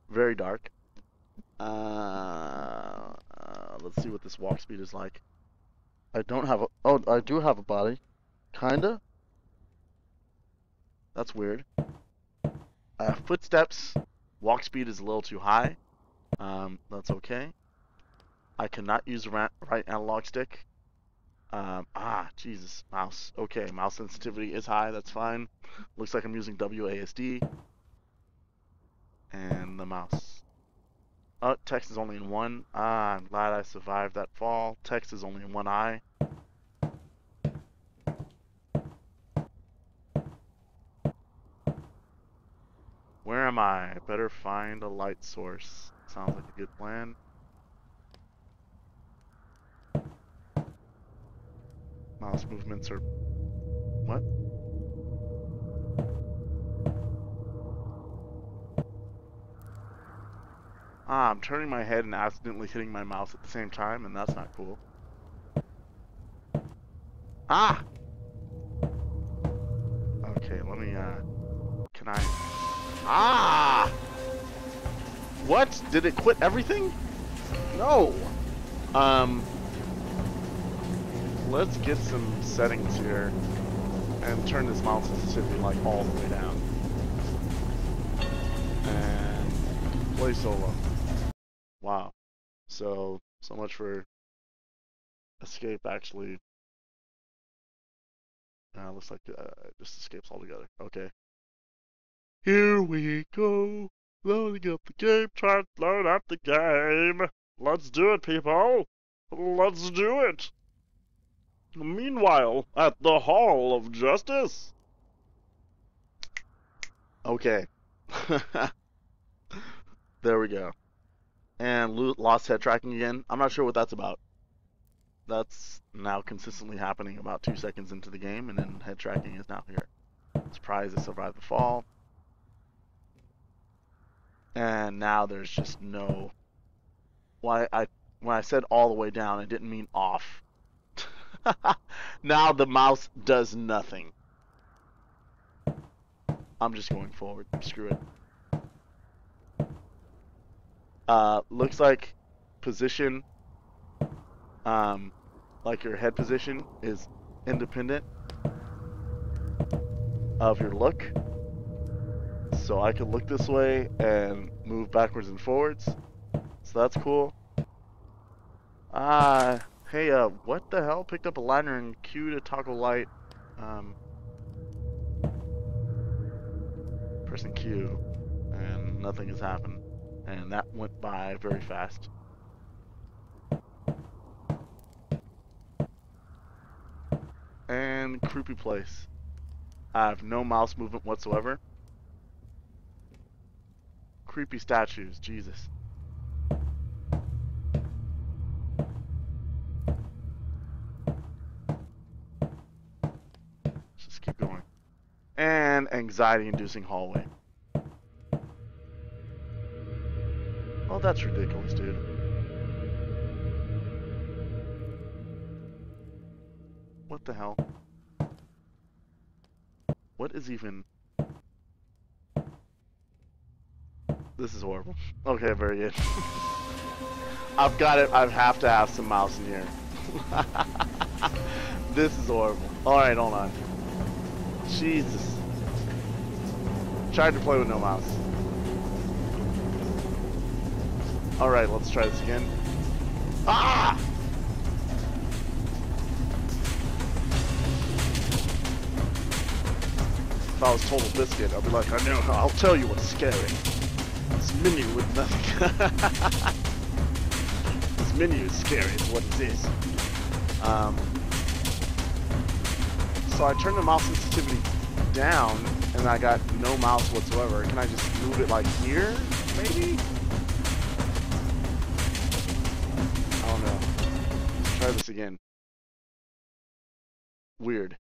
Very dark. Let's see what this walk speed is like. I don't have a... Oh, I do have a body. Kinda? That's weird. Footsteps. Walk speed is a little too high. That's okay. I cannot use the right analog stick. Jesus. Mouse. Okay, mouse sensitivity is high. That's fine. Looks like I'm using WASD. And the mouse. Oh, text is only in one. I'm glad I survived that fall. Text is only in one eye. Where am I? Better find a light source. Sounds like a good plan. Mouse movements are... What? I'm turning my head and accidentally hitting my mouse at the same time, and that's not cool. Ah! Okay, let me, can I... Ah! What? Did it quit everything? No! Let's get some settings here and turn this mouse sensitivity like all the way down. And play solo. Wow. So much for escape actually. Looks like just escapes altogether. Okay. Here we go. Loading up the game. Try to load up the game. Let's do it, people. Let's do it. Meanwhile, at the Hall of Justice. Okay. There we go. And lost head tracking again. I'm not sure what that's about. That's now consistently happening about 2 seconds into the game, and then head tracking is now here. Surprised I survived the fall. And now there's just no... when I said all the way down, I didn't mean off. Now the mouse does nothing. I'm just going forward. Screw it. Looks like position, like your head position is independent. of your look. So I can look this way and move backwards and forwards. So that's cool. Hey, what the hell? Picked up a lantern, Q to toggle light. Pressing Q, and nothing has happened. And that went by very fast. And creepy place. I have no mouse movement whatsoever. Creepy statues, Jesus. Let's just keep going. And anxiety-inducing hallway. Oh, that's ridiculous, dude. What the hell? What is even... This is horrible. Okay, very good. I've got it. I have to have some mouse in here. This is horrible. Alright, hold on. Jesus. Tried to play with no mouse. Alright, let's try this again. Ah! If I was Total Biscuit, I'd be like, I know, I'll tell you what's scary. This menu with nothing. This menu is scary, is what it is. So I turned the mouse sensitivity down, and I got no mouse whatsoever. Can I just move it like here, maybe? I don't know. Let's try this again. Weird.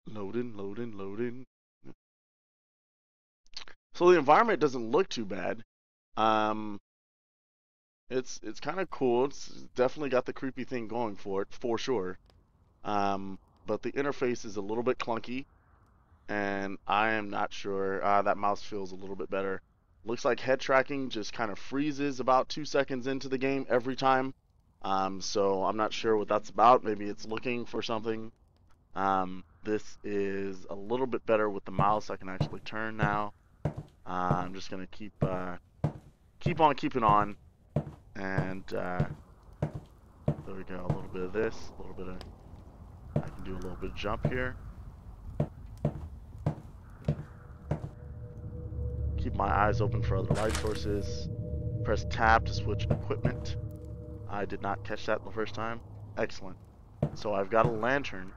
Loading, loading, loading. So the environment doesn't look too bad. It's kind of cool. It's definitely got the creepy thing going for it, for sure. But the interface is a little bit clunky, and I am not sure. That mouse feels a little bit better. Looks like head tracking just kind of freezes about 2 seconds into the game every time. So I'm not sure what that's about. Maybe it's looking for something. This is a little bit better with the mouse. I can actually turn now. I'm just gonna keep on keeping on, and there we go. A little bit of this, a little bit of. I can do a little bit of jump here. Keep my eyes open for other light sources. Press tab to switch equipment. I did not catch that the first time. Excellent. So I've got a lantern,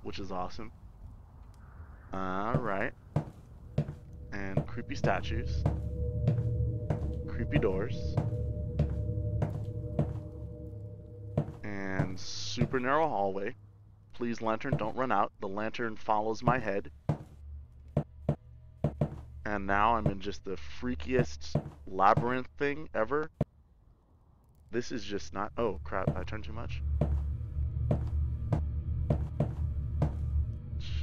which is awesome. Alright. And creepy statues. Creepy doors. And super narrow hallway. Please, lantern, don't run out. The lantern follows my head. And now I'm in just the freakiest labyrinth thing ever. This is just not... Oh, crap. I turned too much?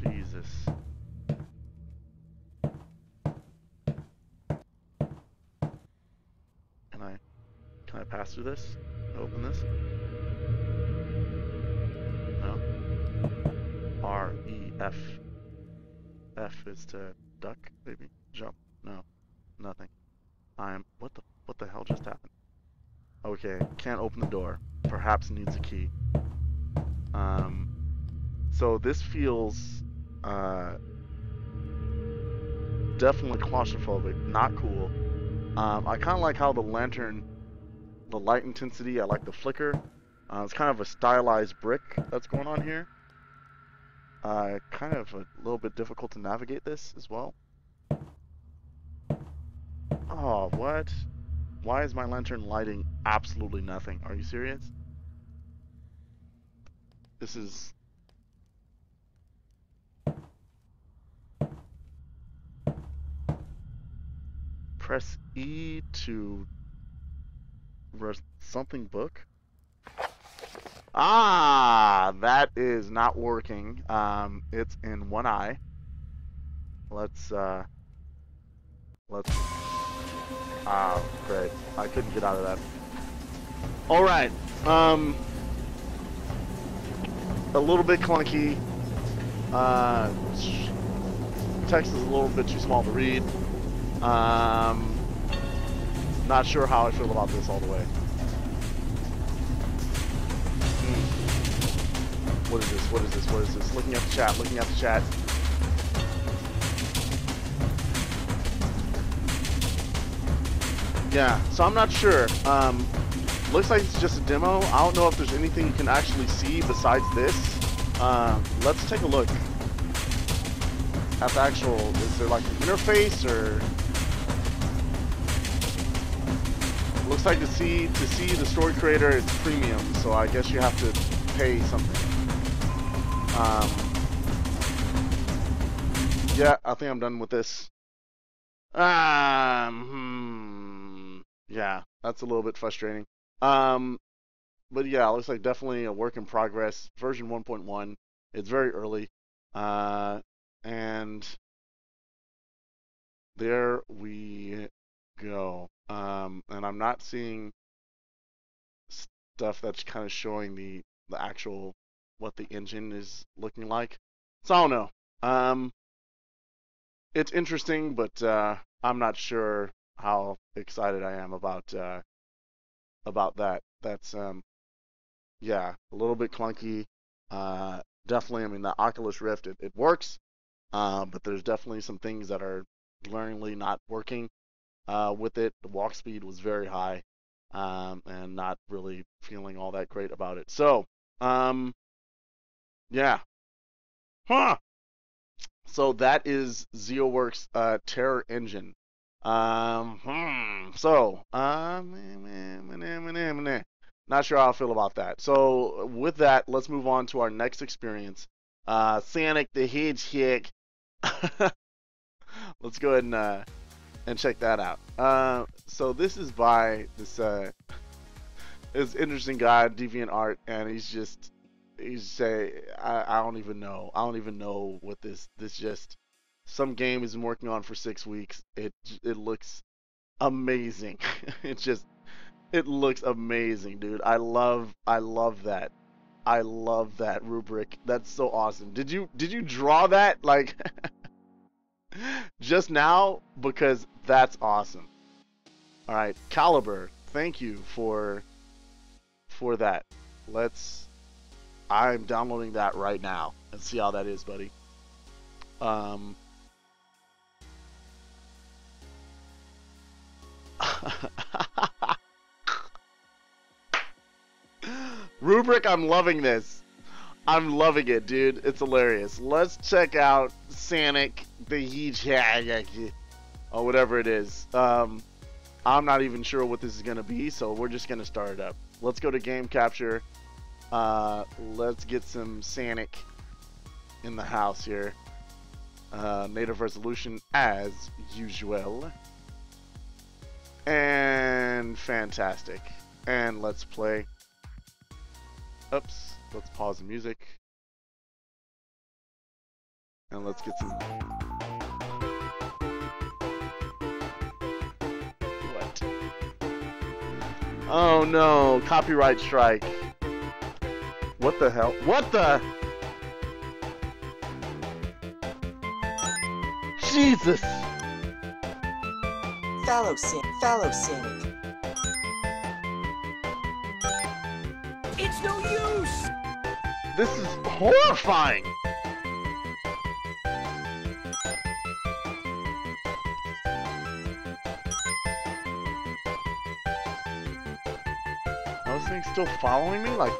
Jesus. Can I pass through this? Open this? No? R-E-F. F is to duck, maybe? Jump. No. Nothing. What the hell just happened? Okay, can't open the door. Perhaps needs a key. So this feels definitely claustrophobic, not cool. I kind of like how the lantern, the light intensity, I like the flicker. It's kind of a stylized brick that's going on here. Kind of a little bit difficult to navigate this as well. Oh, what? Why is my lantern lighting absolutely nothing? Are you serious? This is... Press E to... something book? Ah, that is not working. It's in one eye. Let's... Ah, great. I couldn't get out of that. Alright. A little bit clunky. Text is a little bit too small to read. Not sure how I feel about this all the way. What is this? What is this? What is this? Looking at the chat, looking at the chat. Yeah, so I'm not sure. Looks like it's just a demo. I don't know if there's anything you can actually see besides this. Let's take a look at the actual, is there like an interface or? Looks like to see the story creator, it's premium, so I guess you have to pay something. Yeah, I think I'm done with this. Yeah, that's a little bit frustrating. But yeah, it looks like definitely a work in progress. Version 1.1. It's very early. And there we go. And I'm not seeing stuff that's kind of showing the actual what the engine is looking like. So I don't know. It's interesting, but I'm not sure how excited I am about that. That's yeah, a little bit clunky. Definitely, I mean, the Oculus Rift, it works, but there's definitely some things that are glaringly not working with it. The walk speed was very high, and not really feeling all that great about it. So, yeah. Huh. So that is ZeoWorks Terror Engine. So, not sure how I feel about that. So with that, let's move on to our next experience. Sanic the Hidgehag. Let's go ahead and check that out. So this is by this interesting guy, DeviantArt, and he's say I don't even know. I don't even know what this just some game he's been working on for 6 weeks. It looks amazing. It looks amazing, dude. I love that. I love that rubric. That's so awesome. Did you draw that like just now? Because that's awesome. All right, Caliber, thank you for that. I'm downloading that right now and see how that is, buddy. Rubric, I'm loving this. I'm loving it, dude. It's hilarious. Let's check out Sanic the Hidgehag, or whatever it is. I'm not even sure what this is going to be, so we're just going to start it up. Let's go to game capture. Let's get some Sanic in the house here. Native resolution as usual. And fantastic. And let's play. Oops. Let's pause the music. And let's get some... What? Oh no, copyright strike. What the hell? What the? Jesus! Fallow Sanic. It's no use! This is horrifying! Are those things still following me? Like...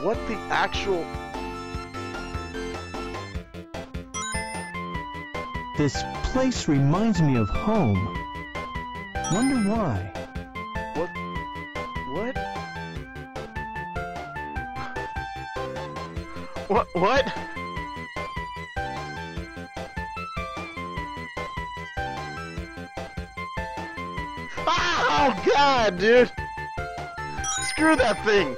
What the actual... This place reminds me of home. Wonder why. What? What? Oh god, dude! Screw that thing!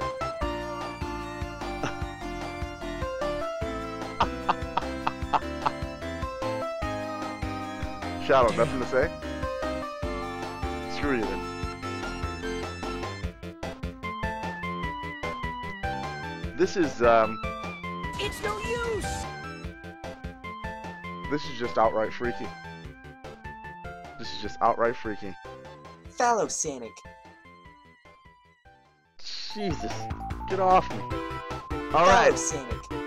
Shadow, nothing to say? Screw you then. This is, It's no use! this is just outright freaky. This is just outright freaky. Fallow Sanic. Jesus, get off me. Fallow Alright. Sanic.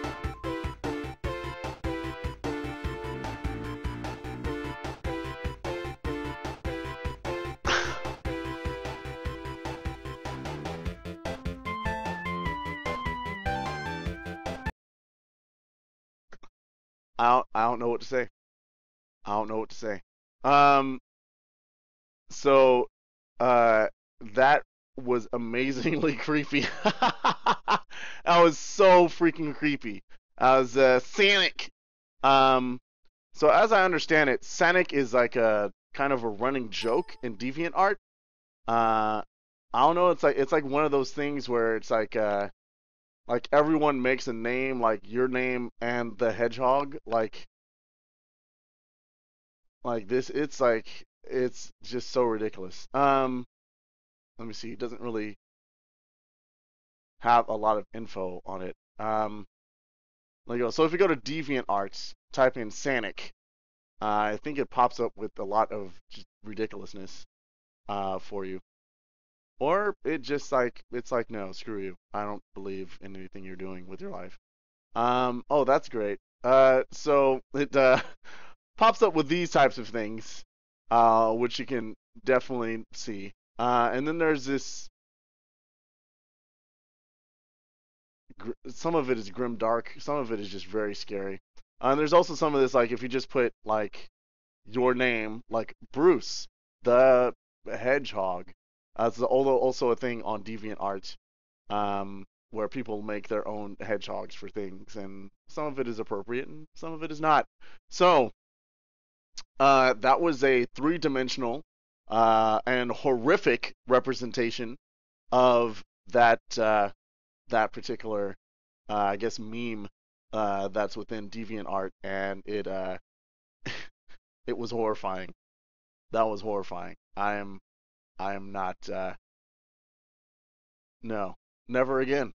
I don't know what to say. I don't know what to say. So, that was amazingly creepy. That was so freaking creepy. That was, Sanic. So as I understand it, Sanic is like a kind of a running joke in DeviantArt. I don't know, it's like one of those things where it's like everyone makes a name, like your name and the hedgehog, like this. It's just so ridiculous. Let me see. It doesn't really have a lot of info on it. There you go. So if you go to DeviantArt, type in Sanic, I think it pops up with a lot of just ridiculousness for you. Or it just it's like, no, screw you. I don't believe in anything you're doing with your life. Oh, that's great. So it pops up with these types of things, which you can definitely see. And then there's this. Some of it is grim dark. Some of it is just very scary. And there's also some of this, like if you just put like your name, like Bruce the Hedgehog. It's also a thing on DeviantArt, where people make their own hedgehogs for things, and some of it is appropriate and some of it is not. So that was a three-dimensional and horrific representation of that that particular, I guess, meme that's within DeviantArt, and it it was horrifying. That was horrifying. I am not. No, never again.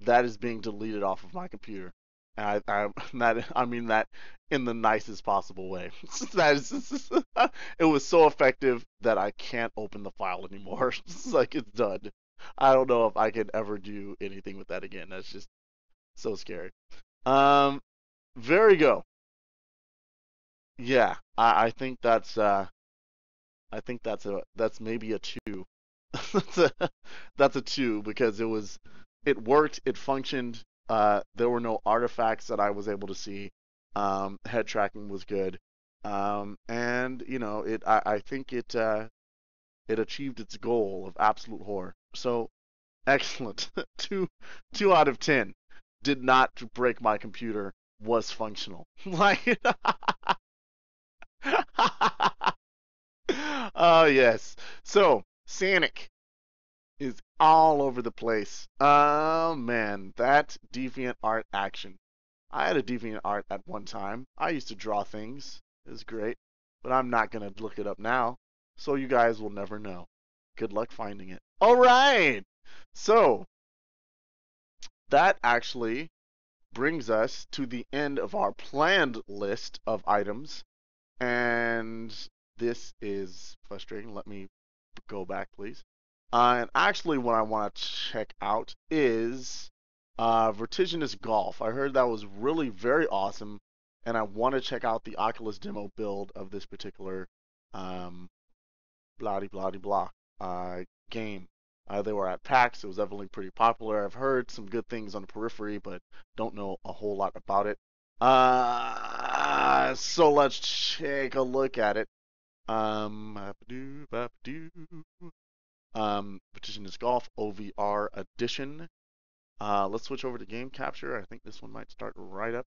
That is being deleted off of my computer. And I mean that in the nicest possible way. It was so effective that I can't open the file anymore. It's like, it's done. I don't know if I can ever do anything with that again. That's just so scary. There you go. Yeah, I think that's that's maybe a 2. That's a 2 because it worked, it functioned. There were no artifacts that I was able to see. Head tracking was good, and you know, I think it achieved its goal of absolute horror. So excellent. 2 out of 10. Did not break my computer. Was functional. Like. Oh yes. So Sanic is all over the place. Oh man, that DeviantArt action. I had a DeviantArt at one time. I used to draw things. It was great, but I'm not gonna look it up now, so you guys will never know. Good luck finding it. All right. So that actually brings us to the end of our planned list of items, and this is frustrating. Let me go back, please. And actually, what I want to check out is Vertiginous Golf. I heard that was really very awesome, and I want to check out the Oculus demo build of this particular blah game. They were at PAX. It was definitely pretty popular. I've heard some good things on the periphery, but don't know a whole lot about it. So let's take a look at it. Vertiginous Golf OVR edition. Let's switch over to game capture. I think this one might start right up.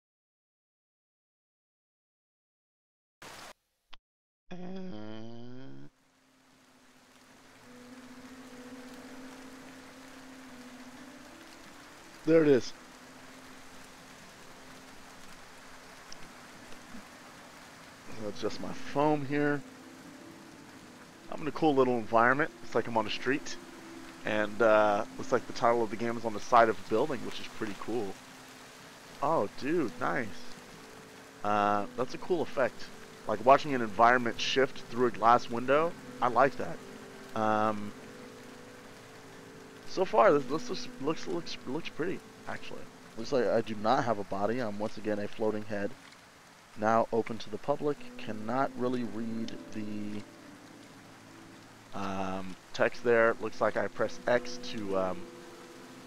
And there it is. adjust my foam here. I'm in a cool little environment. It's like I'm on a street. And looks like the title of the game is on the side of a building, which is pretty cool. Oh, dude, nice. That's a cool effect. Like watching an environment shift through a glass window. I like that. So far, this looks pretty, actually. Looks like I do not have a body. I'm once again a floating head. Now open to the public. Cannot really read the text there. Looks like I press X to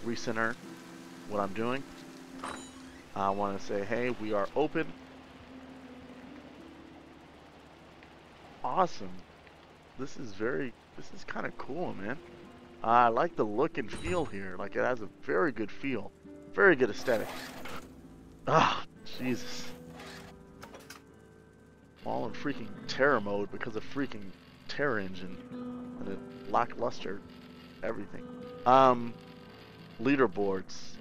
recenter what I'm doing. I want to say, hey, we are open. Awesome. This is kind of cool, man. I like the look and feel here. Like, it has a very good feel. Very good aesthetic. Ah, Jesus. I'm all in freaking terror mode because of freaking Terror Engine. And it lackluster everything. Leaderboards.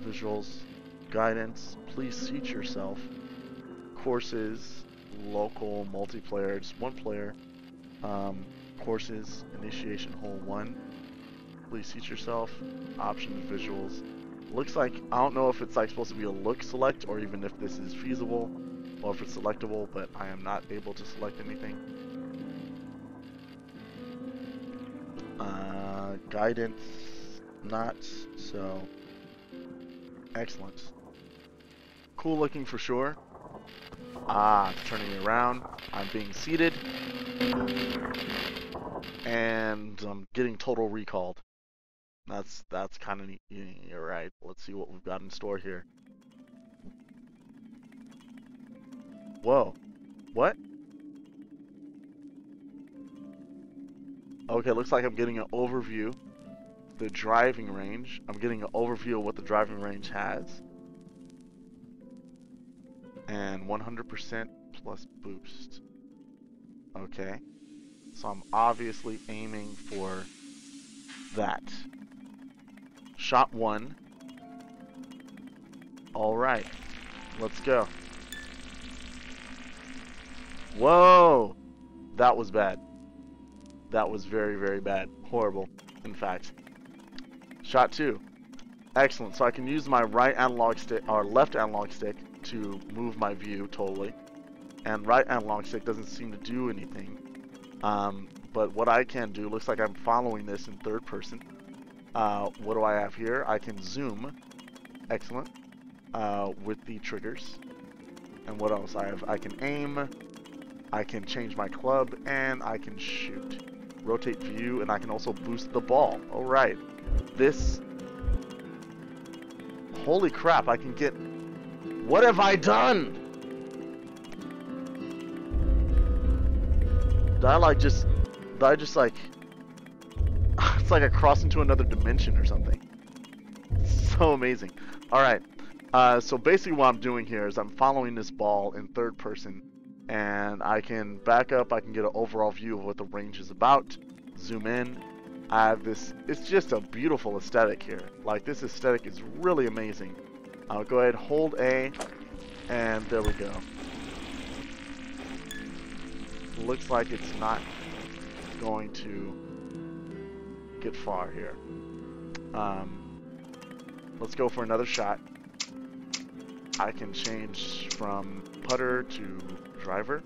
Visuals. Guidance. Please seat yourself. Courses. Local. Multiplayer. Just one player. Courses. Initiation hole 1. Please seat yourself. Options. Visuals. Looks like, I don't know if it's like supposed to be a look select or even if this is feasible or if it's selectable, but I am not able to select anything. Guidance, not so. Excellent. Cool looking for sure. Turning it around. I'm being seated. And I'm getting total recalled. That's kind of neat. You're right. Let's see what we've got in store here. Whoa. What? Okay, looks like I'm getting an overview. The driving range. I'm getting an overview of what the driving range has. And 100% plus boost. Okay. So I'm obviously aiming for that. Shot 1. Alright. Let's go. Whoa! That was bad. That was very, very bad. Horrible, in fact. Shot 2. Excellent. So I can use my right analog stick, or left analog stick, to move my view totally. And right analog stick doesn't seem to do anything. But what I can do, looks like I'm following this in third person. What do I have here? I can zoom. Excellent. With the triggers. And what else? I can aim. I can change my club. And I can shoot. Rotate view. And I can also boost the ball. Alright. This... Holy crap, I can get... What have I done? Did I just like... It's like I crossed into another dimension or something. So amazing. Alright. So basically what I'm doing here is I'm following this ball in third person. And I can back up. I can get an overall view of what the range is about. Zoom in. I have this... It's just a beautiful aesthetic here. Like, this aesthetic is really amazing. I'll go ahead, hold A. And there we go. Looks like it's not going to get far here. Let's go for another shot. I can change from putter to driver.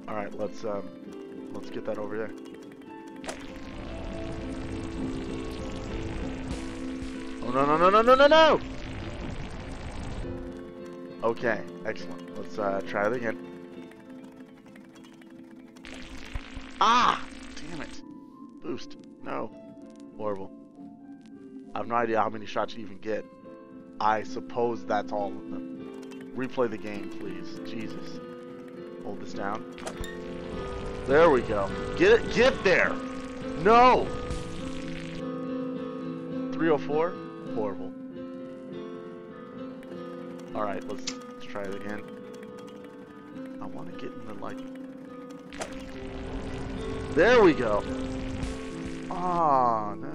All right, let's get that over there. Oh no no no no no no no! Okay, excellent. Let's try it again. Ah! Damn it. Boost. No. Horrible. I have no idea how many shots you even get. I suppose that's all of them. Replay the game, please. Jesus. Hold this down. There we go. Get it. Get there! No! 304? Horrible. Alright, let's try it again. I want to get in the light. There we go! Oh, no.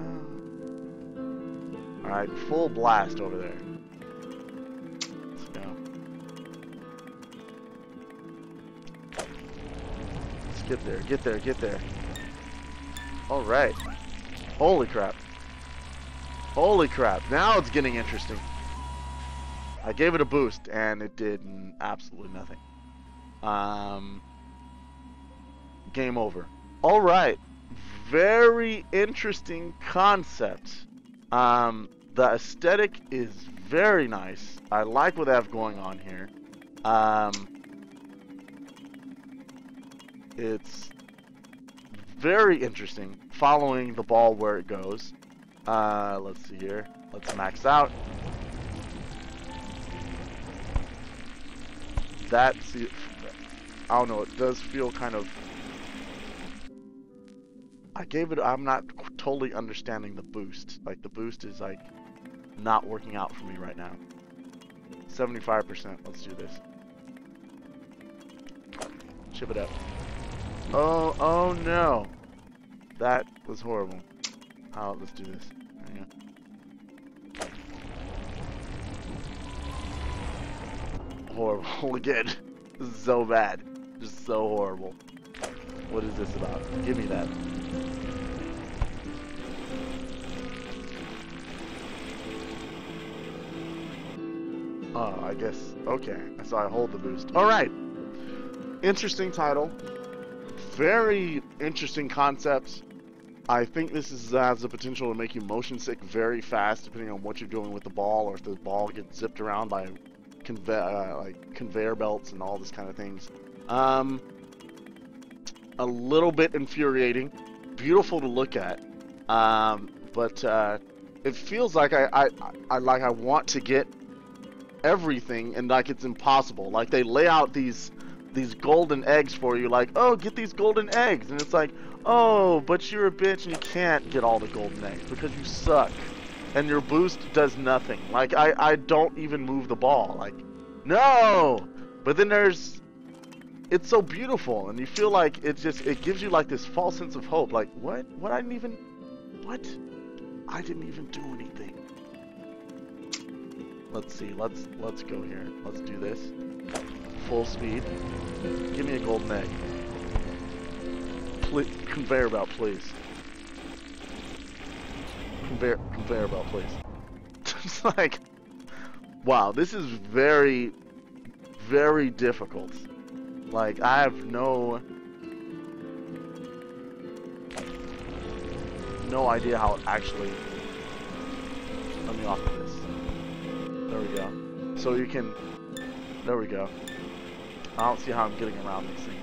Alright, full blast over there. Just get there, get there, get there. Alright. Holy crap. Holy crap. Now it's getting interesting. I gave it a boost and it did absolutely nothing. Game over. Alright. Very interesting concept. The aesthetic is very nice. I like what they have going on here. It's very interesting, following the ball where it goes. Let's see here. Let's max out. I don't know, it does feel kind of... I'm not totally understanding the boost. Like, the boost is, like, not working out for me right now. 75%. Let's do this. Chip it up. Oh no. That was horrible. Let's do this. There you go. Horrible again. This is so bad. Just so horrible. What is this about? Give me that. Oh, I guess. Okay. So I hold the boost. Alright. Interesting title. Very interesting concept. I think this has the potential to make you motion sick very fast, depending on what you're doing with the ball, or if the ball gets zipped around by conveyor belts and all this kind of things. A little bit infuriating. Beautiful to look at, but it feels like I want to get everything, and like it's impossible. Like they lay out these golden eggs for you, like, oh, get these golden eggs, and it's like, oh, but you're a bitch and you can't get all the golden eggs because you suck and your boost does nothing. Like I don't even move the ball. Like, no. But then it's so beautiful, and you feel like it gives you like this false sense of hope. Like, what I didn't even do anything. Let's see, let's go here. Let's do this. Full speed. Give me a golden egg. Please, conveyor belt, please. Conveyor belt, please. It's like, wow, this is very, very difficult. Like, I have no idea how it actually... Let me off of this. There we go. So you can... There we go. I don't see how I'm getting around these things.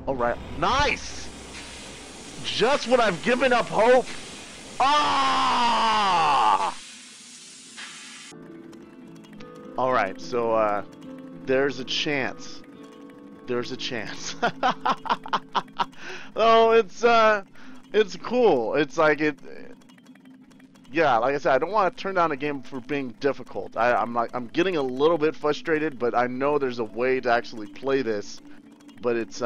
Alright. Nice! Just when I've given up hope. Ah! Alright, so there's a chance. There's a chance. Oh, it's cool. It's like yeah, like I said, I don't want to turn down a game for being difficult. I'm getting a little bit frustrated, but I know there's a way to actually play this. But it's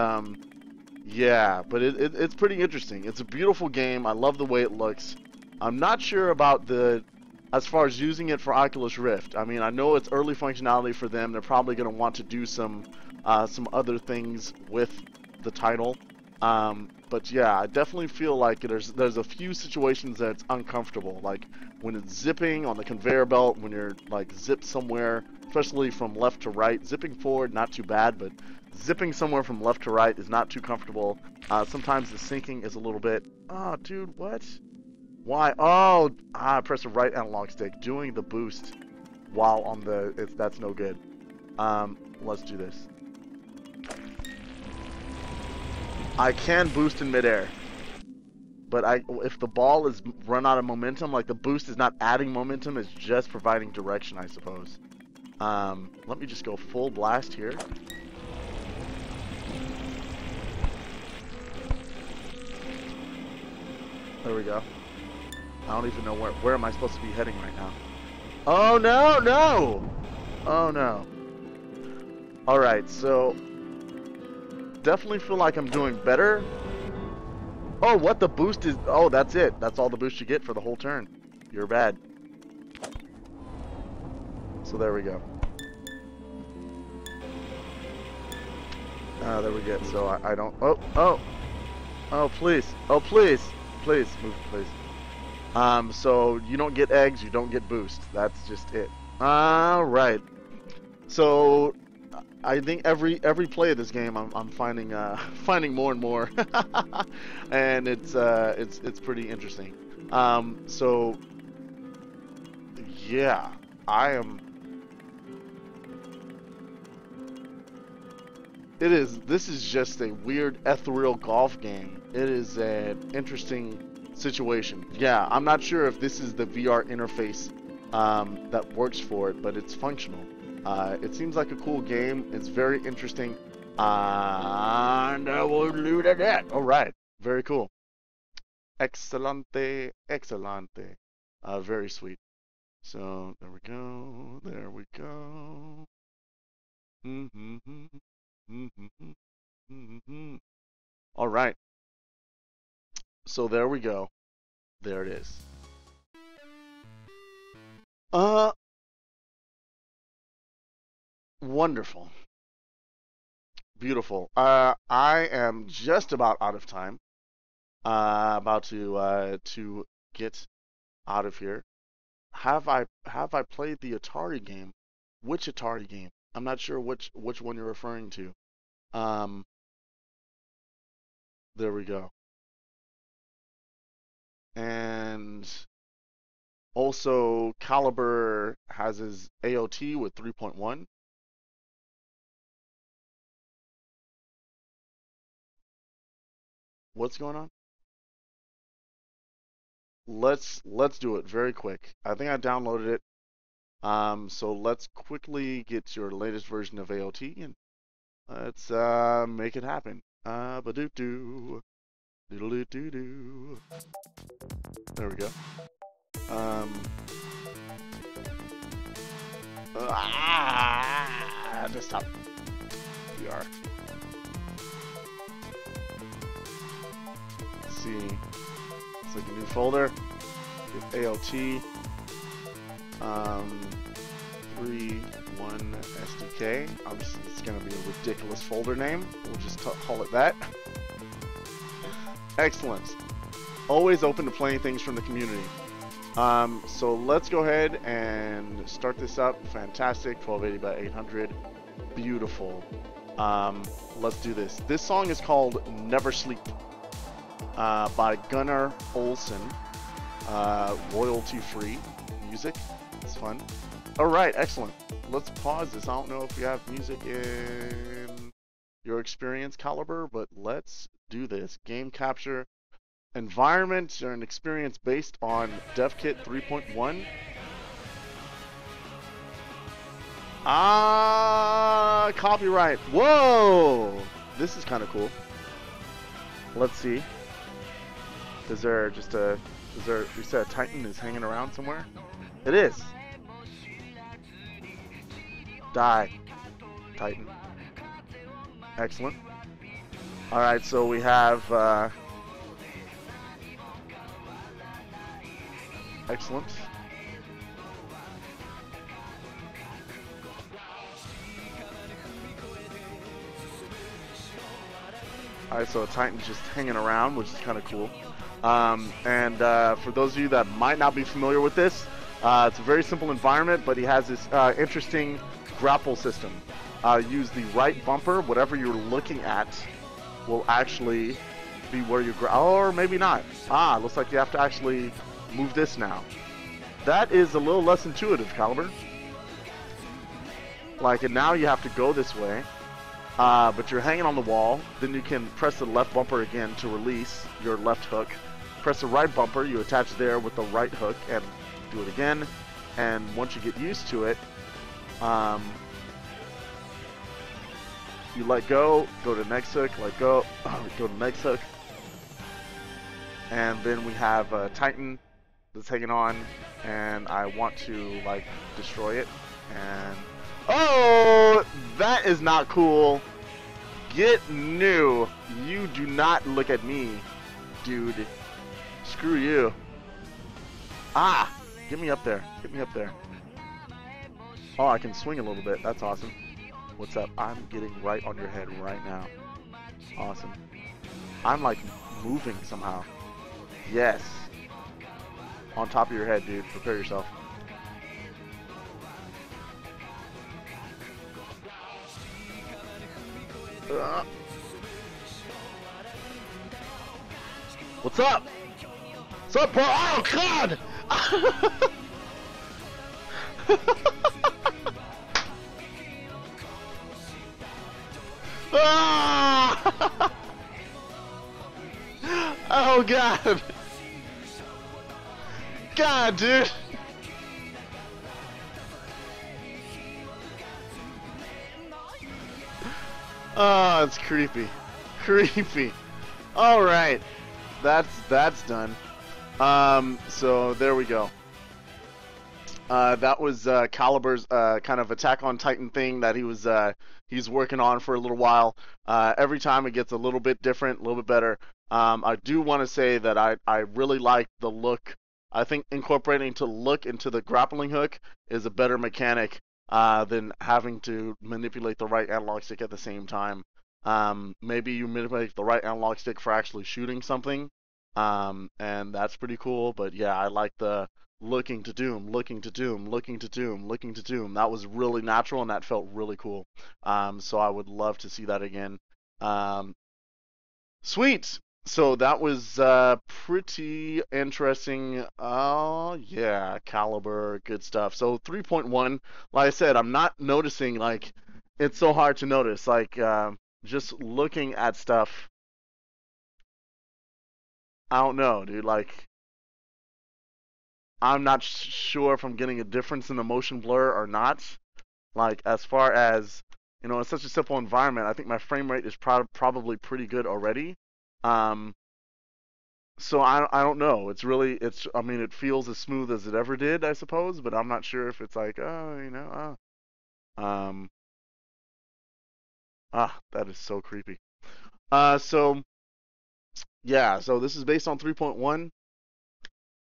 yeah, but it's pretty interesting. It's a beautiful game. I love the way it looks. I'm not sure about as far as using it for Oculus Rift. I mean, I know it's early functionality for them. They're probably going to want to do some other things with the title. But yeah, I definitely feel like there's a few situations that it's uncomfortable, like when it's zipping on the conveyor belt, when you're like zipped somewhere, especially from left to right. Zipping forward, not too bad, but zipping somewhere from left to right is not too comfortable. Sometimes the sinking is a little bit, oh dude, what? Why? Oh, I press the right analog stick, doing the boost while on that's no good. Let's do this. I can boost in midair, but if the ball is run out of momentum, like the boost is not adding momentum, it's just providing direction, I suppose. Let me just go full blast here. There we go. I don't even know where am I supposed to be heading right now. Oh no, no! Oh no. Alright, so definitely feel like I'm doing better. Oh, what the boost is? Oh, that's it. That's all the boost you get for the whole turn. You're bad. So there we go. There we go. So I don't. Oh, please. Oh, please. Please move, please. So you don't get eggs, you don't get boost. That's just it. All right. So I think every play of this game, I'm finding finding more and more, and it's pretty interesting. So yeah, I am. This is just a weird ethereal golf game. It is an interesting situation. Yeah, I'm not sure if this is the VR interface that works for it, but it's functional. It seems like a cool game. It's very interesting. And I will leave it at that. All right, very cool. Excelente, excelente. Very sweet. So there we go. There we go. All right. So there we go. There it is. Wonderful. Beautiful. I am just about out of time. About to get out of here. Have I played the Atari game? Which Atari game? I'm not sure which one you're referring to. There we go. And also Caliber has his AOT with 3.1. What's going on? Let's do it very quick. I think I downloaded it. So let's quickly get your latest version of AOT and let's make it happen. Ba-doo-doo. Doodle-doo-doo-doo. There we go. Desktop VR. Let's see. It's like a new folder. Get AOT. 3.1 SDK. Obviously, it's going to be a ridiculous folder name. We'll just call it that. Excellent. Always open to playing things from the community. So let's go ahead and start this up. Fantastic. 1280 by 800. Beautiful. Let's do this. This song is called Never Sleep by Gunnar Olsen. Royalty-free music. It's fun. Alright, excellent. Let's pause this. I don't know if you have music in your experience, Caliber, but let's do this. Game capture. Environment or an experience based on DevKit 3.1. Copyright. Whoa! This is kind of cool. Let's see. Is there just a... you said a Titan is hanging around somewhere? It is. Die, Titan. Excellent. Alright, so we have... excellent. Alright, so a Titan's just hanging around, which is kind of cool. For those of you that might not be familiar with this, it's a very simple environment, but he has this interesting grapple system. Use the right bumper, whatever you're looking at will actually be where you or maybe not. Looks like you have to actually move this now. That is a little less intuitive, Caliber. Like, and now you have to go this way, but you're hanging on the wall. Then you can press the left bumper again to release your left hook. Press the right bumper, you attach there with the right hook, and do it again. And once you get used to it, you let go to the next hook, let go, go to the next hook. And then we have a Titan that's hanging on, and I want to, like, destroy it. And oh, that is not cool. Get new. You do not look at me, dude. Screw you. Get me up there. Get me up there. Oh, I can swing a little bit. That's awesome. What's up? I'm getting right on your head right now. Awesome. I'm like moving somehow. Yes. On top of your head, dude. Prepare yourself. What's up? What's up, bro? Oh, God! Ah! Oh, God! God, dude! Oh, it's creepy. Creepy. Alright. That's done. So there we go. That was Calibur's kind of Attack on Titan thing that he's working on for a little while. Every time it gets a little bit different, a little bit better. I do want to say that I really like the look. I think incorporating to look into the grappling hook is a better mechanic than having to manipulate the right analog stick at the same time. Maybe you manipulate the right analog stick for actually shooting something, and that's pretty cool. But yeah, I like the looking to doom, looking to doom, looking to doom, looking to doom. That was really natural, and that felt really cool. So I would love to see that again. Sweet. So that was pretty interesting. Oh yeah, Caliber, good stuff. So 3.1, like I said, I'm not noticing, like, it's so hard to notice, like just looking at stuff. I don't know, dude, like I'm not sure if I'm getting a difference in the motion blur or not. Like, as far as, you know, it's such a simple environment, I think my frame rate is probably pretty good already. So I don't know. I mean, it feels as smooth as it ever did, I suppose, but I'm not sure if it's like, oh, you know, that is so creepy. So yeah, so this is based on 3.1.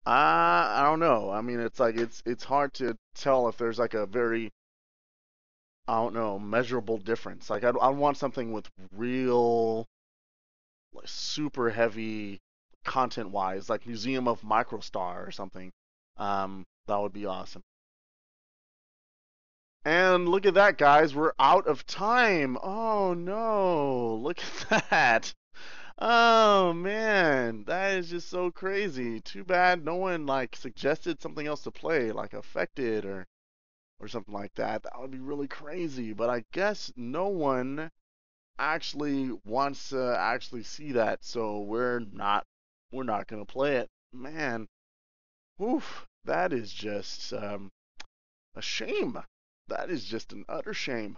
I don't know. I mean, it's like it's hard to tell if there's like a very, I don't know, measurable difference. Like I want something with real, like, super heavy content wise, like Museum of Microstar or something. That would be awesome. And look at that, guys, we're out of time. Oh no, look at that. Oh man, that is just so crazy. Too bad no one like suggested something else to play, like Affected or something like that. That would be really crazy, but I guess no one actually wants to actually see that, so we're not gonna play it. Man, oof, that is just a shame. That is just an utter shame.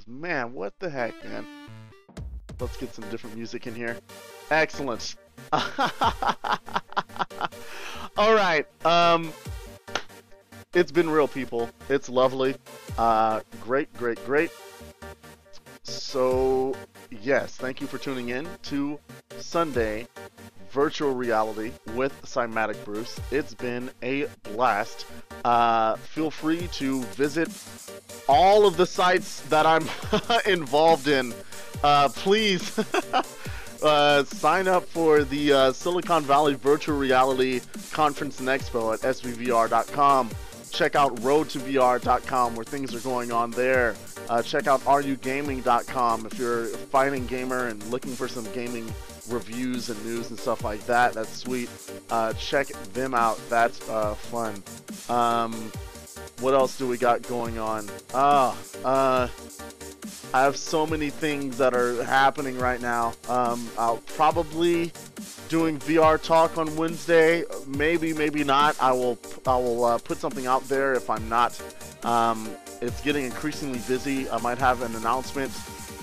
Man, what the heck, man. Let's get some different music in here. Excellent. All right. It's been real, people. It's lovely. Great. So, yes, thank you for tuning in to Sunday Virtual Reality with Cymatic Bruce. It's been a blast. Feel free to visit all of the sites that I'm involved in. Please sign up for the Silicon Valley Virtual Reality Conference and Expo at svvr.com. Check out roadtovr.com where things are going on there. Check out rugaming.com if you're a fighting gamer and looking for some gaming reviews and news and stuff like that. That's sweet. Check them out. That's fun. What else do we got going on? I have so many things that are happening right now. I'll probably doing VR talk on Wednesday. Maybe not. I will put something out there if I'm not. It's getting increasingly busy. I might have an announcement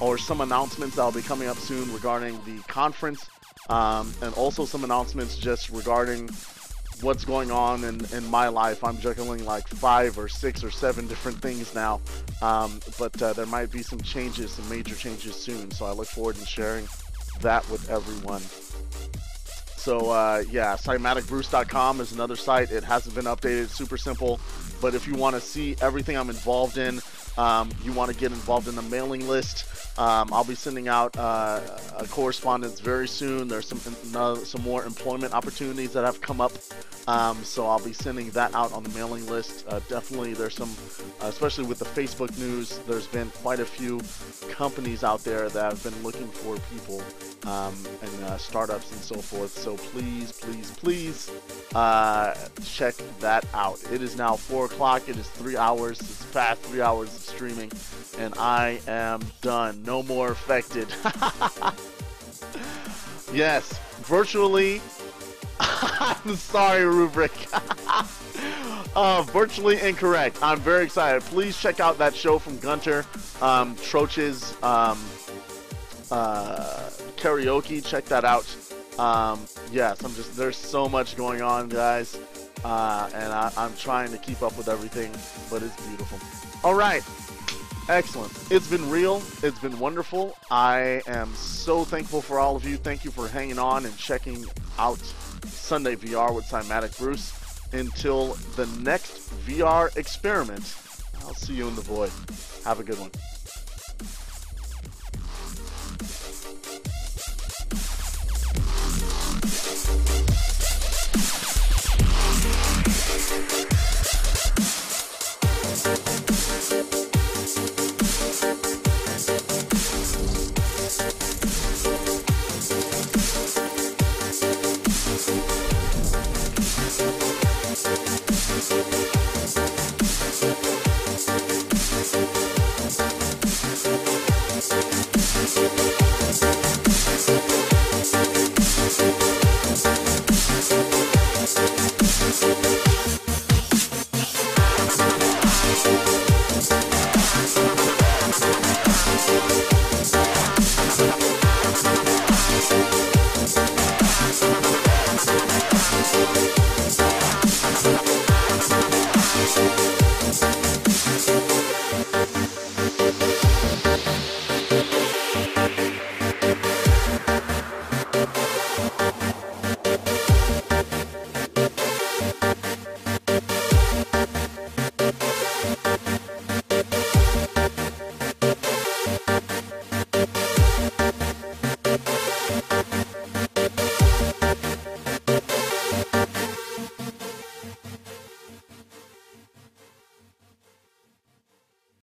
or some announcements that'll be coming up soon regarding the conference, and also some announcements just regarding what's going on in my life. I'm juggling like 5 or 6 or 7 different things now, but there might be some changes, some major changes soon, so I look forward to sharing that with everyone. So yeah, cymaticbruce.com is another site. It hasn't been updated. Super simple. But if you want to see everything I'm involved in, you want to get involved in the mailing list, I'll be sending out a correspondence very soon. There's some more employment opportunities that have come up, so I'll be sending that out on the mailing list. Definitely, there's some, especially with the Facebook news, there's been quite a few companies out there that have been looking for people, and startups and so forth. So please, please, please check that out. It is now 4 o'clock. It is 3 hours. It's past 3 hours of streaming, and I am done. No more affected. Yes, virtually. I'm sorry, Rubric. Virtually incorrect. I'm very excited. Please check out that show from Gunter, Troch's karaoke. Check that out. Yes, there's so much going on, guys, and I'm trying to keep up with everything, but it's beautiful. All right. Excellent. It's been real. It's been wonderful. I am so thankful for all of you. Thank you for hanging on and checking out Sunday VR with Cymatic Bruce. Until the next VR experiment, I'll see you in the void. Have a good one.